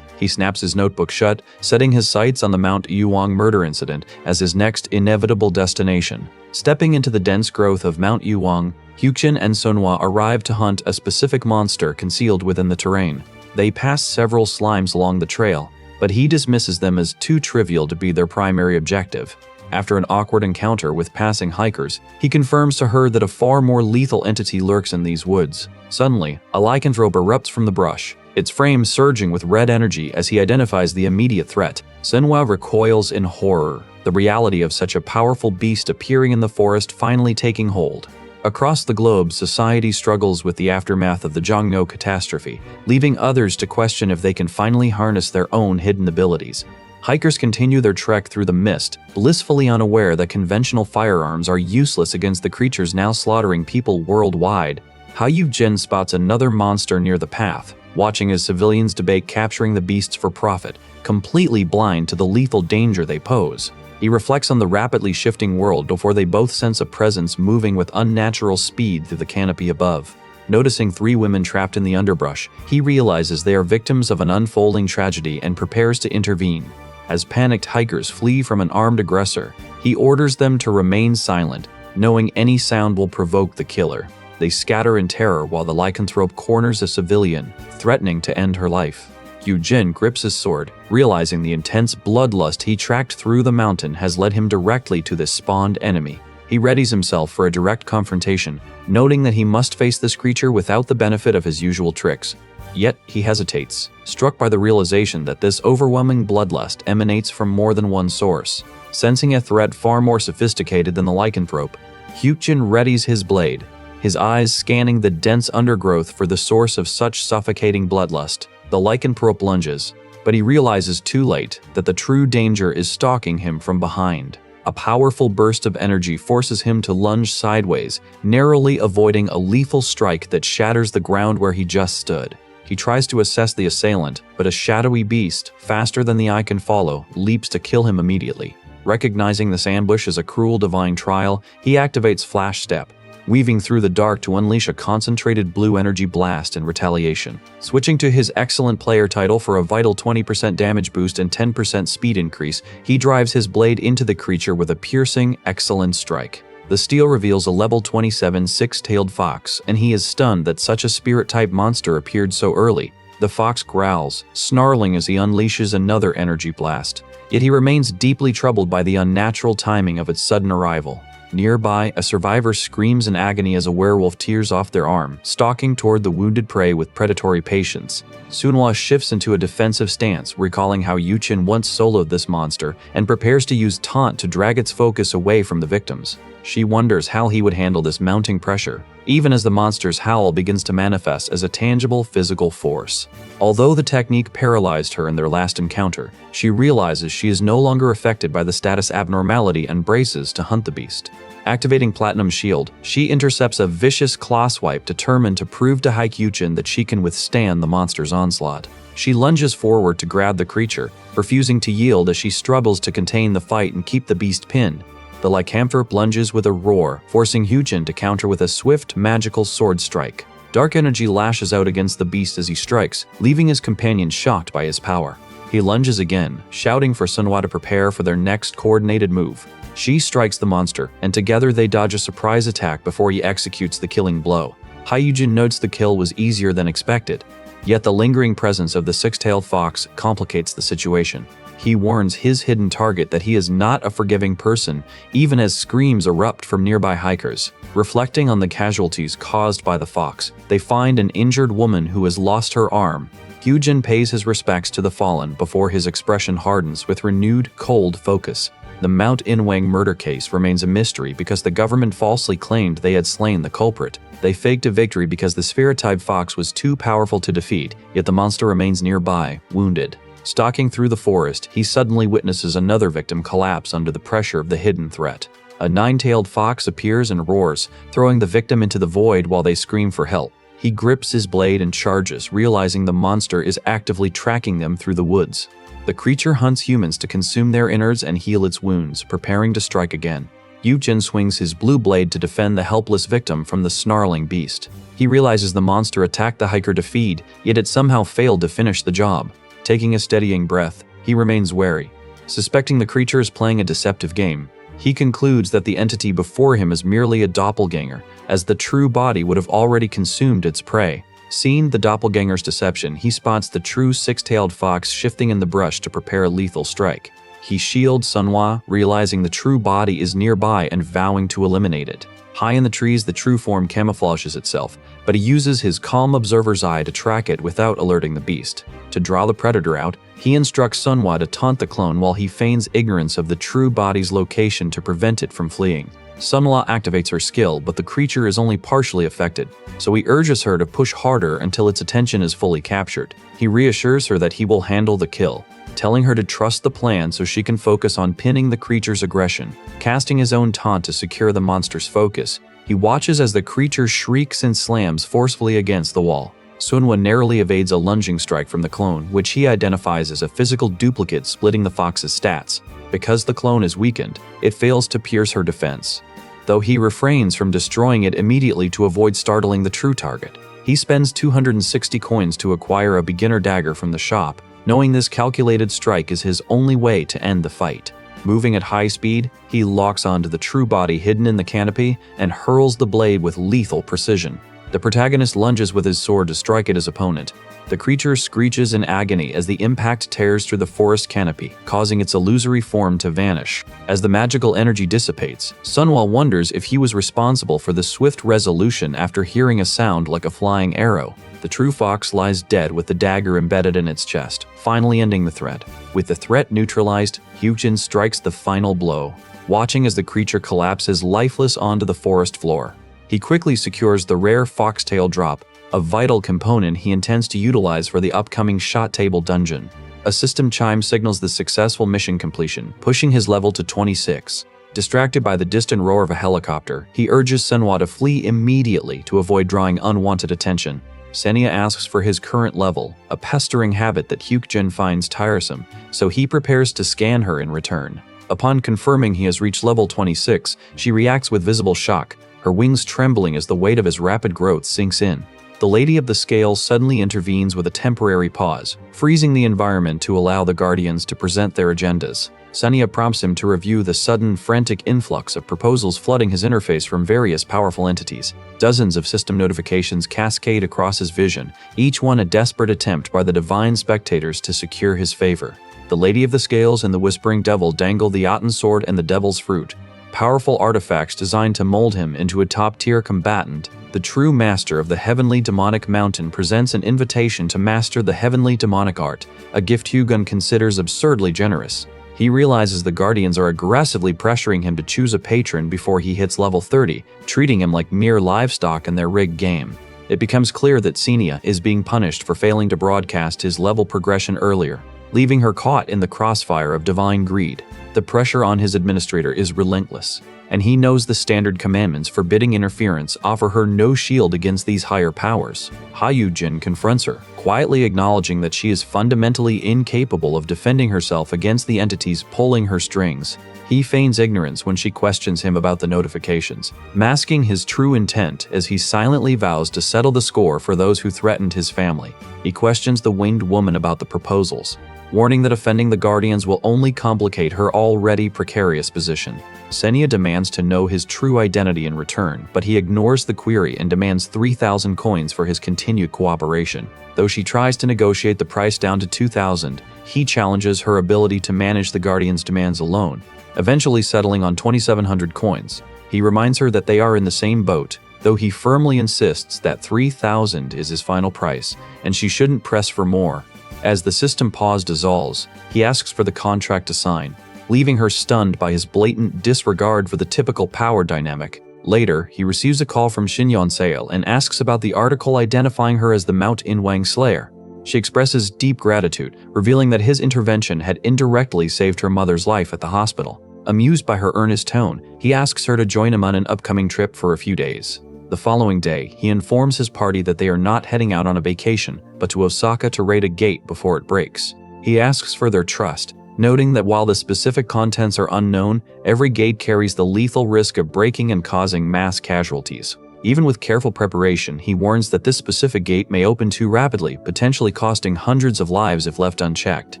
He snaps his notebook shut, setting his sights on the Mount Yuwang murder incident as his next inevitable destination. Stepping into the dense growth of Mount Yuwang, Hyukshin and Sunhwa arrive to hunt a specific monster concealed within the terrain. They pass several slimes along the trail, but he dismisses them as too trivial to be their primary objective. After an awkward encounter with passing hikers, he confirms to her that a far more lethal entity lurks in these woods. Suddenly, a lycanthrope erupts from the brush, its frame surging with red energy as he identifies the immediate threat. Sunhwa recoils in horror, the reality of such a powerful beast appearing in the forest finally taking hold. Across the globe, society struggles with the aftermath of the Jongno catastrophe, leaving others to question if they can finally harness their own hidden abilities. Hikers continue their trek through the mist, blissfully unaware that conventional firearms are useless against the creatures now slaughtering people worldwide. Hyu Jin spots another monster near the path, watching as civilians debate capturing the beasts for profit, completely blind to the lethal danger they pose. He reflects on the rapidly shifting world before they both sense a presence moving with unnatural speed through the canopy above. Noticing 3 women trapped in the underbrush, he realizes they are victims of an unfolding tragedy and prepares to intervene. As panicked hikers flee from an armed aggressor, he orders them to remain silent, knowing any sound will provoke the killer. They scatter in terror while the lycanthrope corners a civilian, threatening to end her life. Hyujin grips his sword, realizing the intense bloodlust he tracked through the mountain has led him directly to this spawned enemy. He readies himself for a direct confrontation, noting that he must face this creature without the benefit of his usual tricks. Yet he hesitates, struck by the realization that this overwhelming bloodlust emanates from more than one source. Sensing a threat far more sophisticated than the lycanthrope, Hyujin readies his blade, his eyes scanning the dense undergrowth for the source of such suffocating bloodlust. The lycanthrope lunges, but he realizes too late that the true danger is stalking him from behind. A powerful burst of energy forces him to lunge sideways, narrowly avoiding a lethal strike that shatters the ground where he just stood. He tries to assess the assailant, but a shadowy beast, faster than the eye can follow, leaps to kill him immediately. Recognizing this ambush as a cruel divine trial, he activates Flash Step, weaving through the dark to unleash a concentrated blue energy blast in retaliation. Switching to his excellent player title for a vital 20% damage boost and 10% speed increase, he drives his blade into the creature with a piercing, excellent strike. The steel reveals a level 27 six-tailed fox, and he is stunned that such a spirit-type monster appeared so early. The fox growls, snarling as he unleashes another energy blast. Yet he remains deeply troubled by the unnatural timing of its sudden arrival. Nearby, a survivor screams in agony as a werewolf tears off their arm, stalking toward the wounded prey with predatory patience. Sunhwa shifts into a defensive stance, recalling how Hyujin once soloed this monster, and prepares to use taunt to drag its focus away from the victims. She wonders how he would handle this mounting pressure, even as the monster's howl begins to manifest as a tangible physical force. Although the technique paralyzed her in their last encounter, she realizes she is no longer affected by the status abnormality and braces to hunt the beast. Activating Platinum Shield, she intercepts a vicious claw swipe determined to prove to Hyujin that she can withstand the monster's onslaught. She lunges forward to grab the creature, refusing to yield as she struggles to contain the fight and keep the beast pinned. The lycanthrope lunges with a roar, forcing Hyujin to counter with a swift, magical sword strike. Dark energy lashes out against the beast as he strikes, leaving his companion shocked by his power. He lunges again, shouting for Sunhwa to prepare for their next coordinated move. She strikes the monster, and together they dodge a surprise attack before he executes the killing blow. Hyujin notes the kill was easier than expected, yet the lingering presence of the six-tailed fox complicates the situation. He warns his hidden target that he is not a forgiving person, even as screams erupt from nearby hikers. Reflecting on the casualties caused by the fox, they find an injured woman who has lost her arm. Hyujin pays his respects to the fallen before his expression hardens with renewed, cold focus. The Mount Inwang murder case remains a mystery because the government falsely claimed they had slain the culprit. They faked a victory because the spirit-type fox was too powerful to defeat, yet the monster remains nearby, wounded. Stalking through the forest, he suddenly witnesses another victim collapse under the pressure of the hidden threat. A nine-tailed fox appears and roars, throwing the victim into the void while they scream for help. He grips his blade and charges, realizing the monster is actively tracking them through the woods. The creature hunts humans to consume their innards and heal its wounds, preparing to strike again. Hyujin swings his blue blade to defend the helpless victim from the snarling beast. He realizes the monster attacked the hiker to feed, yet it somehow failed to finish the job. Taking a steadying breath, he remains wary. Suspecting the creature is playing a deceptive game, he concludes that the entity before him is merely a doppelganger, as the true body would have already consumed its prey. Seeing the doppelganger's deception, he spots the true six-tailed fox shifting in the brush to prepare a lethal strike. He shields Sunhwa, realizing the true body is nearby and vowing to eliminate it. High in the trees, the true form camouflages itself, but he uses his calm observer's eye to track it without alerting the beast. To draw the predator out, he instructs Sunhwa to taunt the clone while he feigns ignorance of the true body's location to prevent it from fleeing. Sunhwa activates her skill, but the creature is only partially affected, so he urges her to push harder until its attention is fully captured. He reassures her that he will handle the kill, telling her to trust the plan so she can focus on pinning the creature's aggression. Casting his own taunt to secure the monster's focus, he watches as the creature shrieks and slams forcefully against the wall. Sunhwa narrowly evades a lunging strike from the clone, which he identifies as a physical duplicate splitting the fox's stats. Because the clone is weakened, it fails to pierce her defense, though he refrains from destroying it immediately to avoid startling the true target. He spends 260 coins to acquire a beginner dagger from the shop, knowing this calculated strike is his only way to end the fight. Moving at high speed, he locks onto the true body hidden in the canopy and hurls the blade with lethal precision. The protagonist lunges with his sword to strike at his opponent. The creature screeches in agony as the impact tears through the forest canopy, causing its illusory form to vanish. As the magical energy dissipates, Sunhwa wonders if he was responsible for the swift resolution after hearing a sound like a flying arrow. The true fox lies dead with the dagger embedded in its chest, finally ending the threat. With the threat neutralized, Hyukjin strikes the final blow, watching as the creature collapses lifeless onto the forest floor. He quickly secures the rare foxtail drop, a vital component he intends to utilize for the upcoming shot table dungeon. A system chime signals the successful mission completion, pushing his level to 26. Distracted by the distant roar of a helicopter, he urges Sunhwa to flee immediately to avoid drawing unwanted attention. Senya asks for his current level, a pestering habit that Hyukjin finds tiresome, so he prepares to scan her in return. Upon confirming he has reached level 26, she reacts with visible shock, her wings trembling as the weight of his rapid growth sinks in. The Lady of the Scales suddenly intervenes with a temporary pause, freezing the environment to allow the Guardians to present their agendas. Senya prompts him to review the sudden, frantic influx of proposals flooding his interface from various powerful entities. Dozens of system notifications cascade across his vision, each one a desperate attempt by the divine spectators to secure his favor. The Lady of the Scales and the Whispering Devil dangle the Aten Sword and the Devil's Fruit, powerful artifacts designed to mold him into a top-tier combatant. The true master of the heavenly demonic mountain presents an invitation to master the heavenly demonic art, a gift Hyukjin considers absurdly generous. He realizes the Guardians are aggressively pressuring him to choose a patron before he hits level 30, treating him like mere livestock in their rigged game. It becomes clear that Senya is being punished for failing to broadcast his level progression earlier, leaving her caught in the crossfire of divine greed. The pressure on his administrator is relentless, and he knows the standard commandments forbidding interference offer her no shield against these higher powers. Hyukjin confronts her, quietly acknowledging that she is fundamentally incapable of defending herself against the entities pulling her strings. He feigns ignorance when she questions him about the notifications, masking his true intent as he silently vows to settle the score for those who threatened his family. He questions the winged woman about the proposals, warning that offending the Guardians will only complicate her already precarious position. Senya demands to know his true identity in return, but he ignores the query and demands 3,000 coins for his continued cooperation. Though she tries to negotiate the price down to 2,000, he challenges her ability to manage the Guardians' demands alone, eventually settling on 2,700 coins. He reminds her that they are in the same boat, though he firmly insists that 3,000 is his final price, and she shouldn't press for more. As the system pause dissolves, he asks for the contract to sign, leaving her stunned by his blatant disregard for the typical power dynamic. Later, he receives a call from Shinyon Sale and asks about the article identifying her as the Mount Inwang Slayer. She expresses deep gratitude, revealing that his intervention had indirectly saved her mother's life at the hospital. Amused by her earnest tone, he asks her to join him on an upcoming trip for a few days. The following day, he informs his party that they are not heading out on a vacation, but to Osaka to raid a gate before it breaks. He asks for their trust, noting that while the specific contents are unknown, every gate carries the lethal risk of breaking and causing mass casualties. Even with careful preparation, he warns that this specific gate may open too rapidly, potentially costing hundreds of lives if left unchecked.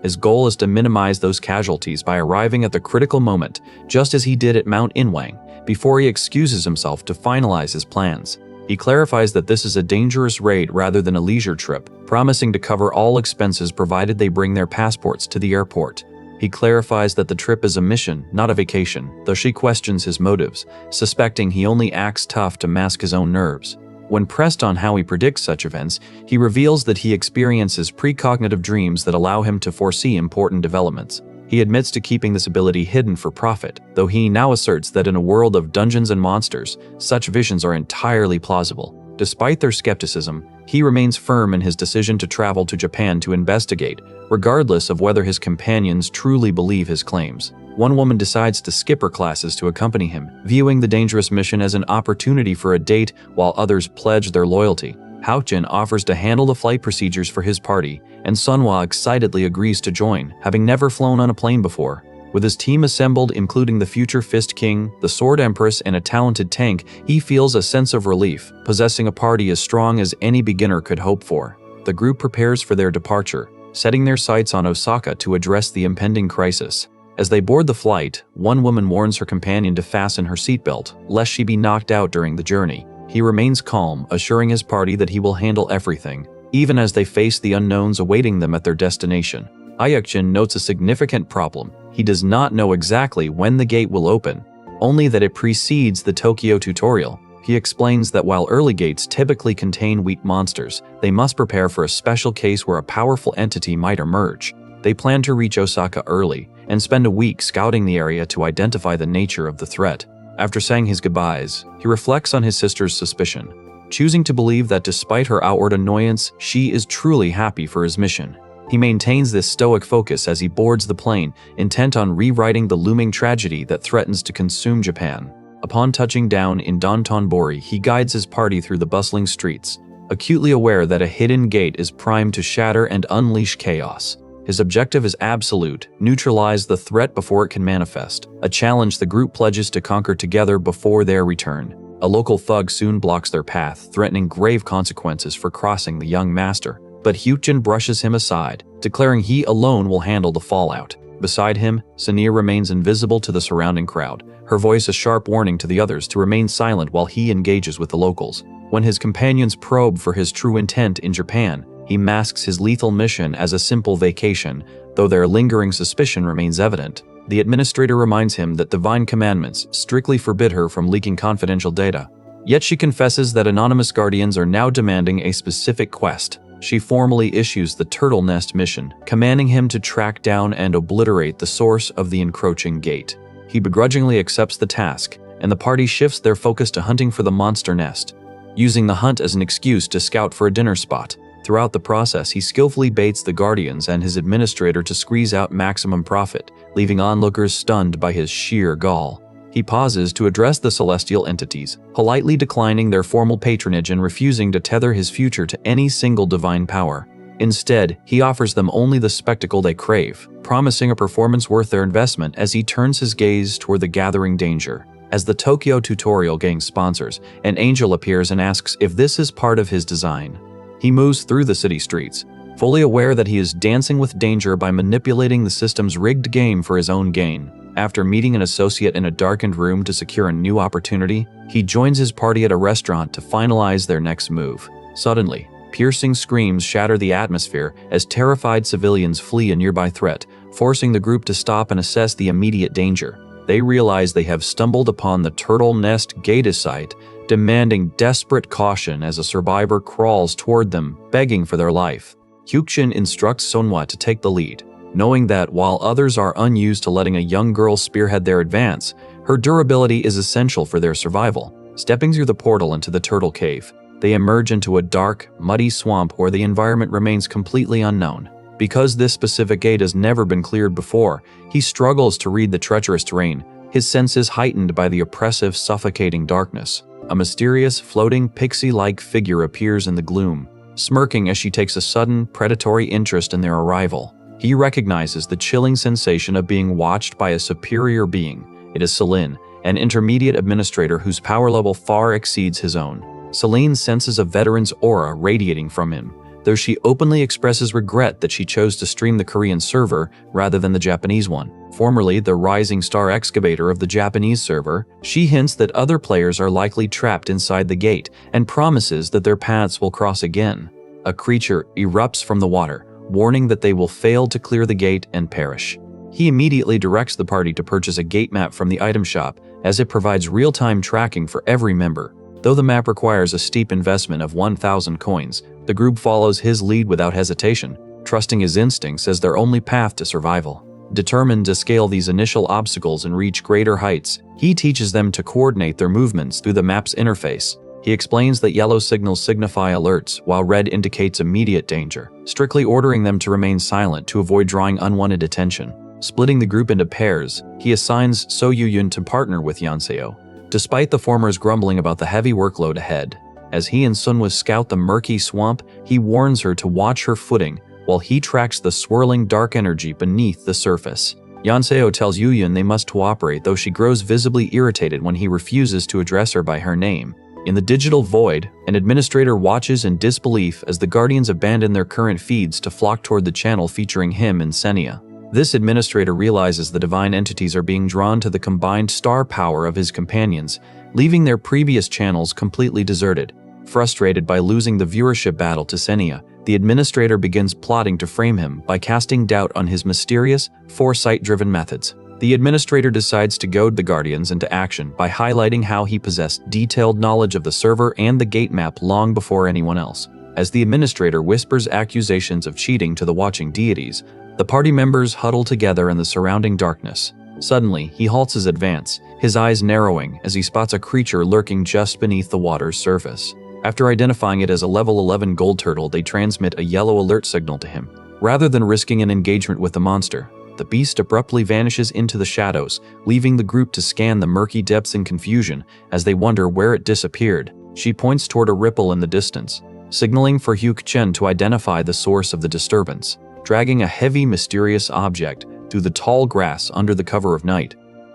His goal is to minimize those casualties by arriving at the critical moment, just as he did at Mount Inwang, before he excuses himself to finalize his plans. He clarifies that this is a dangerous raid rather than a leisure trip, promising to cover all expenses provided they bring their passports to the airport. He clarifies that the trip is a mission, not a vacation, though she questions his motives, suspecting he only acts tough to mask his own nerves. When pressed on how he predicts such events, he reveals that he experiences precognitive dreams that allow him to foresee important developments. He admits to keeping this ability hidden for profit, though he now asserts that in a world of dungeons and monsters, such visions are entirely plausible. Despite their skepticism, he remains firm in his decision to travel to Japan to investigate, regardless of whether his companions truly believe his claims. One woman decides to skip her classes to accompany him, viewing the dangerous mission as an opportunity for a date, while others pledge their loyalty. Hyukjin offers to handle the flight procedures for his party, and Sunhwa excitedly agrees to join, having never flown on a plane before. With his team assembled, including the future Fist King, the Sword Empress, and a talented tank, he feels a sense of relief, possessing a party as strong as any beginner could hope for. The group prepares for their departure. setting their sights on Osaka to address the impending crisis. As they board the flight, one woman warns her companion to fasten her seatbelt, lest she be knocked out during the journey. He remains calm, assuring his party that he will handle everything, even as they face the unknowns awaiting them at their destination. Ayakjin notes a significant problem. He does not know exactly when the gate will open, only that it precedes the Tokyo tutorial. He explains that while early gates typically contain weak monsters, they must prepare for a special case where a powerful entity might emerge. They plan to reach Osaka early and spend a week scouting the area to identify the nature of the threat. After saying his goodbyes, he reflects on his sister's suspicion, choosing to believe that despite her outward annoyance, she is truly happy for his mission. He maintains this stoic focus as he boards the plane, intent on rewriting the looming tragedy that threatens to consume Japan. Upon touching down in Dontonbori, he guides his party through the bustling streets, acutely aware that a hidden gate is primed to shatter and unleash chaos. His objective is absolute: neutralize the threat before it can manifest, a challenge the group pledges to conquer together before their return. A local thug soon blocks their path, threatening grave consequences for crossing the young master, but Hyukjin brushes him aside, declaring he alone will handle the fallout. Beside him, Sanir remains invisible to the surrounding crowd, her voice a sharp warning to the others to remain silent while he engages with the locals. When his companions probe for his true intent in Japan, he masks his lethal mission as a simple vacation, though their lingering suspicion remains evident. The administrator reminds him that divine commandments strictly forbid her from leaking confidential data. Yet she confesses that anonymous guardians are now demanding a specific quest. She formally issues the Turtle Nest mission, commanding him to track down and obliterate the source of the encroaching gate. He begrudgingly accepts the task, and the party shifts their focus to hunting for the monster nest, using the hunt as an excuse to scout for a dinner spot. Throughout the process, he skillfully baits the guardians and his administrator to squeeze out maximum profit, leaving onlookers stunned by his sheer gall. He pauses to address the celestial entities, politely declining their formal patronage and refusing to tether his future to any single divine power. Instead, he offers them only the spectacle they crave, promising a performance worth their investment as he turns his gaze toward the gathering danger. As the Tokyo tutorial gang sponsors, an angel appears and asks if this is part of his design. He moves through the city streets, fully aware that he is dancing with danger by manipulating the system's rigged game for his own gain. After meeting an associate in a darkened room to secure a new opportunity, he joins his party at a restaurant to finalize their next move. Suddenly, piercing screams shatter the atmosphere as terrified civilians flee a nearby threat, forcing the group to stop and assess the immediate danger. They realize they have stumbled upon the Turtle Nest gate site, demanding desperate caution as a survivor crawls toward them, begging for their life. Hyukjin instructs Sonhwa to take the lead, knowing that while others are unused to letting a young girl spearhead their advance, her durability is essential for their survival. Stepping through the portal into the Turtle Cave, they emerge into a dark, muddy swamp where the environment remains completely unknown. Because this specific gate has never been cleared before, he struggles to read the treacherous terrain, his senses heightened by the oppressive, suffocating darkness. A mysterious, floating, pixie-like figure appears in the gloom, smirking as she takes a sudden, predatory interest in their arrival. He recognizes the chilling sensation of being watched by a superior being. It is Celine, an intermediate administrator whose power level far exceeds his own. Celine senses a veteran's aura radiating from him, though she openly expresses regret that she chose to stream the Korean server rather than the Japanese one. Formerly the rising star excavator of the Japanese server, she hints that other players are likely trapped inside the gate and promises that their paths will cross again. A creature erupts from the water, warning that they will fail to clear the gate and perish. He immediately directs the party to purchase a gate map from the item shop, as it provides real-time tracking for every member. Though the map requires a steep investment of 1,000 coins, the group follows his lead without hesitation, trusting his instincts as their only path to survival. Determined to scale these initial obstacles and reach greater heights, he teaches them to coordinate their movements through the map's interface. He explains that yellow signals signify alerts, while red indicates immediate danger, strictly ordering them to remain silent to avoid drawing unwanted attention. Splitting the group into pairs, he assigns So Yu-yun to partner with Yanseo, despite the former's grumbling about the heavy workload ahead. As he and Sunwa scout the murky swamp, he warns her to watch her footing while he tracks the swirling dark energy beneath the surface. Yanseo tells Yu-yun they must cooperate, though she grows visibly irritated when he refuses to address her by her name. In the digital void, an administrator watches in disbelief as the Guardians abandon their current feeds to flock toward the channel featuring him and Senia. This administrator realizes the divine entities are being drawn to the combined star power of his companions, leaving their previous channels completely deserted. Frustrated by losing the viewership battle to Senia, the administrator begins plotting to frame him by casting doubt on his mysterious, foresight-driven methods. The administrator decides to goad the Guardians into action by highlighting how he possessed detailed knowledge of the server and the gate map long before anyone else. As the administrator whispers accusations of cheating to the watching deities, the party members huddle together in the surrounding darkness. Suddenly, he halts his advance, his eyes narrowing as he spots a creature lurking just beneath the water's surface. After identifying it as a level 11 gold turtle, they transmit a yellow alert signal to him. Rather than risking an engagement with the monster, the beast abruptly vanishes into the shadows, leaving the group to scan the murky depths in confusion as they wonder where it disappeared. She points toward a ripple in the distance, signaling for Hyuk-chen to identify the source of the disturbance. Dragging a heavy, mysterious object through the tall grass under the cover of night,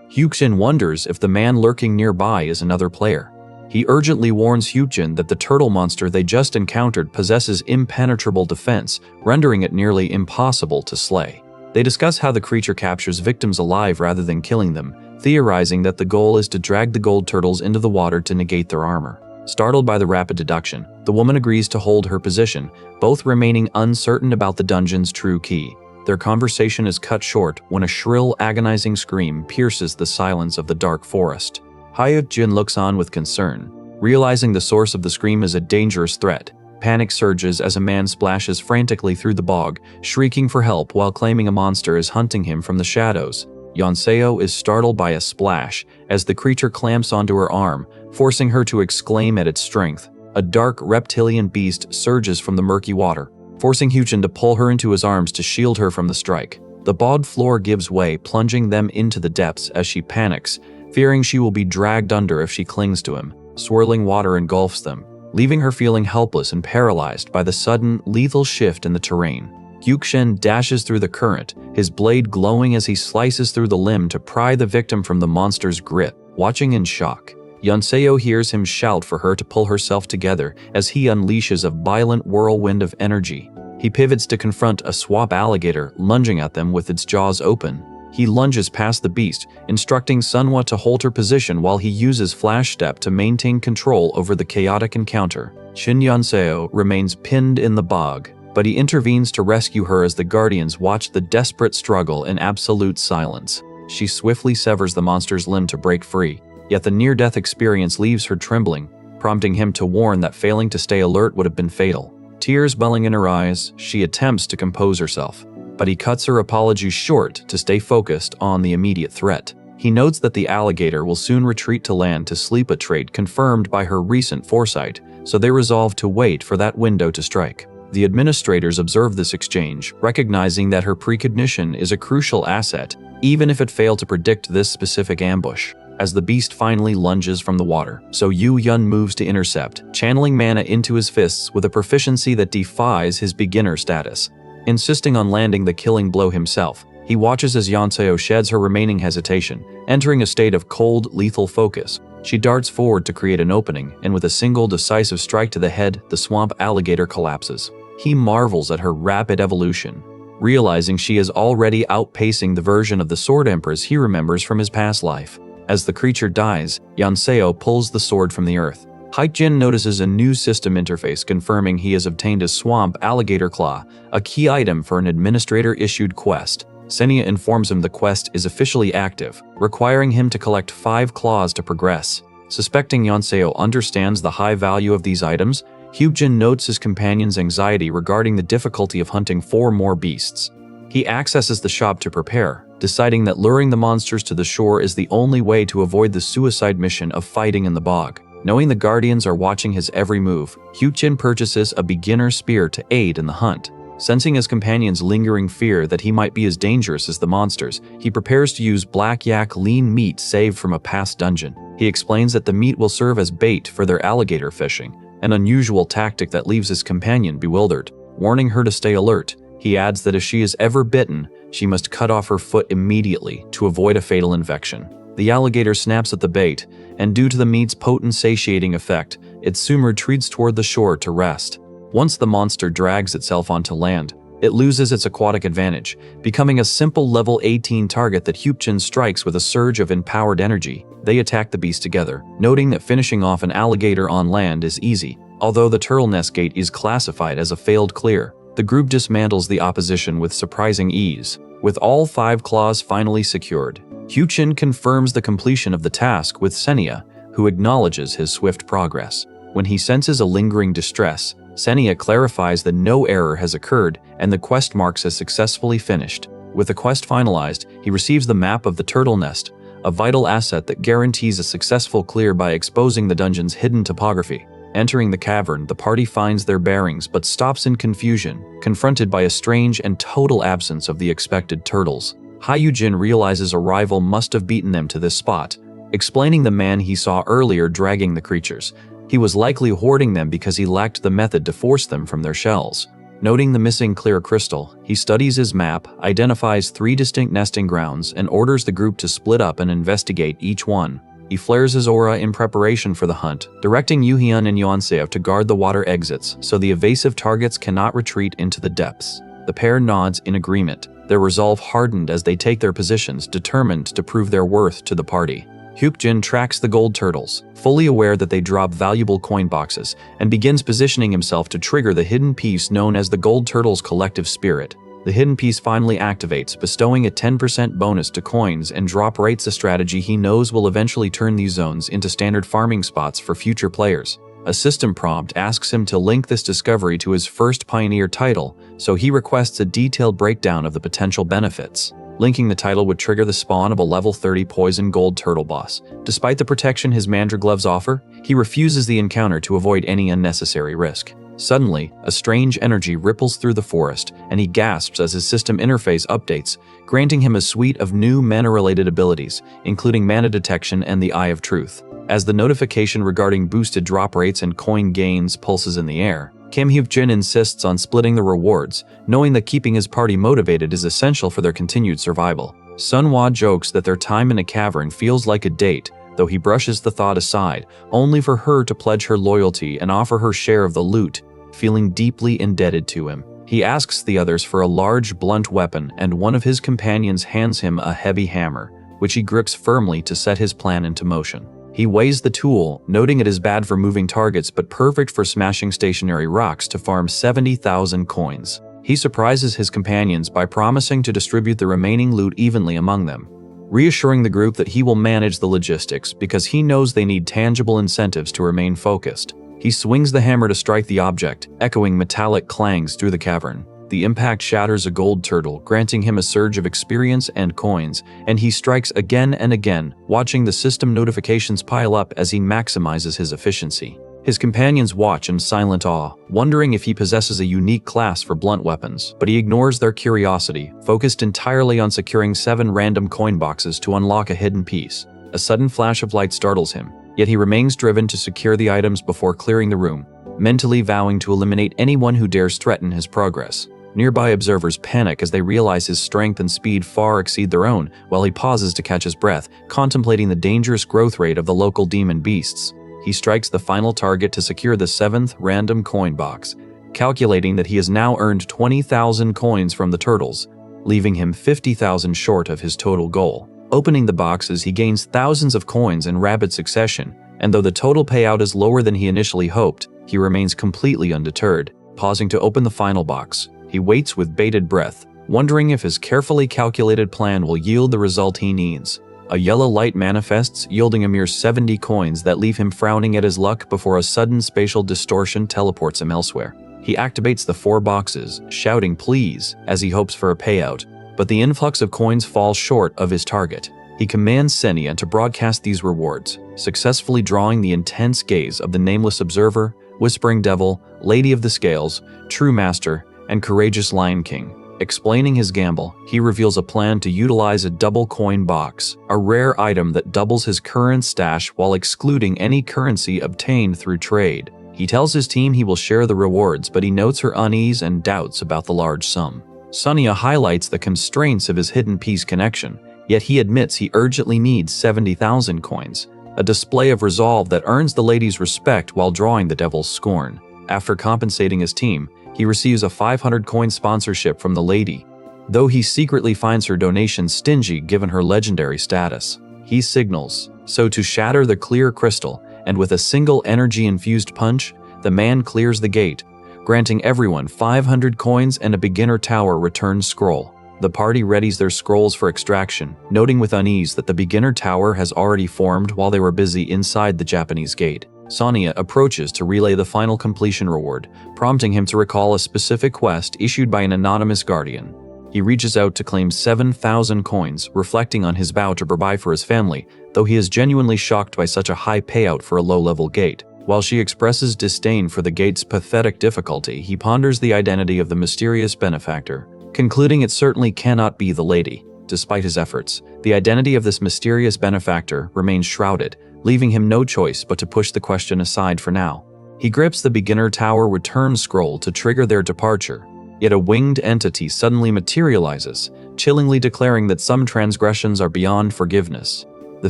Hyuk-chen wonders if the man lurking nearby is another player. He urgently warns Hyuk-jin that the turtle monster they just encountered possesses impenetrable defense, rendering it nearly impossible to slay. They discuss how the creature captures victims alive rather than killing them, theorizing that the goal is to drag the gold turtles into the water to negate their armor. Startled by the rapid deduction, the woman agrees to hold her position, both remaining uncertain about the dungeon's true key. Their conversation is cut short when a shrill, agonizing scream pierces the silence of the dark forest. Hyuk-jin looks on with concern, realizing the source of the scream is a dangerous threat. Panic surges as a man splashes frantically through the bog, shrieking for help while claiming a monster is hunting him from the shadows. Yonseo is startled by a splash as the creature clamps onto her arm, forcing her to exclaim at its strength. A dark reptilian beast surges from the murky water, forcing Hyuk-jin to pull her into his arms to shield her from the strike. The bog floor gives way, plunging them into the depths as she panics, fearing she will be dragged under if she clings to him. Swirling water engulfs them, leaving her feeling helpless and paralyzed by the sudden, lethal shift in the terrain. Hyuk-shen dashes through the current, his blade glowing as he slices through the limb to pry the victim from the monster's grip. Watching in shock, Yonseo hears him shout for her to pull herself together as he unleashes a violent whirlwind of energy. He pivots to confront a swamp alligator lunging at them with its jaws open. He lunges past the beast, instructing Sunhwa to hold her position while he uses Flash Step to maintain control over the chaotic encounter. Shin Yonseo remains pinned in the bog, but he intervenes to rescue her as the Guardians watch the desperate struggle in absolute silence. She swiftly severs the monster's limb to break free, yet the near-death experience leaves her trembling, prompting him to warn that failing to stay alert would have been fatal. Tears welling in her eyes, she attempts to compose herself, but he cuts her apologies short to stay focused on the immediate threat. He notes that the alligator will soon retreat to land to sleep, a trait confirmed by her recent foresight, so they resolve to wait for that window to strike. The administrators observe this exchange, recognizing that her precognition is a crucial asset, even if it failed to predict this specific ambush. As the beast finally lunges from the water, So Yu-yun moves to intercept, channeling mana into his fists with a proficiency that defies his beginner status. Insisting on landing the killing blow himself, he watches as Yonseo sheds her remaining hesitation, entering a state of cold, lethal focus. She darts forward to create an opening, and with a single decisive strike to the head, the swamp alligator collapses. He marvels at her rapid evolution, realizing she is already outpacing the version of the Sword Empress he remembers from his past life. As the creature dies, Yonseo pulls the sword from the earth. Hyuk-jin notices a new system interface confirming he has obtained a swamp alligator claw, a key item for an administrator-issued quest. Senia informs him the quest is officially active, requiring him to collect 5 claws to progress. Suspecting Yonseo understands the high value of these items, Hyuk-jin notes his companion's anxiety regarding the difficulty of hunting 4 more beasts. He accesses the shop to prepare, deciding that luring the monsters to the shore is the only way to avoid the suicide mission of fighting in the bog. Knowing the Guardians are watching his every move, Hyuk-jin purchases a beginner spear to aid in the hunt. Sensing his companion's lingering fear that he might be as dangerous as the monsters, he prepares to use black yak lean meat saved from a past dungeon. He explains that the meat will serve as bait for their alligator fishing, an unusual tactic that leaves his companion bewildered. Warning her to stay alert, he adds that if she is ever bitten, she must cut off her foot immediately to avoid a fatal infection. The alligator snaps at the bait, and due to the meat's potent satiating effect, it soon retreats toward the shore to rest. Once the monster drags itself onto land, it loses its aquatic advantage, becoming a simple level 18 target that Hyukjin strikes with a surge of empowered energy. They attack the beast together, noting that finishing off an alligator on land is easy. Although the turtle nest gate is classified as a failed clear, the group dismantles the opposition with surprising ease. With all 5 claws finally secured, Hyukjin confirms the completion of the task with Senya, who acknowledges his swift progress. When he senses a lingering distress, Senya clarifies that no error has occurred and the quest marks as successfully finished. With the quest finalized, he receives the map of the turtle nest, a vital asset that guarantees a successful clear by exposing the dungeon's hidden topography. Entering the cavern, the party finds their bearings but stops in confusion, confronted by a strange and total absence of the expected turtles. Hyukjin realizes a rival must have beaten them to this spot, explaining the man he saw earlier dragging the creatures. He was likely hoarding them because he lacked the method to force them from their shells. Noting the missing clear crystal, he studies his map, identifies 3 distinct nesting grounds, and orders the group to split up and investigate each one. He flares his aura in preparation for the hunt, directing Yuhyun and Yeonseo to guard the water exits so the evasive targets cannot retreat into the depths. The pair nods in agreement, their resolve hardened as they take their positions, determined to prove their worth to the party. Hyukjin tracks the gold turtles, fully aware that they drop valuable coin boxes, and begins positioning himself to trigger the hidden piece known as the gold turtle's collective spirit. The hidden piece finally activates, bestowing a 10% bonus to coins and drop rates, a strategy he knows will eventually turn these zones into standard farming spots for future players. A system prompt asks him to link this discovery to his first Pioneer title, so he requests a detailed breakdown of the potential benefits. Linking the title would trigger the spawn of a level 30 poison gold turtle boss. Despite the protection his mandra gloves offer, he refuses the encounter to avoid any unnecessary risk. Suddenly, a strange energy ripples through the forest, and he gasps as his system interface updates, granting him a suite of new mana-related abilities, including mana detection and the Eye of Truth. As the notification regarding boosted drop rates and coin gains pulses in the air, Kim Hyukjin insists on splitting the rewards, knowing that keeping his party motivated is essential for their continued survival. Sunhwa jokes that their time in a cavern feels like a date, though he brushes the thought aside, only for her to pledge her loyalty and offer her share of the loot, feeling deeply indebted to him. He asks the others for a large, blunt weapon, and one of his companions hands him a heavy hammer, which he grips firmly to set his plan into motion. He weighs the tool, noting it is bad for moving targets but perfect for smashing stationary rocks to farm 70,000 coins. He surprises his companions by promising to distribute the remaining loot evenly among them, reassuring the group that he will manage the logistics because he knows they need tangible incentives to remain focused. He swings the hammer to strike the object, echoing metallic clangs through the cavern. The impact shatters a gold turtle, granting him a surge of experience and coins, and he strikes again and again, watching the system notifications pile up as he maximizes his efficiency. His companions watch in silent awe, wondering if he possesses a unique class for blunt weapons, but he ignores their curiosity, focused entirely on securing 7 random coin boxes to unlock a hidden piece. A sudden flash of light startles him, yet he remains driven to secure the items before clearing the room, mentally vowing to eliminate anyone who dares threaten his progress. Nearby observers panic as they realize his strength and speed far exceed their own, while he pauses to catch his breath, contemplating the dangerous growth rate of the local demon beasts. He strikes the final target to secure the 7th random coin box, calculating that he has now earned 20,000 coins from the turtles, leaving him 50,000 short of his total goal. Opening the boxes, he gains thousands of coins in rapid succession, and though the total payout is lower than he initially hoped, he remains completely undeterred. Pausing to open the final box, he waits with bated breath, wondering if his carefully calculated plan will yield the result he needs. A yellow light manifests, yielding a mere 70 coins that leave him frowning at his luck before a sudden spatial distortion teleports him elsewhere. He activates the 4 boxes, shouting please as he hopes for a payout, but the influx of coins falls short of his target. He commands Senya to broadcast these rewards, successfully drawing the intense gaze of the nameless observer, Whispering Devil, Lady of the Scales, True Master, and Courageous Lion King. Explaining his gamble, he reveals a plan to utilize a double coin box, a rare item that doubles his current stash while excluding any currency obtained through trade. He tells his team he will share the rewards, but he notes her unease and doubts about the large sum. Senya highlights the constraints of his hidden piece connection, yet he admits he urgently needs 70,000 coins, a display of resolve that earns the lady's respect while drawing the devil's scorn. After compensating his team, he receives a 500 coin sponsorship from the lady, though he secretly finds her donation stingy given her legendary status. He signals so to shatter the clear crystal, and with a single energy-infused punch, the man clears the gate, granting everyone 500 coins and a beginner tower return scroll. The party readies their scrolls for extraction, noting with unease that the beginner tower has already formed while they were busy inside the Japanese gate. Sonia approaches to relay the final completion reward, prompting him to recall a specific quest issued by an anonymous guardian. He reaches out to claim 7,000 coins, reflecting on his vow to provide for his family, though he is genuinely shocked by such a high payout for a low-level gate. While she expresses disdain for the gate's pathetic difficulty, he ponders the identity of the mysterious benefactor, concluding it certainly cannot be the lady. Despite his efforts, the identity of this mysterious benefactor remains shrouded, leaving him no choice but to push the question aside for now. He grips the beginner tower return scroll to trigger their departure, yet a winged entity suddenly materializes, chillingly declaring that some transgressions are beyond forgiveness. The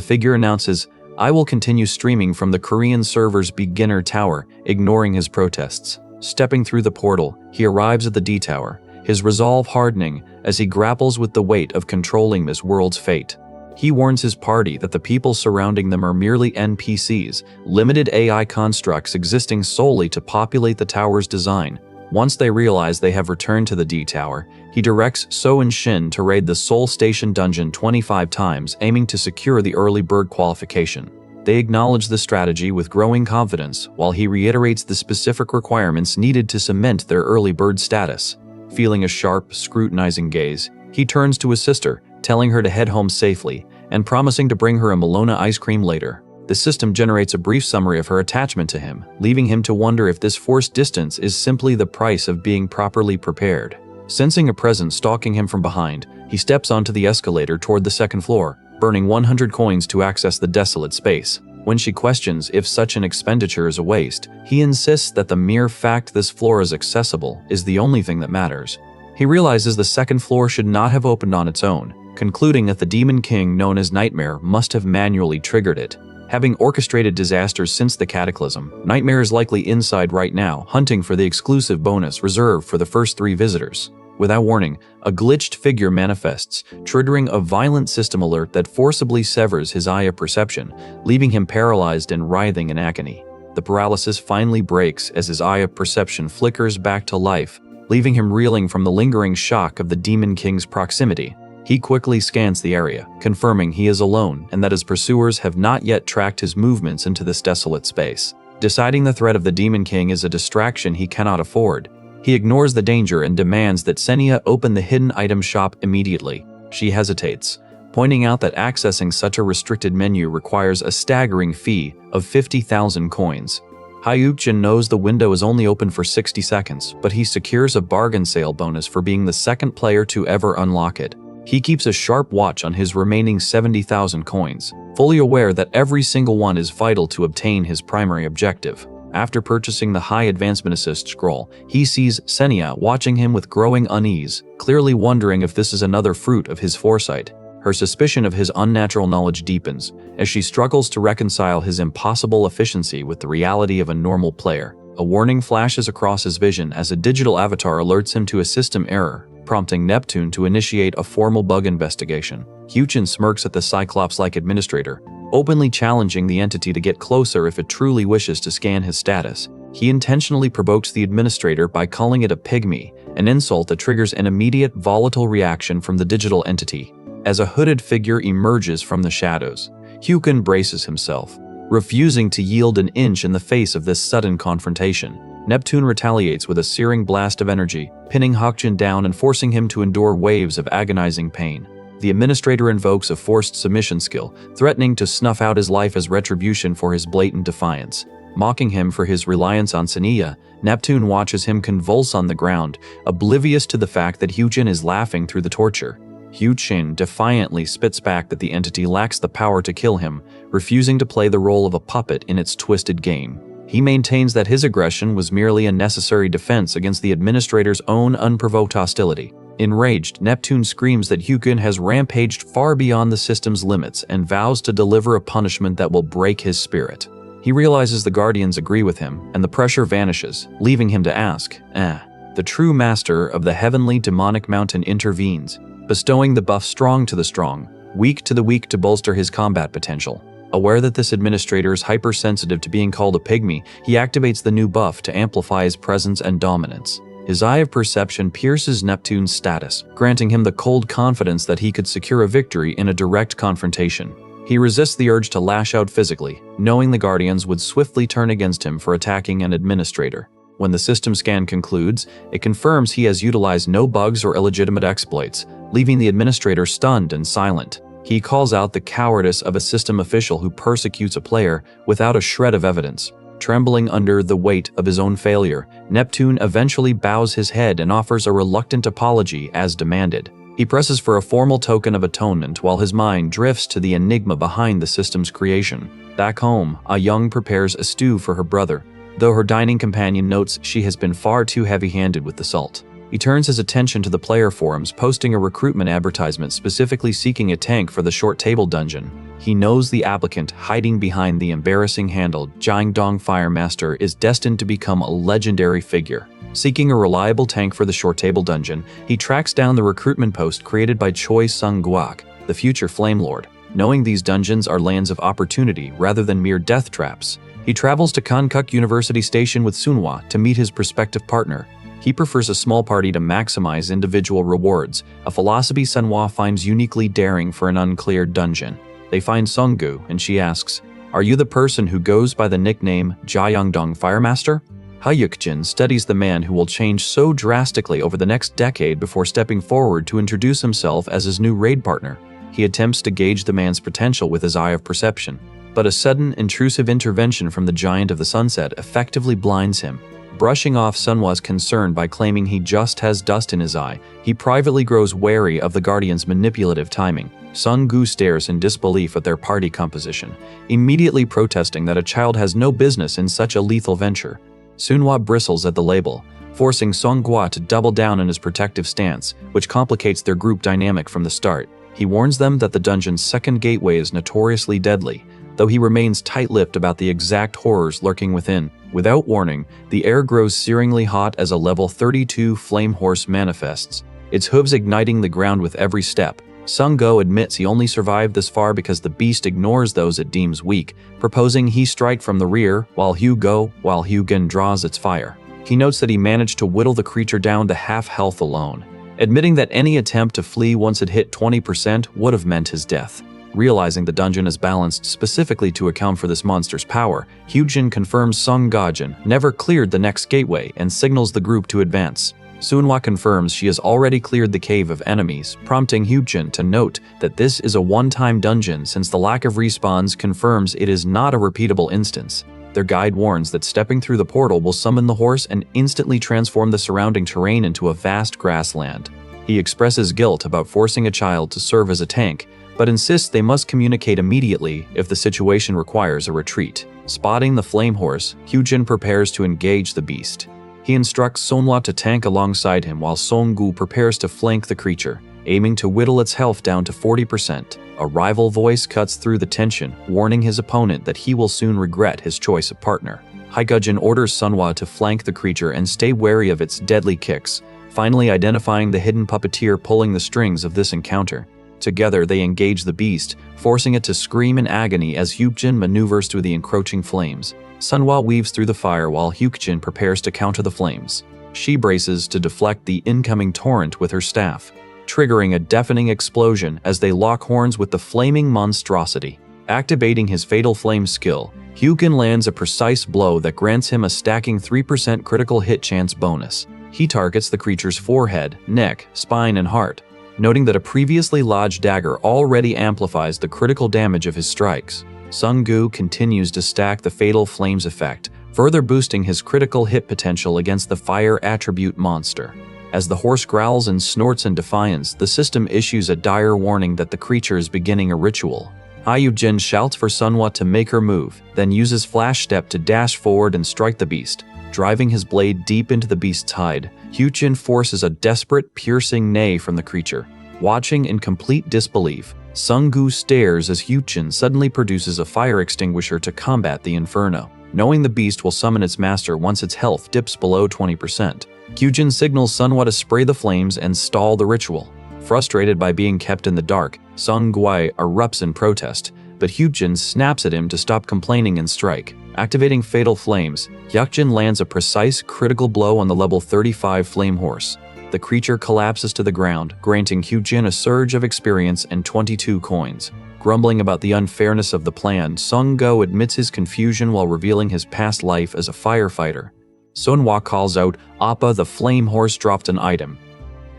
figure announces, "I will continue streaming from the Korean server's beginner tower," ignoring his protests. Stepping through the portal, he arrives at the D tower, his resolve hardening as he grapples with the weight of controlling this world's fate. He warns his party that the people surrounding them are merely NPCs, limited AI constructs existing solely to populate the tower's design. Once they realize they have returned to the D tower, he directs So and Shin to raid the Seoul Station dungeon 25 times, aiming to secure the early bird qualification. They acknowledge the strategy with growing confidence, while he reiterates the specific requirements needed to cement their early bird status. Feeling a sharp, scrutinizing gaze, he turns to his sister, telling her to head home safely, and promising to bring her a Malona ice cream later. The system generates a brief summary of her attachment to him, leaving him to wonder if this forced distance is simply the price of being properly prepared. Sensing a presence stalking him from behind, he steps onto the escalator toward the second floor, burning 100 coins to access the desolate space. When she questions if such an expenditure is a waste, he insists that the mere fact this floor is accessible is the only thing that matters. He realizes the second floor should not have opened on its own, concluding that the Demon King known as Nightmare must have manually triggered it. Having orchestrated disasters since the Cataclysm, Nightmare is likely inside right now, hunting for the exclusive bonus reserved for the first 3 visitors. Without warning, a glitched figure manifests, triggering a violent system alert that forcibly severs his eye of perception, leaving him paralyzed and writhing in agony. The paralysis finally breaks as his eye of perception flickers back to life, leaving him reeling from the lingering shock of the Demon King's proximity. He quickly scans the area, confirming he is alone and that his pursuers have not yet tracked his movements into this desolate space. Deciding the threat of the Demon King is a distraction he cannot afford, he ignores the danger and demands that Senia open the hidden item shop immediately. She hesitates, pointing out that accessing such a restricted menu requires a staggering fee of 50,000 coins. Hyuk-jin knows the window is only open for 60 seconds, but he secures a bargain sale bonus for being the second player to ever unlock it. He keeps a sharp watch on his remaining 70,000 coins, fully aware that every single one is vital to obtain his primary objective. After purchasing the High Advancement Assist scroll, he sees Senia watching him with growing unease, clearly wondering if this is another fruit of his foresight. Her suspicion of his unnatural knowledge deepens, as she struggles to reconcile his impossible efficiency with the reality of a normal player. A warning flashes across his vision as a digital avatar alerts him to a system error, prompting Neptune to initiate a formal bug investigation. Hyuk-jin smirks at the Cyclops-like administrator, openly challenging the entity to get closer if it truly wishes to scan his status. He intentionally provokes the administrator by calling it a pygmy, an insult that triggers an immediate volatile reaction from the digital entity. As a hooded figure emerges from the shadows, Hyuk-jin braces himself, refusing to yield an inch in the face of this sudden confrontation. Neptune retaliates with a searing blast of energy, pinning Hyuk-jin down and forcing him to endure waves of agonizing pain. The administrator invokes a forced submission skill, threatening to snuff out his life as retribution for his blatant defiance. Mocking him for his reliance on Senia, Neptune watches him convulse on the ground, oblivious to the fact that Hyuk-jin is laughing through the torture. Hyuk-jin defiantly spits back that the entity lacks the power to kill him, refusing to play the role of a puppet in its twisted game. He maintains that his aggression was merely a necessary defense against the administrator's own unprovoked hostility. Enraged, Neptune screams that Hyukin has rampaged far beyond the system's limits and vows to deliver a punishment that will break his spirit. He realizes the Guardians agree with him, and the pressure vanishes, leaving him to ask, The true master of the heavenly demonic mountain intervenes, bestowing the buff strong to the strong, weak to the weak to bolster his combat potential. Aware that this administrator is hypersensitive to being called a pygmy, he activates the new buff to amplify his presence and dominance. His eye of perception pierces Neptune's status, granting him the cold confidence that he could secure a victory in a direct confrontation. He resists the urge to lash out physically, knowing the Guardians would swiftly turn against him for attacking an administrator. When the system scan concludes, it confirms he has utilized no bugs or illegitimate exploits, leaving the administrator stunned and silent. He calls out the cowardice of a system official who persecutes a player without a shred of evidence. Trembling under the weight of his own failure, Neptune eventually bows his head and offers a reluctant apology as demanded. He presses for a formal token of atonement while his mind drifts to the enigma behind the system's creation. Back home, Ah-young prepares a stew for her brother, though her dining companion notes she has been far too heavy-handed with the salt. He turns his attention to the player forums, posting a recruitment advertisement specifically seeking a tank for the short table dungeon. He knows the applicant hiding behind the embarrassing handle Jiangdong Firemaster is destined to become a legendary figure. Seeking a reliable tank for the short table dungeon, he tracks down the recruitment post created by Choi Sung-guak, the future Flame Lord. Knowing these dungeons are lands of opportunity rather than mere death traps, he travels to Konkuk University Station with Sunhwa to meet his prospective partner. He prefers a small party to maximize individual rewards, a philosophy Sunhwa finds uniquely daring for an uncleared dungeon. They find Sunggu, and she asks, "Are you the person who goes by the nickname Jiangdong Firemaster?" Hyukjin studies the man who will change so drastically over the next decade before stepping forward to introduce himself as his new raid partner. He attempts to gauge the man's potential with his eye of perception, but a sudden, intrusive intervention from the Giant of the Sunset effectively blinds him. Brushing off Sunhwa's concern by claiming he just has dust in his eye, he privately grows wary of the Guardian's manipulative timing. Sunggu stares in disbelief at their party composition, immediately protesting that a child has no business in such a lethal venture. Sunhwa bristles at the label, forcing Songhua to double down in his protective stance, which complicates their group dynamic from the start. He warns them that the dungeon's second gateway is notoriously deadly, though he remains tight-lipped about the exact horrors lurking within. Without warning, the air grows searingly hot as a level 32 flame horse manifests, its hooves igniting the ground with every step. Sung-go admits he only survived this far because the beast ignores those it deems weak, proposing he strike from the rear while Hyugen draws its fire. He notes that he managed to whittle the creature down to half health alone, admitting that any attempt to flee once it hit 20% would have meant his death. Realizing the dungeon is balanced specifically to account for this monster's power, Hyujin confirms Sung Gajin never cleared the next gateway and signals the group to advance. Sunhwa confirms she has already cleared the cave of enemies, prompting Hyujin to note that this is a one-time dungeon since the lack of respawns confirms it is not a repeatable instance. Their guide warns that stepping through the portal will summon the horse and instantly transform the surrounding terrain into a vast grassland. He expresses guilt about forcing a child to serve as a tank, but insists they must communicate immediately if the situation requires a retreat. Spotting the flame horse, Hyujin prepares to engage the beast. He instructs Sonhwa to tank alongside him while Songgu prepares to flank the creature, aiming to whittle its health down to 40%. A rival voice cuts through the tension, warning his opponent that he will soon regret his choice of partner. Hyukjin orders Sunhwa to flank the creature and stay wary of its deadly kicks, finally identifying the hidden puppeteer pulling the strings of this encounter. Together, they engage the beast, forcing it to scream in agony as Hyukjin maneuvers through the encroaching flames. Sunhwa weaves through the fire while Hyukjin prepares to counter the flames. She braces to deflect the incoming torrent with her staff, triggering a deafening explosion as they lock horns with the flaming monstrosity. Activating his fatal flame skill, Hyukjin lands a precise blow that grants him a stacking 3% critical hit chance bonus. He targets the creature's forehead, neck, spine, and heart, noting that a previously lodged dagger already amplifies the critical damage of his strikes. Sunggu continues to stack the fatal flames effect, further boosting his critical hit potential against the fire attribute monster. As the horse growls and snorts in defiance, the system issues a dire warning that the creature is beginning a ritual. Hyujin shouts for Sunhwa to make her move, then uses Flash Step to dash forward and strike the beast. driving his blade deep into the beast's hide. Hyuk-jin forces a desperate, piercing neigh from the creature. Watching in complete disbelief, Sung-gu stares as Hyuk-jin suddenly produces a fire extinguisher to combat the inferno. Knowing the beast will summon its master once its health dips below 20%, Hyuk-jin signals Sunhwa to spray the flames and stall the ritual. Frustrated by being kept in the dark, Sung-gui erupts in protest, but Hyuk-jin snaps at him to stop complaining and strike. Activating Fatal Flames, Hyuk-jin lands a precise, critical blow on the level 35 Flame Horse. The creature collapses to the ground, granting Hyuk-jin a surge of experience and 22 coins. Grumbling about the unfairness of the plan, Sung-go admits his confusion while revealing his past life as a firefighter. Sunhwa calls out, "Appa, the flame horse dropped an item."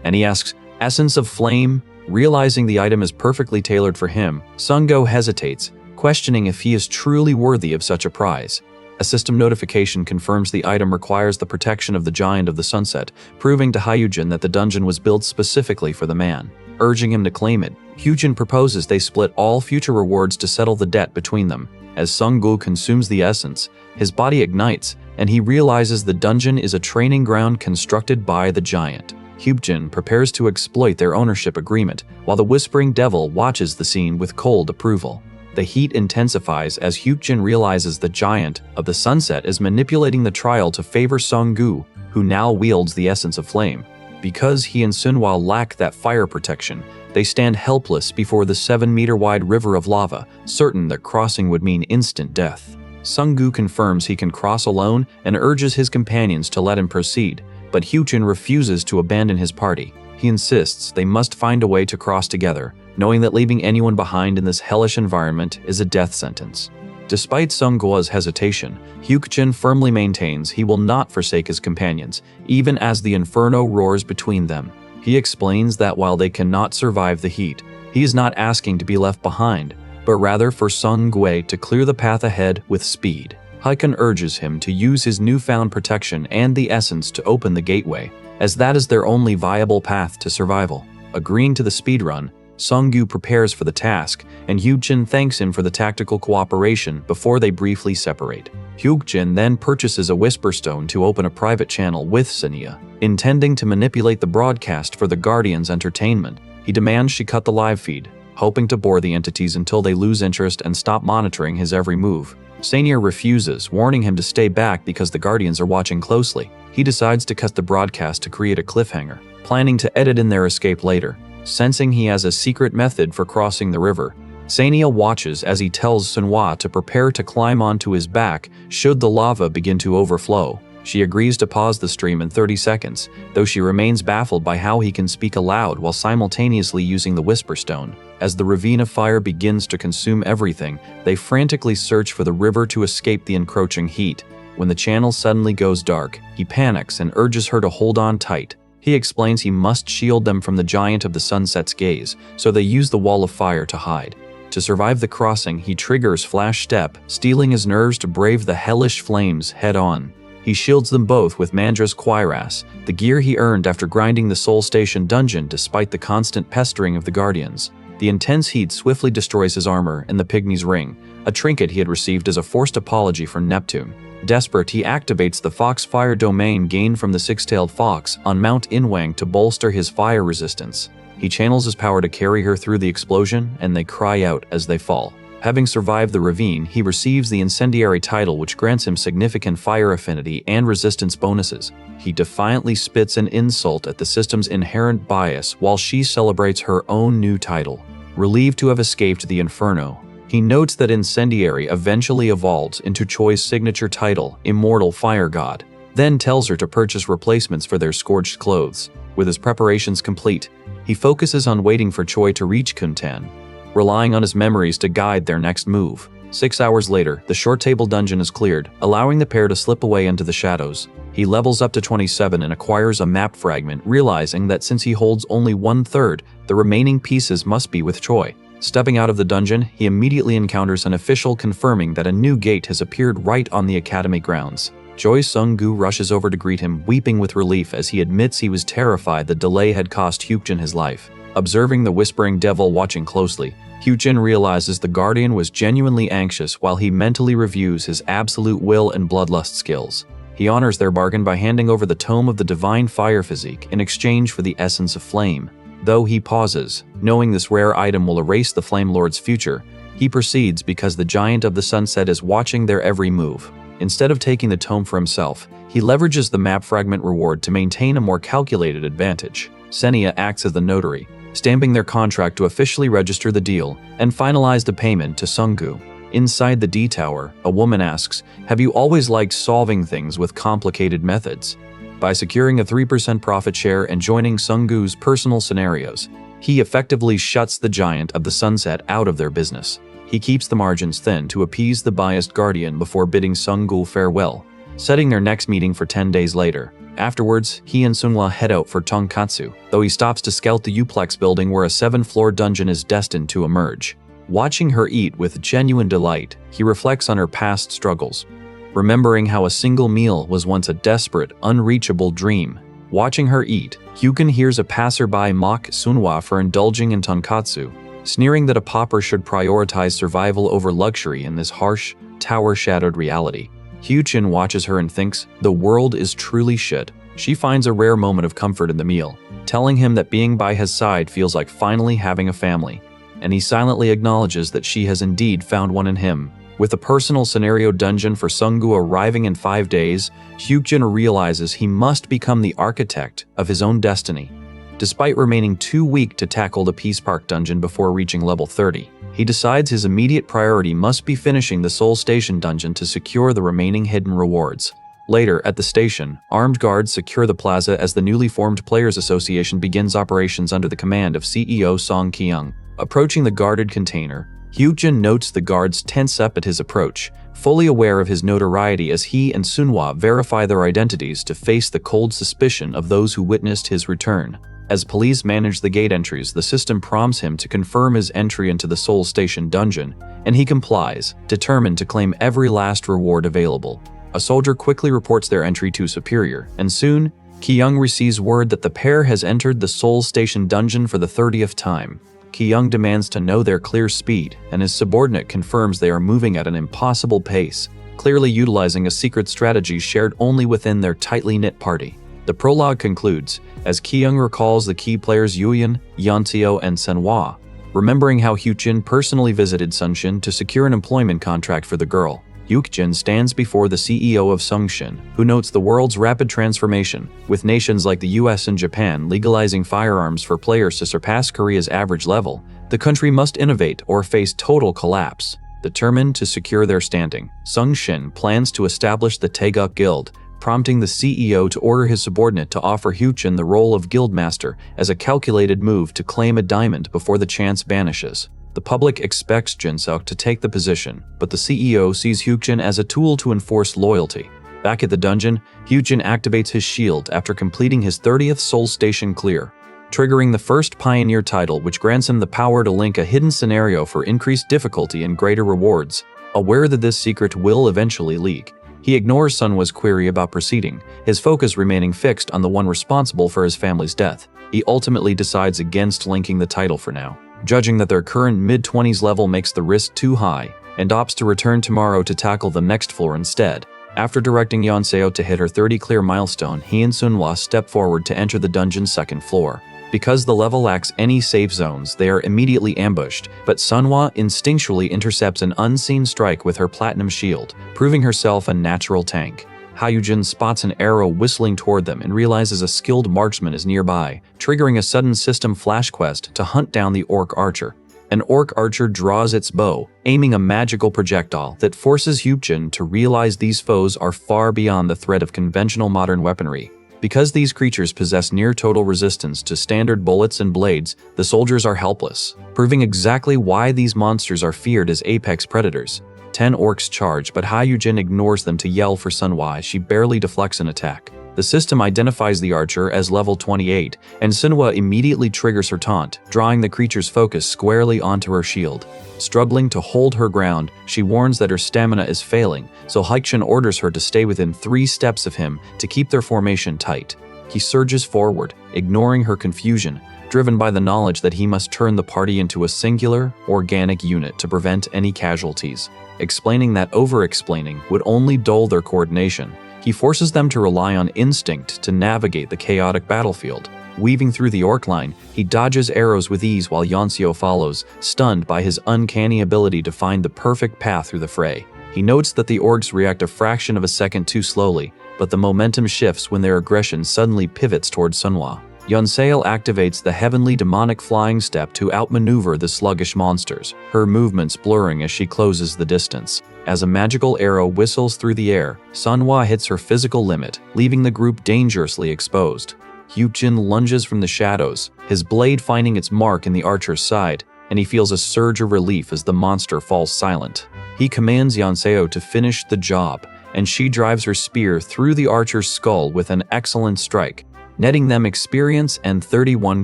And he asks, "Essence of flame?" Realizing the item is perfectly tailored for him, Sung-go hesitates, questioning if he is truly worthy of such a prize. A system notification confirms the item requires the protection of the Giant of the Sunset, proving to Hyuk-jin that the dungeon was built specifically for the man. Urging him to claim it, Hyuk-jin proposes they split all future rewards to settle the debt between them. As Sung-gu consumes the essence, his body ignites, and he realizes the dungeon is a training ground constructed by the Giant. Hyuk-jin prepares to exploit their ownership agreement, while the Whispering Devil watches the scene with cold approval. The heat intensifies as Hyuk-jin realizes the Giant of the Sunset is manipulating the trial to favor Sung-gu, who now wields the essence of flame. Because he and Sunhwa lack that fire protection, they stand helpless before the 7-meter-wide river of lava, certain that crossing would mean instant death. Sung-gu confirms he can cross alone and urges his companions to let him proceed, but Hyuk-jin refuses to abandon his party. He insists they must find a way to cross together, knowing that leaving anyone behind in this hellish environment is a death sentence. Despite Sung-gu's hesitation, Hyuk-jin firmly maintains he will not forsake his companions, even as the inferno roars between them. He explains that while they cannot survive the heat, he is not asking to be left behind, but rather for Sung-gu to clear the path ahead with speed. Hyuk-jin urges him to use his newfound protection and the essence to open the gateway, as that is their only viable path to survival. Agreeing to the speedrun, Sung-gu prepares for the task, and Hyuk-jin thanks him for the tactical cooperation before they briefly separate. Hyuk-jin then purchases a Whisper Stone to open a private channel with Sanya. Intending to manipulate the broadcast for the Guardian's entertainment, he demands she cut the live feed, hoping to bore the entities until they lose interest and stop monitoring his every move. Sanya refuses, warning him to stay back because the Guardians are watching closely. He decides to cut the broadcast to create a cliffhanger, planning to edit in their escape later. Sensing he has a secret method for crossing the river, Sanya watches as he tells Sunhwa to prepare to climb onto his back should the lava begin to overflow. She agrees to pause the stream in 30 seconds, though she remains baffled by how he can speak aloud while simultaneously using the Whisper Stone. As the ravine of fire begins to consume everything, they frantically search for the river to escape the encroaching heat. When the channel suddenly goes dark, he panics and urges her to hold on tight. He explains he must shield them from the Giant of the Sunset's gaze, so they use the wall of fire to hide. To survive the crossing, he triggers Flash Step, steeling his nerves to brave the hellish flames head-on. He shields them both with Mandra's Cuirass, the gear he earned after grinding the Soul Station dungeon despite the constant pestering of the Guardians. The intense heat swiftly destroys his armor and the Pygmy's Ring, a trinket he had received as a forced apology from Neptune. Desperate, he activates the Foxfire domain gained from the Six-Tailed Fox on Mount Inwang to bolster his fire resistance. He channels his power to carry her through the explosion, and they cry out as they fall. Having survived the ravine, he receives the Incendiary title, which grants him significant fire affinity and resistance bonuses. He defiantly spits an insult at the system's inherent bias while she celebrates her own new title. Relieved to have escaped the inferno, he notes that Incendiary eventually evolves into Choi's signature title, Immortal Fire God, then tells her to purchase replacements for their scorched clothes. With his preparations complete, he focuses on waiting for Choi to reach Kuntan, relying on his memories to guide their next move. 6 hours later, the short table dungeon is cleared, allowing the pair to slip away into the shadows. He levels up to 27 and acquires a map fragment, realizing that since he holds only 1/3, the remaining pieces must be with Choi. Stepping out of the dungeon, he immediately encounters an official confirming that a new gate has appeared right on the academy grounds. Choi Sung-gu rushes over to greet him, weeping with relief as he admits he was terrified the delay had cost Hyuk-jin his life. Observing the Whispering Devil watching closely, Hyuk-jin realizes the Guardian was genuinely anxious while he mentally reviews his absolute will and bloodlust skills. He honors their bargain by handing over the Tome of the Divine Fire Physique in exchange for the Essence of Flame. Though he pauses, knowing this rare item will erase the Flame Lord's future, he proceeds because the Giant of the Sunset is watching their every move. Instead of taking the tome for himself, he leverages the map fragment reward to maintain a more calculated advantage. Senia acts as the notary, stamping their contract to officially register the deal and finalize the payment to Sunggu. Inside the D Tower, a woman asks, "Have you always liked solving things with complicated methods?" By securing a 3% profit share and joining Sunggu's personal scenarios, he effectively shuts the Giant of the Sunset out of their business. He keeps the margins thin to appease the biased guardian before bidding Sunggu farewell, setting their next meeting for 10 days later. Afterwards, he and Sunhwa head out for Tonkatsu, though he stops to scout the Uplex building where a 7-floor dungeon is destined to emerge. Watching her eat with genuine delight, he reflects on her past struggles, remembering how a single meal was once a desperate, unreachable dream. Watching her eat, Hyukin hears a passerby mock Sunhwa for indulging in tonkatsu, sneering that a pauper should prioritize survival over luxury in this harsh, tower-shadowed reality. Hyukin watches her and thinks, the world is truly shit. She finds a rare moment of comfort in the meal, telling him that being by his side feels like finally having a family, and he silently acknowledges that she has indeed found one in him. With a personal scenario dungeon for Sunggu arriving in 5 days, Hyukin realizes he must become the architect of his own destiny. Despite remaining too weak to tackle the Peace Park dungeon before reaching level 30, he decides his immediate priority must be finishing the Seoul Station dungeon to secure the remaining hidden rewards. Later, at the station, armed guards secure the plaza as the newly formed Players Association begins operations under the command of CEO Song Kyung. Approaching the guarded container, Hyukin notes the guards tense up at his approach, fully aware of his notoriety as he and Sunhwa verify their identities to face the cold suspicion of those who witnessed his return. As police manage the gate entries, the system prompts him to confirm his entry into the Seoul Station dungeon, and he complies, determined to claim every last reward available. A soldier quickly reports their entry to Superior, and soon, Kyung receives word that the pair has entered the Seoul Station dungeon for the 30th time. Kyung demands to know their clear speed, and his subordinate confirms they are moving at an impossible pace, clearly utilizing a secret strategy shared only within their tightly knit party. The prologue concludes, as Kyung recalls the key players Yuyan, Yeonseo, and Senhwa, remembering how Hyukin personally visited Sunshin to secure an employment contract for the girl. Hyukin stands before the CEO of Sunshin, who notes the world's rapid transformation, with nations like the US and Japan legalizing firearms for players to surpass Korea's average level. The country must innovate or face total collapse. Determined to secure their standing, Sunshin plans to establish the Taeguk Guild, prompting the CEO to order his subordinate to offer Hyukin the role of guildmaster as a calculated move to claim a diamond before the chance vanishes. The public expects Jinseok to take the position, but the CEO sees Hyukin as a tool to enforce loyalty. Back at the dungeon, Hyukin activates his shield after completing his 30th Seoul Station clear, triggering the first Pioneer title, which grants him the power to link a hidden scenario for increased difficulty and greater rewards. Aware that this secret will eventually leak, he ignores Sunhwa's query about proceeding, his focus remaining fixed on the one responsible for his family's death. He ultimately decides against linking the title for now, judging that their current mid-20s level makes the risk too high, and opts to return tomorrow to tackle the next floor instead. After directing Yeonseo to hit her 30 clear milestone, he and Sunhwa step forward to enter the dungeon's second floor. Because the level lacks any safe zones, they are immediately ambushed, but Sunhwa instinctually intercepts an unseen strike with her platinum shield, proving herself a natural tank. Hyukin spots an arrow whistling toward them and realizes a skilled marksman is nearby, triggering a sudden system flash quest to hunt down the orc archer. An orc archer draws its bow, aiming a magical projectile that forces Hyukin to realize these foes are far beyond the threat of conventional modern weaponry. Because these creatures possess near-total resistance to standard bullets and blades, the soldiers are helpless, proving exactly why these monsters are feared as apex predators. 10 orcs charge, but Hyukin ignores them to yell for Sunhwa as she barely deflects an attack. The system identifies the archer as level 28, and Sunhwa immediately triggers her taunt, drawing the creature's focus squarely onto her shield. Struggling to hold her ground, she warns that her stamina is failing, so Hyukin orders her to stay within 3 steps of him to keep their formation tight. He surges forward, ignoring her confusion, driven by the knowledge that he must turn the party into a singular, organic unit to prevent any casualties. Explaining that over-explaining would only dull their coordination, He forces them to rely on instinct to navigate the chaotic battlefield. Weaving through the orc line, he dodges arrows with ease while Yanseo follows, stunned by his uncanny ability to find the perfect path through the fray. He notes that the orcs react a fraction of a second too slowly, but the momentum shifts when their aggression suddenly pivots towards Sunhwa. Yanseo activates the heavenly demonic flying step to outmaneuver the sluggish monsters, her movements blurring as she closes the distance. As a magical arrow whistles through the air, Sunhwa hits her physical limit, leaving the group dangerously exposed. Hyukjin lunges from the shadows, his blade finding its mark in the archer's side, and he feels a surge of relief as the monster falls silent. He commands Yanseo to finish the job, and she drives her spear through the archer's skull with an excellent strike, netting them experience and 31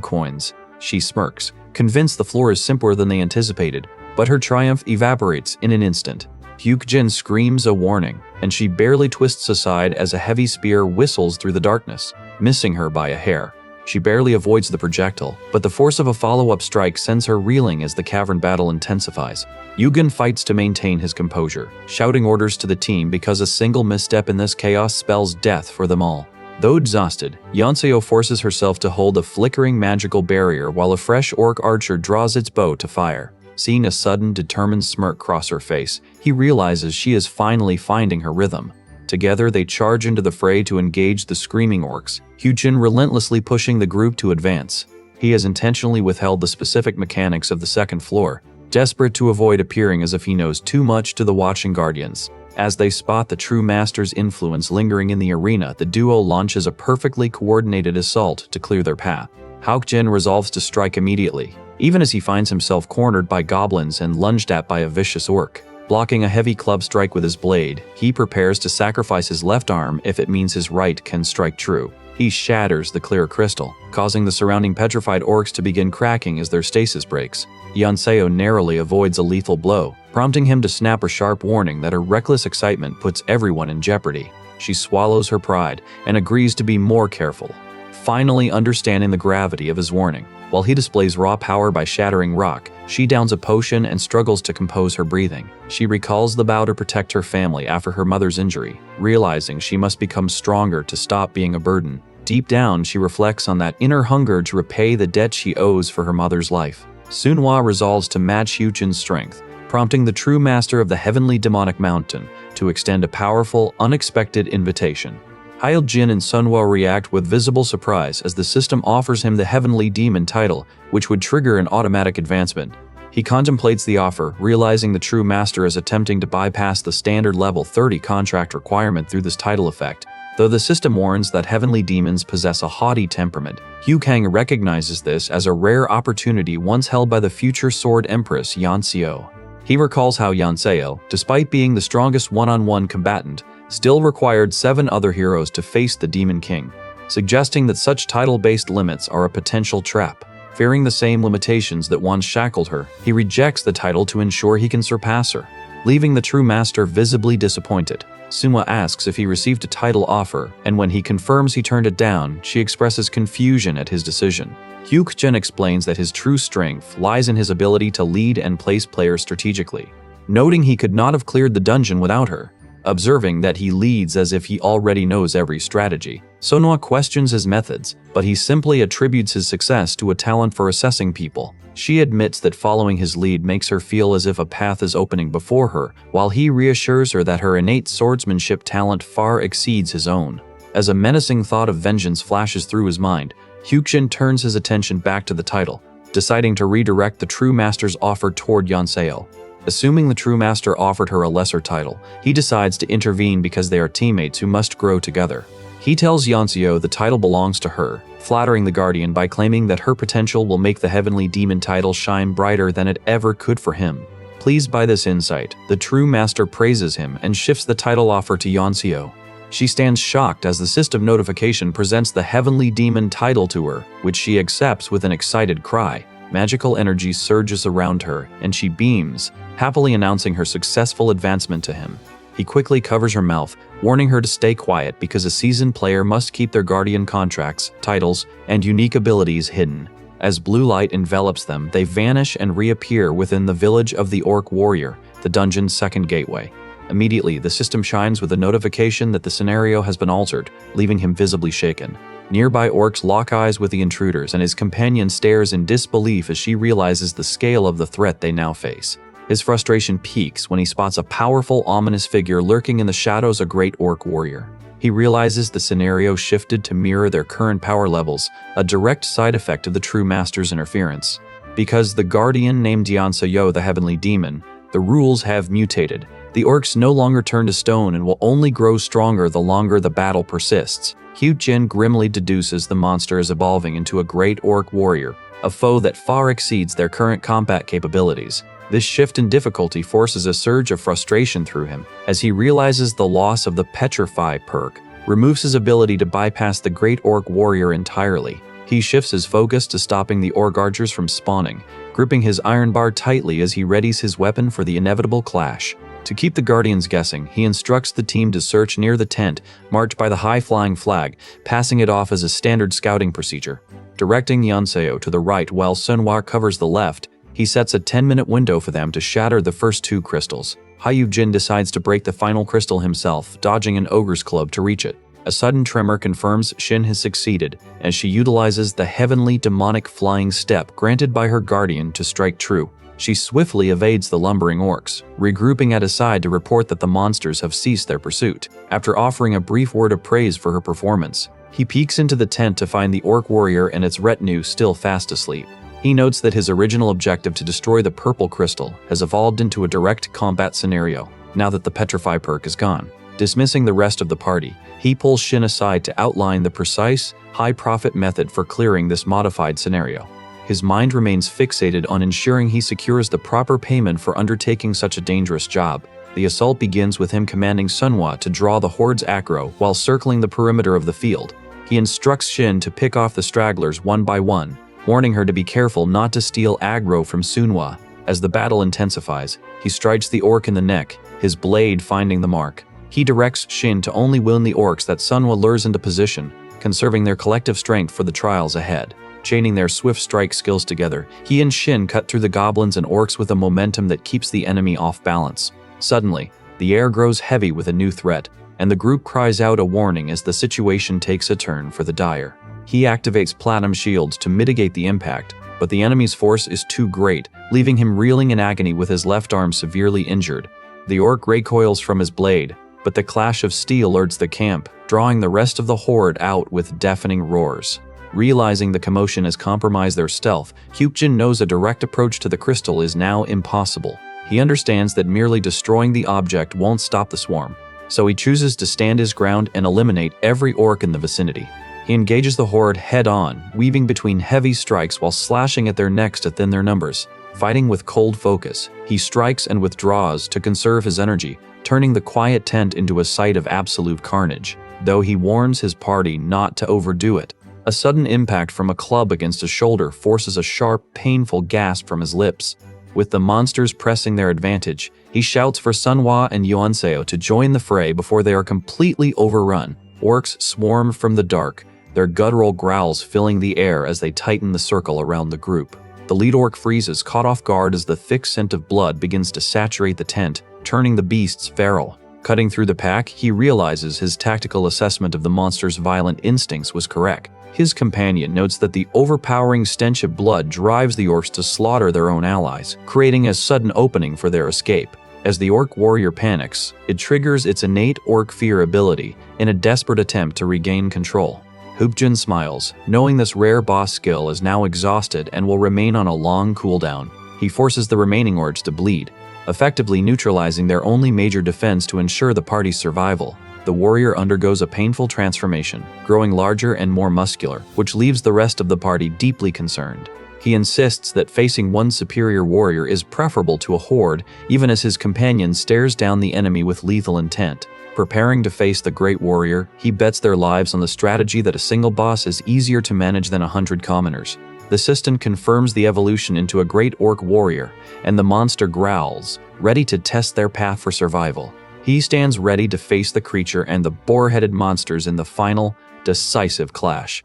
coins. She smirks, convinced the floor is simpler than they anticipated, but her triumph evaporates in an instant. Hyukjin screams a warning, and she barely twists aside as a heavy spear whistles through the darkness, missing her by a hair. She barely avoids the projectile, but the force of a follow-up strike sends her reeling as the cavern battle intensifies. Yugen fights to maintain his composure, shouting orders to the team because a single misstep in this chaos spells death for them all. Though exhausted, Yanseo forces herself to hold a flickering magical barrier while a fresh orc archer draws its bow to fire. Seeing a sudden, determined smirk cross her face, he realizes she is finally finding her rhythm. Together, they charge into the fray to engage the screaming orcs, Hyukjin relentlessly pushing the group to advance. He has intentionally withheld the specific mechanics of the second floor, desperate to avoid appearing as if he knows too much to the watching guardians. As they spot the true master's influence lingering in the arena, the duo launches a perfectly coordinated assault to clear their path. Hyukjin resolves to strike immediately, even as he finds himself cornered by goblins and lunged at by a vicious orc. Blocking a heavy club strike with his blade, he prepares to sacrifice his left arm if it means his right can strike true. He shatters the clear crystal, causing the surrounding petrified orcs to begin cracking as their stasis breaks. Yanseo narrowly avoids a lethal blow, prompting him to snap a sharp warning that her reckless excitement puts everyone in jeopardy. She swallows her pride and agrees to be more careful, finally understanding the gravity of his warning. While he displays raw power by shattering rock, she downs a potion and struggles to compose her breathing. She recalls the vow to protect her family after her mother's injury, realizing she must become stronger to stop being a burden. Deep down, she reflects on that inner hunger to repay the debt she owes for her mother's life. Sunhwa resolves to match Hyukjin's strength, prompting the true master of the heavenly demonic mountain to extend a powerful, unexpected invitation. Hyukjin and Sunhwa react with visible surprise as the system offers him the heavenly demon title, which would trigger an automatic advancement. He contemplates the offer, realizing the true master is attempting to bypass the standard level 30 contract requirement through this title effect. Though the system warns that heavenly demons possess a haughty temperament, Hyukang recognizes this as a rare opportunity once held by the future Sword Empress Yanseo. He recalls how Yanseo, despite being the strongest one-on-one combatant, still required 7 other heroes to face the Demon King, suggesting that such title-based limits are a potential trap. Fearing the same limitations that once shackled her, he rejects the title to ensure he can surpass her, leaving the true master visibly disappointed. Sunhwa asks if he received a title offer, and when he confirms he turned it down, she expresses confusion at his decision. Hyukjin explains that his true strength lies in his ability to lead and place players strategically, noting he could not have cleared the dungeon without her. Observing that he leads as if he already knows every strategy, Sunhwa questions his methods, but he simply attributes his success to a talent for assessing people. She admits that following his lead makes her feel as if a path is opening before her, while he reassures her that her innate swordsmanship talent far exceeds his own. As a menacing thought of vengeance flashes through his mind, Hyukjin turns his attention back to the title, deciding to redirect the true master's offer toward Yanseo. Assuming the true master offered her a lesser title, he decides to intervene because they are teammates who must grow together. He tells Yanseo the title belongs to her, flattering the guardian by claiming that her potential will make the heavenly demon title shine brighter than it ever could for him. Pleased by this insight, the true master praises him and shifts the title offer to Yanseo. She stands shocked as the system notification presents the heavenly demon title to her, which she accepts with an excited cry. Magical energy surges around her, and she beams, happily announcing her successful advancement to him. He quickly covers her mouth, warning her to stay quiet because a seasoned player must keep their guardian contracts, titles, and unique abilities hidden. As blue light envelops them, they vanish and reappear within the village of the Orc Warrior, the dungeon's second gateway. Immediately, the system shines with a notification that the scenario has been altered, leaving him visibly shaken. Nearby orcs lock eyes with the intruders, and his companion stares in disbelief as she realizes the scale of the threat they now face. His frustration peaks when he spots a powerful, ominous figure lurking in the shadows, a great orc warrior. He realizes the scenario shifted to mirror their current power levels, a direct side effect of the true master's interference. Because the guardian named Yeonseyo, the heavenly demon, the rules have mutated. The orcs no longer turn to stone and will only grow stronger the longer the battle persists. Hyuk-jin grimly deduces the monster is evolving into a great orc warrior, a foe that far exceeds their current combat capabilities. This shift in difficulty forces a surge of frustration through him, as he realizes the loss of the Petrify perk removes his ability to bypass the great orc warrior entirely. He shifts his focus to stopping the orc archers from spawning, gripping his iron bar tightly as he readies his weapon for the inevitable clash. To keep the guardians guessing, he instructs the team to search near the tent, marked by the high-flying flag, passing it off as a standard scouting procedure. Directing Yeonseo to the right while Sunhwa covers the left, he sets a 10-minute window for them to shatter the first 2 crystals. Hyuk-jin decides to break the final crystal himself, dodging an ogre's club to reach it. A sudden tremor confirms Shin has succeeded, as she utilizes the heavenly demonic flying step granted by her guardian to strike true. She swiftly evades the lumbering orcs, regrouping at his side to report that the monsters have ceased their pursuit. After offering a brief word of praise for her performance, he peeks into the tent to find the orc warrior and its retinue still fast asleep. He notes that his original objective to destroy the purple crystal has evolved into a direct combat scenario, now that the Petrify perk is gone. Dismissing the rest of the party, he pulls Shin aside to outline the precise, high-profit method for clearing this modified scenario. His mind remains fixated on ensuring he secures the proper payment for undertaking such a dangerous job. The assault begins with him commanding Sunhwa to draw the horde's aggro while circling the perimeter of the field. He instructs Shin to pick off the stragglers one by one, warning her to be careful not to steal aggro from Sunhwa. As the battle intensifies, he strikes the orc in the neck, his blade finding the mark. He directs Shin to only wound the orcs that Sunhwa lures into position, conserving their collective strength for the trials ahead. Chaining their swift strike skills together, he and Shin cut through the goblins and orcs with a momentum that keeps the enemy off balance. Suddenly, the air grows heavy with a new threat, and the group cries out a warning as the situation takes a turn for the dire. He activates platinum shields to mitigate the impact, but the enemy's force is too great, leaving him reeling in agony with his left arm severely injured. The orc recoils from his blade, but the clash of steel alerts the camp, drawing the rest of the horde out with deafening roars. Realizing the commotion has compromised their stealth, Hyuk-jin knows a direct approach to the crystal is now impossible. He understands that merely destroying the object won't stop the swarm, so he chooses to stand his ground and eliminate every orc in the vicinity. He engages the horde head-on, weaving between heavy strikes while slashing at their necks to thin their numbers. Fighting with cold focus, he strikes and withdraws to conserve his energy, turning the quiet tent into a site of absolute carnage, though he warns his party not to overdo it. A sudden impact from a club against his shoulder forces a sharp, painful gasp from his lips. With the monsters pressing their advantage, he shouts for Sunhwa and Yeonseo to join the fray before they are completely overrun. Orcs swarm from the dark, their guttural growls filling the air as they tighten the circle around the group. The lead orc freezes, caught off guard as the thick scent of blood begins to saturate the tent, turning the beasts feral. Cutting through the pack, he realizes his tactical assessment of the monster's violent instincts was correct. His companion notes that the overpowering stench of blood drives the orcs to slaughter their own allies, creating a sudden opening for their escape. As the orc warrior panics, it triggers its innate orc fear ability in a desperate attempt to regain control. Hyuk-jin smiles, knowing this rare boss skill is now exhausted and will remain on a long cooldown. He forces the remaining orcs to bleed, effectively neutralizing their only major defense to ensure the party's survival. The warrior undergoes a painful transformation, growing larger and more muscular, which leaves the rest of the party deeply concerned. He insists that facing one superior warrior is preferable to a horde, even as his companion stares down the enemy with lethal intent. Preparing to face the great warrior, he bets their lives on the strategy that a single boss is easier to manage than 100 commoners. The system confirms the evolution into a great orc warrior, and the monster growls, ready to test their path for survival. He stands ready to face the creature and the boar-headed monsters in the final, decisive clash.